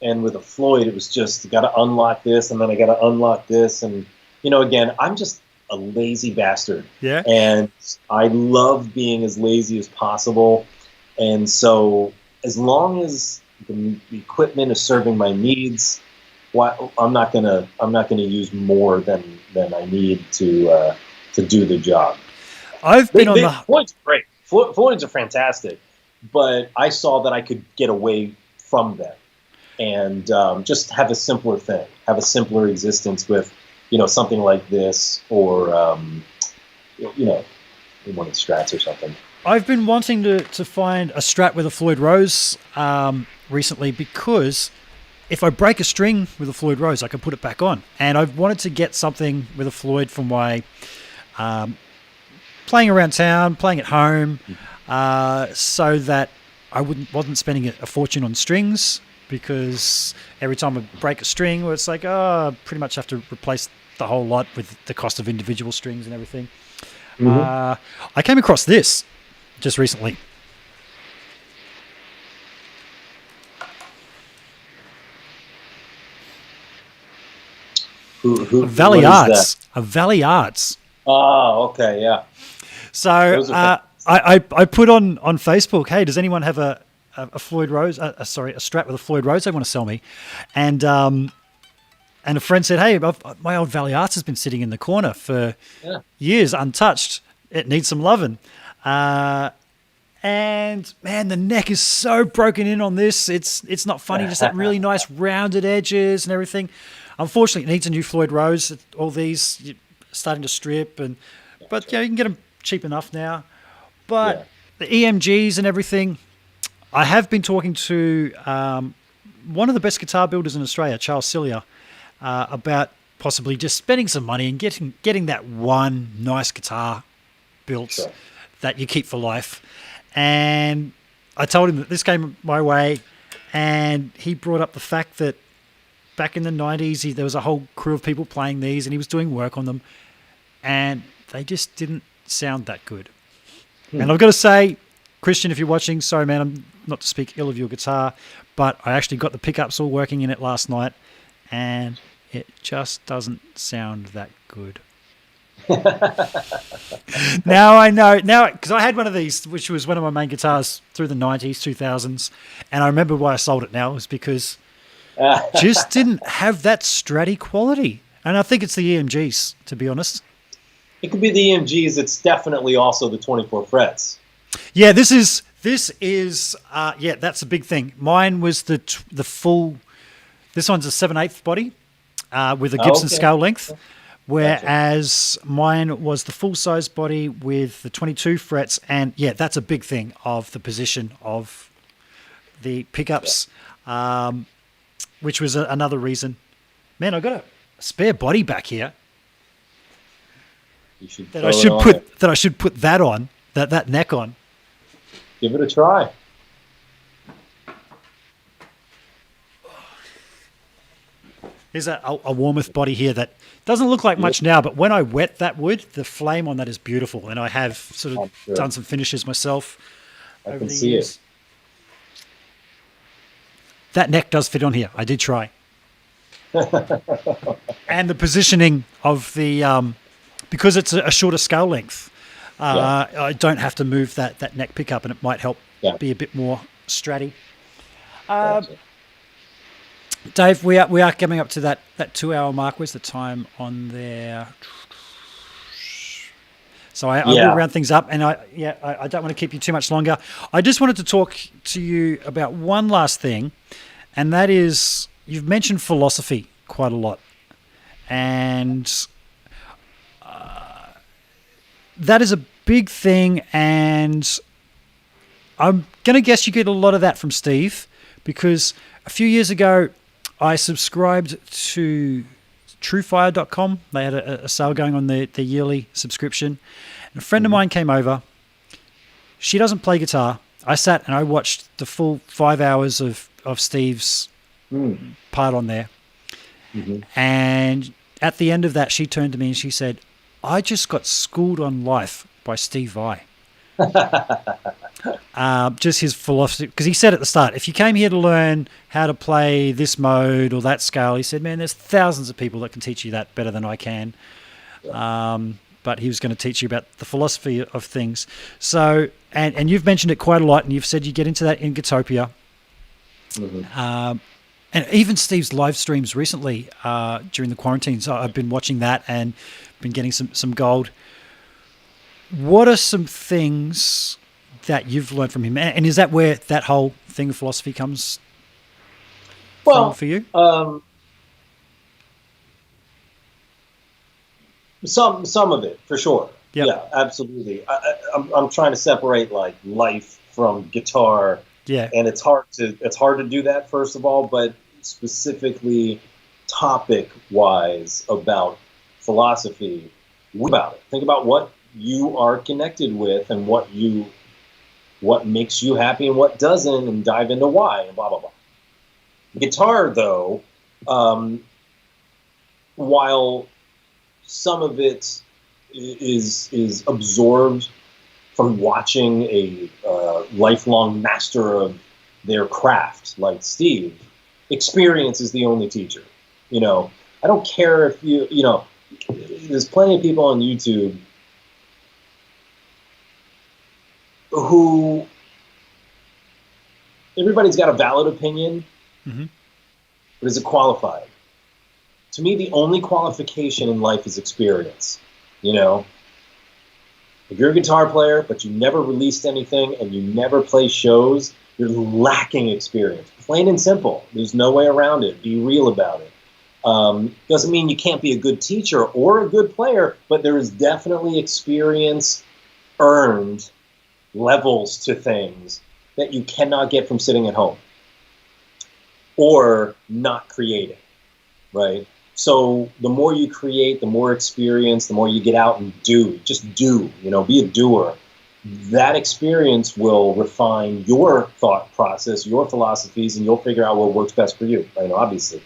B: And with a Floyd, it was just got to unlock this, and then I got to unlock this, and again, I'm just a lazy bastard.
A: Yeah.
B: And I love being as lazy as possible, and so as long as the equipment is serving my needs, I'm not gonna use more than I need to do the job.
A: Floyd's
B: great. Floyd's are fantastic, but I saw that I could get away from them and just have a simpler thing, have a simpler existence with something like this, or one of the Strats or something.
A: I've been wanting to find a Strat with a Floyd Rose recently, because if I break a string with a Floyd Rose, I can put it back on. And I've wanted to get something with a Floyd for my playing around town, playing at home, so that I wasn't spending a fortune on strings, because every time I break a string, it's like, oh, I pretty much have to replace the whole lot with the cost of individual strings and everything. I came across this just recently. Valley Arts. A Valley Arts.
B: Oh, okay, yeah.
A: So I put on Facebook, hey, does anyone have a Floyd Rose? A Strat with a Floyd Rose they want to sell me? And a friend said, hey, my old Valley Arts has been sitting in the corner for years, untouched. It needs some loving. And man, the neck is so broken in on this. It's not funny. Just that really nice rounded edges and everything. Unfortunately, it needs a new Floyd Rose. All these starting to strip, but you can get them cheap enough now. But the EMGs and everything, I have been talking to one of the best guitar builders in Australia, Charles Cillier, about possibly just spending some money and getting that one nice guitar built that you keep for life. And I told him that this came my way, and he brought up the fact that back in the 90s, there was a whole crew of people playing these, and he was doing work on them, and they just didn't sound that good. And I've got to say, Christian, if you're watching, sorry, man, I'm not to speak ill of your guitar, but I actually got the pickups all working in it last night, and it just doesn't sound that good. Now I know, because I had one of these, which was one of my main guitars through the 90s, 2000s, and I remember why I sold it now was because just didn't have that stratty quality. And I think it's the EMGs, to be honest.
B: It could be the EMGs. It's definitely also the 24 frets.
A: Yeah, this is that's a big thing. Mine was the full. This one's a 7/8 body with a Gibson scale length, whereas mine was the full size body with the 22 frets. And yeah, that's a big thing of the position of the pickups. Which was another reason. Man, I got a spare body back here that I should put that on, that neck on.
B: Give it a try.
A: Here's a Warmoth body here that doesn't look like much now, but when I wet that wood, the flame on that is beautiful, and I have sort of done some finishes myself over the years. It. That neck does fit on here. I did try. And the positioning of the, because it's a shorter scale length, I don't have to move that neck pickup, and it might help be a bit more stratty. Dave, we are coming up to that 2 hour mark. Where's the time on there? So I will round things up, and I don't want to keep you too much longer. I just wanted to talk to you about one last thing, and that is you've mentioned philosophy quite a lot, and that is a big thing, and I'm going to guess you get a lot of that from Steve, because a few years ago I subscribed to truefire.com. They had a sale going on their yearly subscription. And a friend of mine came over. She doesn't play guitar. I sat and I watched the full 5 hours of Steve's part on there. And at the end of that, she turned to me and she said, I just got schooled on life by Steve Vai. Just his philosophy, because he said at the start, if you came here to learn how to play this mode or that scale, he said, man, there's thousands of people that can teach you that better than I can. But he was going to teach you about the philosophy of things. So, and you've mentioned it quite a lot, and you've said you get into that in Gootopia. And even Steve's live streams recently during the quarantine, so I've been watching that and been getting some gold. What are some things that you've learned from him, and is that where that whole thing of philosophy comes from for you?
B: Some of it for sure.
A: Yep.
B: Yeah, absolutely. I'm trying to separate like life from guitar.
A: Yeah,
B: and it's hard to do that, first of all, but specifically topic wise about philosophy. about it. Think about what you are connected with and what makes you happy and what doesn't, and dive into why and blah blah blah. Guitar, though, while some of it is absorbed from watching a lifelong master of their craft like Steve, experience is the only teacher. You know, I don't care if you know, there's plenty of people on YouTube who, everybody's got a valid opinion, but is it qualified? To me, the only qualification in life is experience. You know, if you're a guitar player, but you never released anything and you never play shows, you're lacking experience. Plain and simple. There's no way around it. Be real about it. Doesn't mean you can't be a good teacher or a good player, but there is definitely experience earned levels to things that you cannot get from sitting at home or not creating, right? So the more you create, the more experience, the more you get out and do. Just do, you know, be a doer. That experience will refine your thought process, your philosophies, and you'll figure out what works best for you, right? Obviously.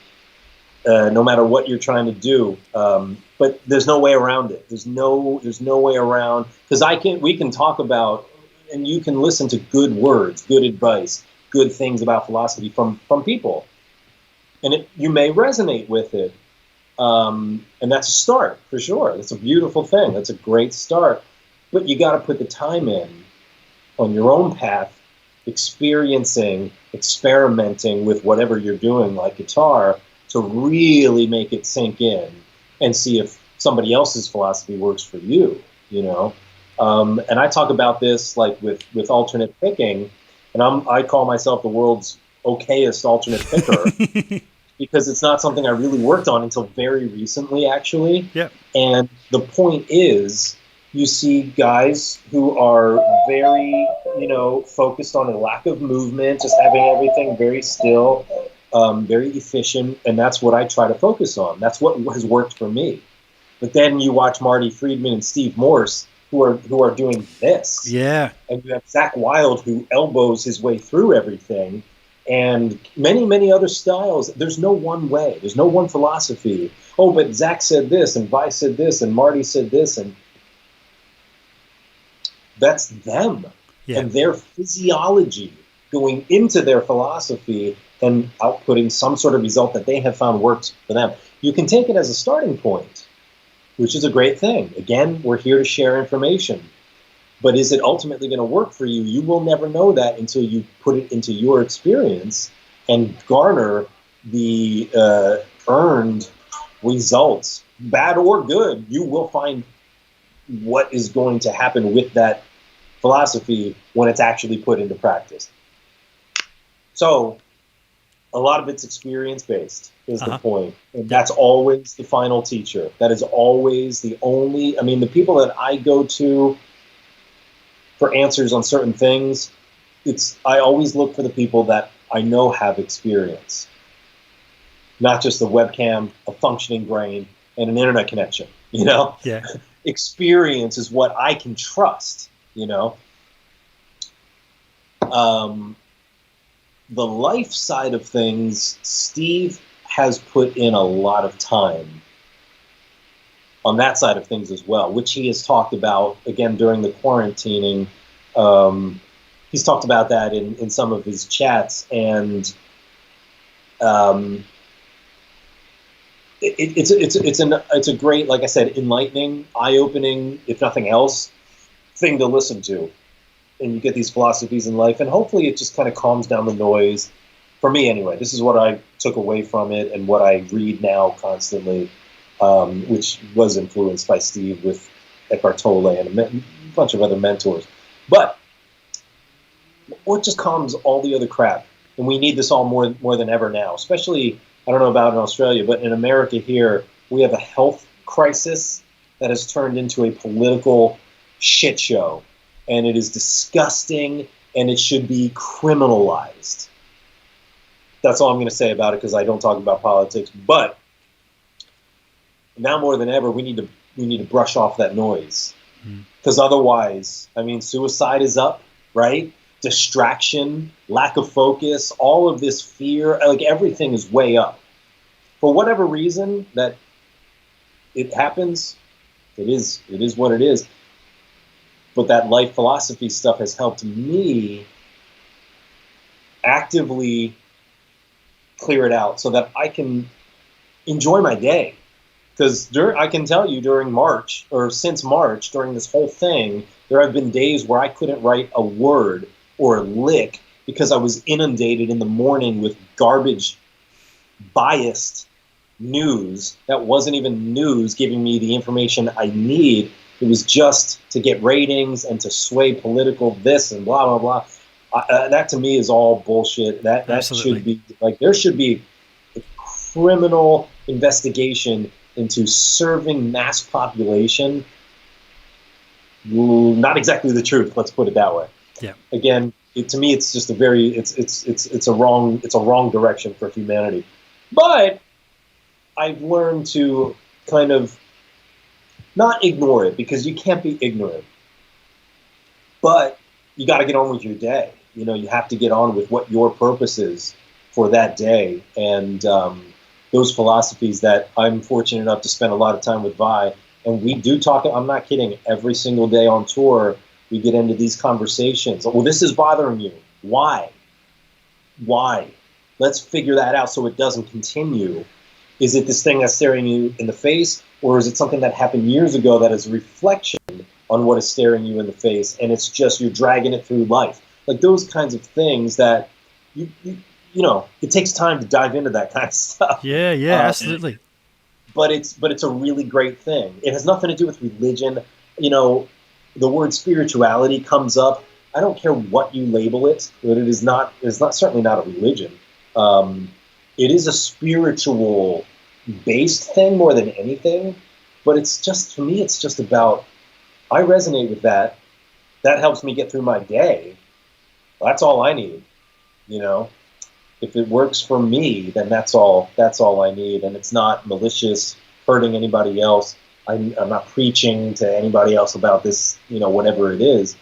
B: No matter what you're trying to do, but there's no way around it. There's no way around, because we can talk about, and you can listen to good words, good advice, good things about philosophy from people, and you may resonate with it, and that's a start for sure. That's a beautiful thing. That's a great start, but you got to put the time in on your own path, experiencing, experimenting with whatever you're doing, like guitar, to really make it sink in and see if somebody else's philosophy works for you, you know? And I talk about this like with alternate picking, and I call myself the world's okayest alternate picker because it's not something I really worked on until very recently, actually.
A: Yep.
B: And the point is, you see guys who are very, you know, focused on a lack of movement, just having everything very still, very efficient, and that's what I try to focus on. That's what has worked for me. But then you watch Marty Friedman and Steve Morse, who are doing this.
A: Yeah.
B: And you have Zach Wilde, who elbows his way through everything, and many, many other styles. There's no one way. There's no one philosophy. Oh, but Zach said this, and Vai said this, and Marty said this, and that's them. Yeah. And their physiology going into their philosophy and outputting some sort of result that they have found works for them. You can take it as a starting point, which is a great thing. Again, we're here to share information. But is it ultimately going to work for you? You will never know that until you put it into your experience and garner the earned results, bad or good. You will find what is going to happen with that philosophy when it's actually put into practice. So a lot of it's experience-based is the point. And that's always the final teacher. That is always the only, I mean, the people that I go to for answers on certain things, I always look for the people that I know have experience. Not just a webcam, a functioning brain, and an internet connection, you know?
A: Yeah.
B: Experience is what I can trust, you know? The life side of things, Steve has put in a lot of time on that side of things as well, which he has talked about, again, during the quarantining. He's talked about that in some of his chats, and it's a great, like I said, enlightening, eye-opening, if nothing else, thing to listen to. And you get these philosophies in life, and hopefully it just kind of calms down the noise. For me, anyway, this is what I took away from it and what I read now constantly, which was influenced by Steve with Eckhart Tolle and a bunch of other mentors. But what just calms all the other crap? And we need this all more than ever now, especially, I don't know about in Australia, but in America here, we have a health crisis that has turned into a political shit show. And it is disgusting, and it should be criminalized. That's all I'm going to say about it, because I don't talk about politics. But now more than ever, we need to to brush off that noise. Because otherwise, I mean, suicide is up, right? Distraction, lack of focus, all of this fear, like everything is way up. For whatever reason that it happens, it is what it is. But that life philosophy stuff has helped me actively clear it out so that I can enjoy my day. Because I can tell you since March, during this whole thing, there have been days where I couldn't write a word or a lick because I was inundated in the morning with garbage, biased news that wasn't even news giving me the information I need. It was just to get ratings and to sway political this and blah, blah, blah. That to me is all bullshit. That should be, like, there should be a criminal investigation into serving mass population. Not exactly the truth, let's put it that way.
A: Yeah.
B: Again, to me, it's just it's a wrong direction for humanity. But I've learned to kind of not ignore it, because you can't be ignorant. But you got to get on with your day. You know, you have to get on with what your purpose is for that day. And those philosophies that I'm fortunate enough to spend a lot of time with Vi, and we do talk, I'm not kidding, every single day on tour, we get into these conversations. Well, this is bothering you. Why? Let's figure that out so it doesn't continue. Is it this thing that's staring you in the face, or is it something that happened years ago that is a reflection on what is staring you in the face, and it's just you're dragging it through life? Like those kinds of things that you know, it takes time to dive into that kind of stuff.
A: Yeah, absolutely.
B: But it's a really great thing. It has nothing to do with religion. You know, the word spirituality comes up. I don't care what you label it, but it's certainly not a religion. It is a spiritual based thing more than anything. But it's just, for me, it's just about, I resonate with that. That helps me get through my day. That's all I need, you know. If it works for me, then that's all I need, and it's not malicious, hurting anybody else. I'm not preaching to anybody else about this, you know, whatever it is.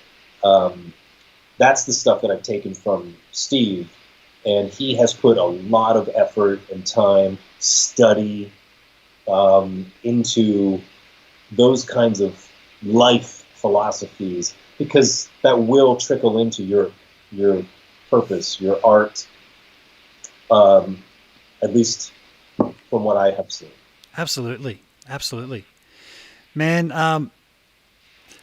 B: That's the stuff that I've taken from Steve, and he has put a lot of effort and time, study into those kinds of life philosophies, because that will trickle into your purpose, your art. At least from what I have seen. Absolutely.
A: Man,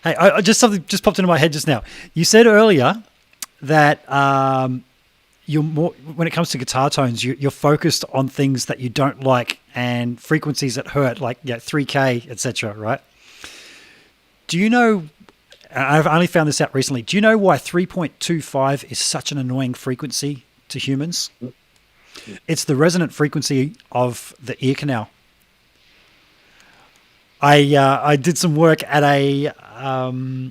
A: hey, something just popped into my head just now. You said earlier that you're more, when it comes to guitar tones, you're focused on things that you don't like and frequencies that hurt, like 3K, etc., right? Do you know, I've only found this out recently, do you know why 3.25 is such an annoying frequency to humans? It's the resonant frequency of the ear canal. I did some work at a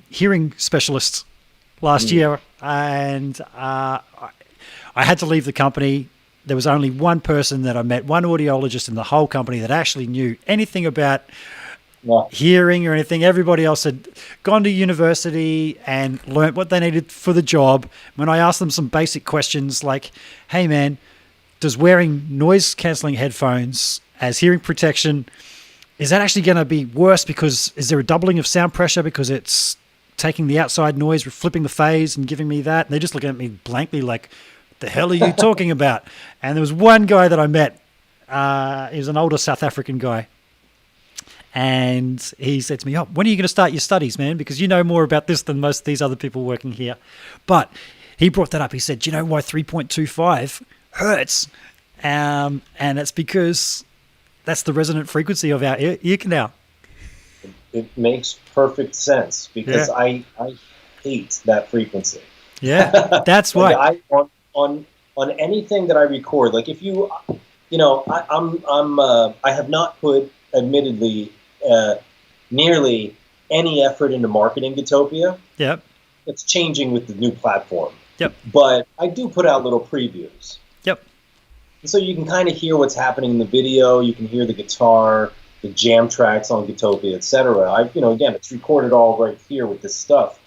A: hearing specialist last year, and I had to leave the company. There was only one person that I met, one audiologist in the whole company that actually knew anything about hearing or anything. Everybody else had gone to university and learnt what they needed for the job. When I asked them some basic questions like, hey man, does wearing noise-cancelling headphones as hearing protection, is that actually going to be worse because is there a doubling of sound pressure because it's taking the outside noise, flipping the phase and giving me that? And they're just looking at me blankly like, the hell are you talking about? And there was one guy that I met. He was an older South African guy. And he said to me, when are you going to start your studies, man? Because you know more about this than most of these other people working here. But he brought that up. He said, do you know why 3.25 hurts? And it's because that's the resonant frequency of our ear canal.
B: It makes perfect sense because I hate that frequency.
A: Yeah, that's why.
B: Like on anything that I record, like if you know, I have not put, admittedly, nearly any effort into marketing Gootopia.
A: Yep.
B: It's changing with the new platform.
A: Yep.
B: But I do put out little previews.
A: Yep.
B: So you can kind of hear what's happening in the video. You can hear the guitar. the jam tracks on Gootopia, etc. Again, it's recorded all right here with this stuff.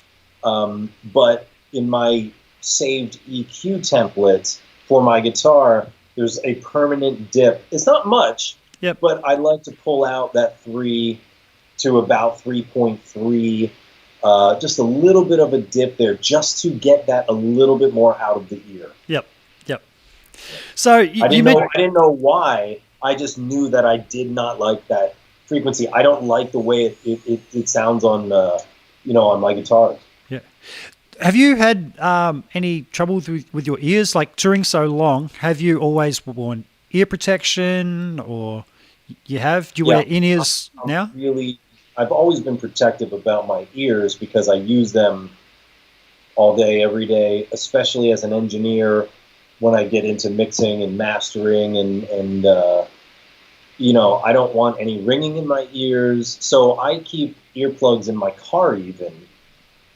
B: But in my saved EQ template for my guitar, there's a permanent dip. It's not much,
A: Yep.
B: but I like to pull out that 3 to about 3.3, just a little bit of a dip there, just to get that a little bit more out of the ear.
A: Yep. So
B: I didn't know why. I just knew that I did not like that frequency. I don't like the way it sounds on on my guitars.
A: Yeah. Have you had any trouble with your ears? Like touring so long, have you always worn ear protection, or you have? Do you wear in-ears now?
B: I've always been protective about my ears because I use them all day, every day, especially as an engineer when I get into mixing and mastering and I don't want any ringing in my ears. So I keep earplugs in my car even.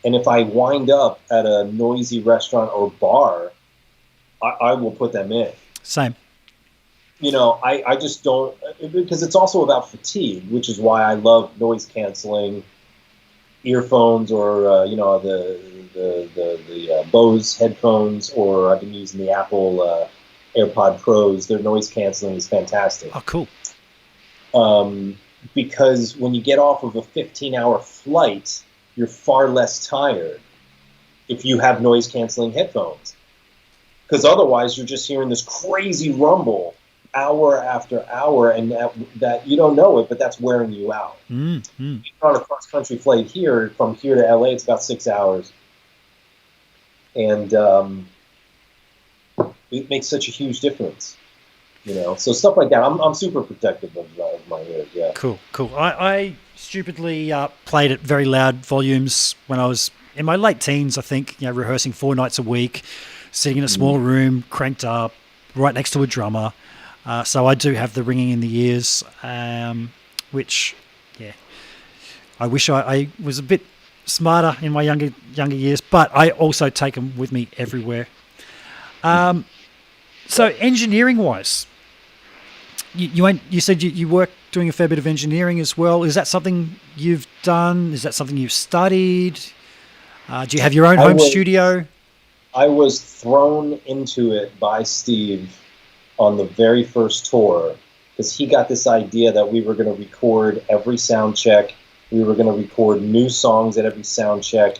B: And if I wind up at a noisy restaurant or bar, I will put them in.
A: Same.
B: I just don't, because it's also about fatigue, which is why I love noise canceling earphones or the Bose headphones, or I've been using the Apple AirPod Pros. Their noise canceling is fantastic.
A: Oh, cool.
B: Because when you get off of a 15-hour flight, you're far less tired if you have noise canceling headphones. Because otherwise, you're just hearing this crazy rumble hour after hour, and that you don't know it, but that's wearing you out.
A: Mm-hmm.
B: On a cross-country flight here, from here to LA, it's about 6 hours. And it makes such a huge difference, So stuff like that, I'm super protective of my ears. Yeah.
A: Cool. I stupidly played at very loud volumes when I was in my late teens. I think rehearsing 4 nights a week, sitting in a small room, cranked up, right next to a drummer. So I do have the ringing in the ears, which, I wish I was a bit smarter in my younger years, but I also take them with me everywhere. So engineering-wise, you said you work doing a fair bit of engineering as well. Is that something you've done? Is that something you've studied? Do you have your own home studio?
B: I was thrown into it by Steve on the very first tour, because he got this idea that we were going to record every sound check. We were going to record new songs at every sound check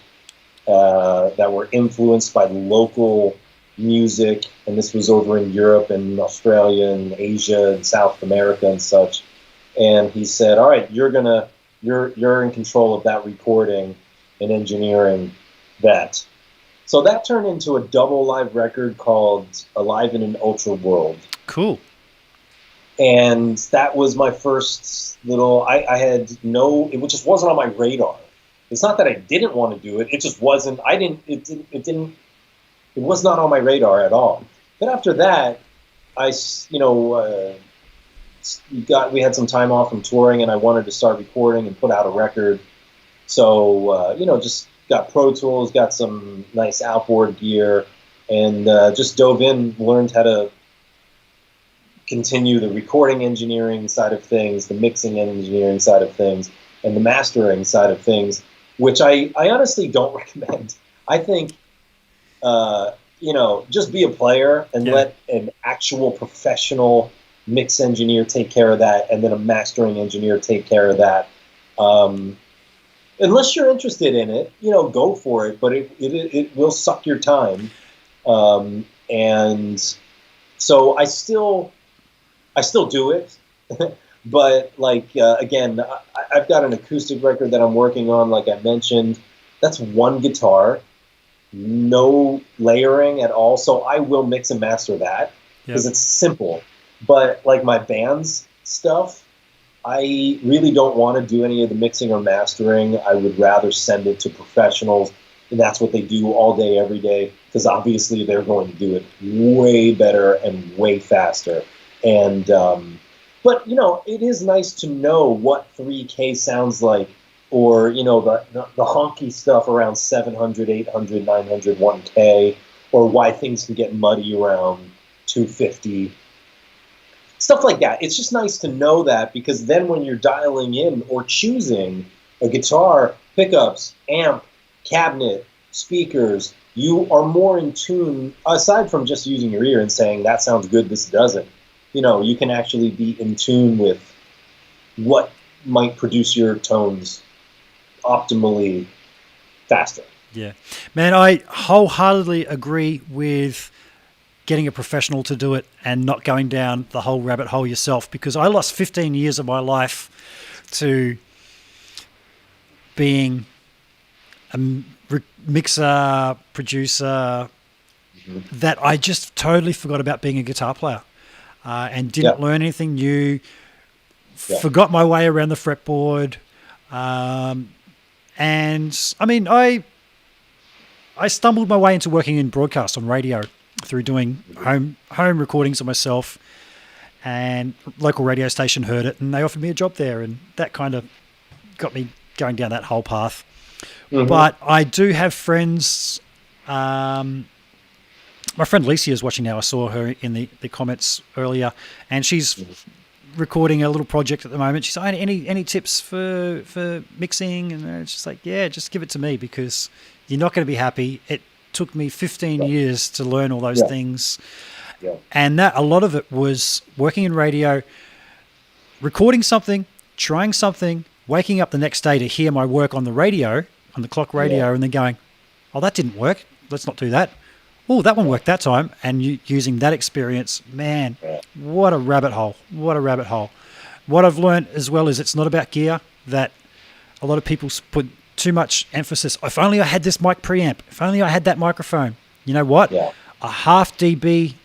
B: that were influenced by local music. And this was over in Europe and Australia and Asia and South America and such. And he said, all right, you're in control of that recording and engineering that. So that turned into a double live record called Alive in an Ultra World.
A: Cool.
B: And that was my first I had it just wasn't on my radar. It's not that I didn't want to do it. It just wasn't, it was not on my radar at all. But after that, we had some time off from touring, and I wanted to start recording and put out a record. So, just got Pro Tools, got some nice outboard gear, and just dove in, learned how to continue the recording engineering side of things, the mixing engineering side of things, and the mastering side of things, which I honestly don't recommend. I think, just be a player and let an actual professional mix engineer take care of that, and then a mastering engineer take care of that. Unless you're interested in it, go for it, but it will suck your time. And so I still do it, but again, I've got an acoustic record that I'm working on, like I mentioned. That's one guitar, no layering at all. So I will mix and master that because it's simple. But like my band's stuff, I really don't want to do any of the mixing or mastering. I would rather send it to professionals, and that's what they do all day, every day, because obviously they're going to do it way better and way faster. And but it is nice to know what 3K sounds like, or the honky stuff around 700, 800, 900, 1K, or why things can get muddy around 250. stuff like that. It's just nice to know that, because then when you're dialing in or choosing a guitar, pickups, amp, cabinet, speakers, you are more in tune, aside from just using your ear and saying, that sounds good, this doesn't. You can actually be in tune with what might produce your tones optimally faster.
A: Yeah. Man, I wholeheartedly agree with getting a professional to do it and not going down the whole rabbit hole yourself, because I lost 15 years of my life to being a mixer, producer, that I just totally forgot about being a guitar player, and didn't learn anything new, forgot my way around the fretboard. And I mean, I stumbled my way into working in broadcast on radio through doing home recordings of myself, and local radio station heard it and they offered me a job there, and that kind of got me going down that whole path. But I do have friends. My friend Licia is watching now. I saw her in the comments earlier, and she's recording a little project at the moment. She's like, any tips for mixing? And it's just like, yeah, just give it to me, because you're not going to be happy. It took me 15 years to learn all those things. And that a lot of it was working in radio, recording something, trying something, waking up the next day to hear my work on the radio, on the clock radio, and then going, oh, that didn't work. Let's not do that. Oh, that one worked that time. And using that experience, man, what a rabbit hole. What a rabbit hole. What I've learned as well is it's not about gear, that a lot of people put too much emphasis. If only I had this mic preamp. If only I had that microphone. You know what? A half dB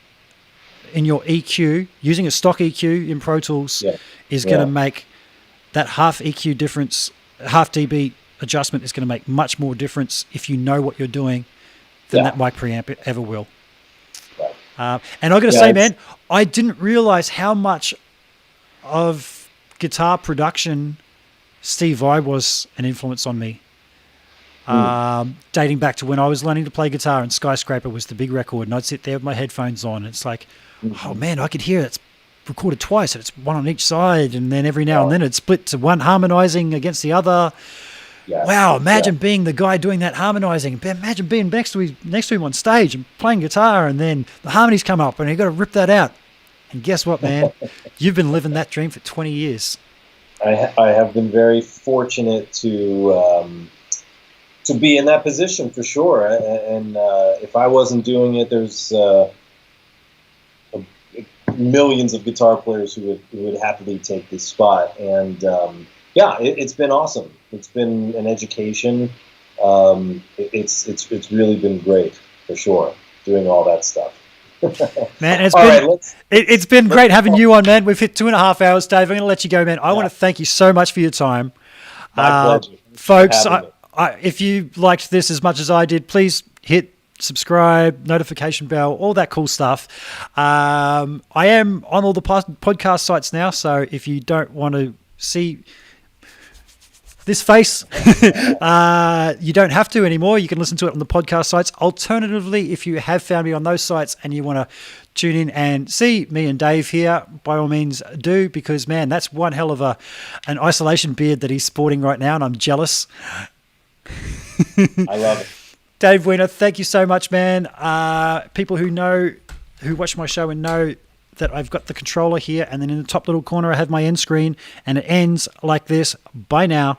A: in your EQ, using a stock EQ in Pro Tools, is going to make that half EQ difference, half dB adjustment is going to make much more difference if you know what you're doing than that mic preamp ever will. And I got to say, man, I didn't realize how much of guitar production Steve Vai was an influence on me. Dating back to when I was learning to play guitar, and Skyscraper was the big record, and I'd sit there with my headphones on. And it's like, oh man, I could hear it's recorded twice, and it's one on each side, and then every now and then it's split to one harmonizing against the other. Wow, imagine being the guy doing that harmonizing. Imagine being next to him on stage and playing guitar, and then the harmonies come up and you got to rip that out. And guess what, man? You've been living that dream for 20 years.
B: I have been very fortunate to be in that position, for sure. And if I wasn't doing it, there's millions of guitar players who would happily take this spot. And it's been awesome. It's been an education. It's really been great, for sure, doing all that stuff.
A: Man, it's been great having you on, man. We've hit 2.5 hours, Dave. I'm going to let you go, man. I want to thank you so much for your time.
B: My pleasure.
A: Folks, if you liked this as much as I did, please hit subscribe, notification bell, all that cool stuff. I am on all the podcast sites now, so if you don't want to see this face, you don't have to anymore. You can listen to it on the podcast sites. Alternatively, if you have found me on those sites and you want to tune in and see me and Dave here, by all means do, because man, that's one hell of an isolation beard that he's sporting right now, and I'm jealous.
B: I love it.
A: Dave Weiner, thank you so much, man. People who watch my show and know that I've got the controller here, and then in the top little corner I have my end screen, and it ends like this. Bye now.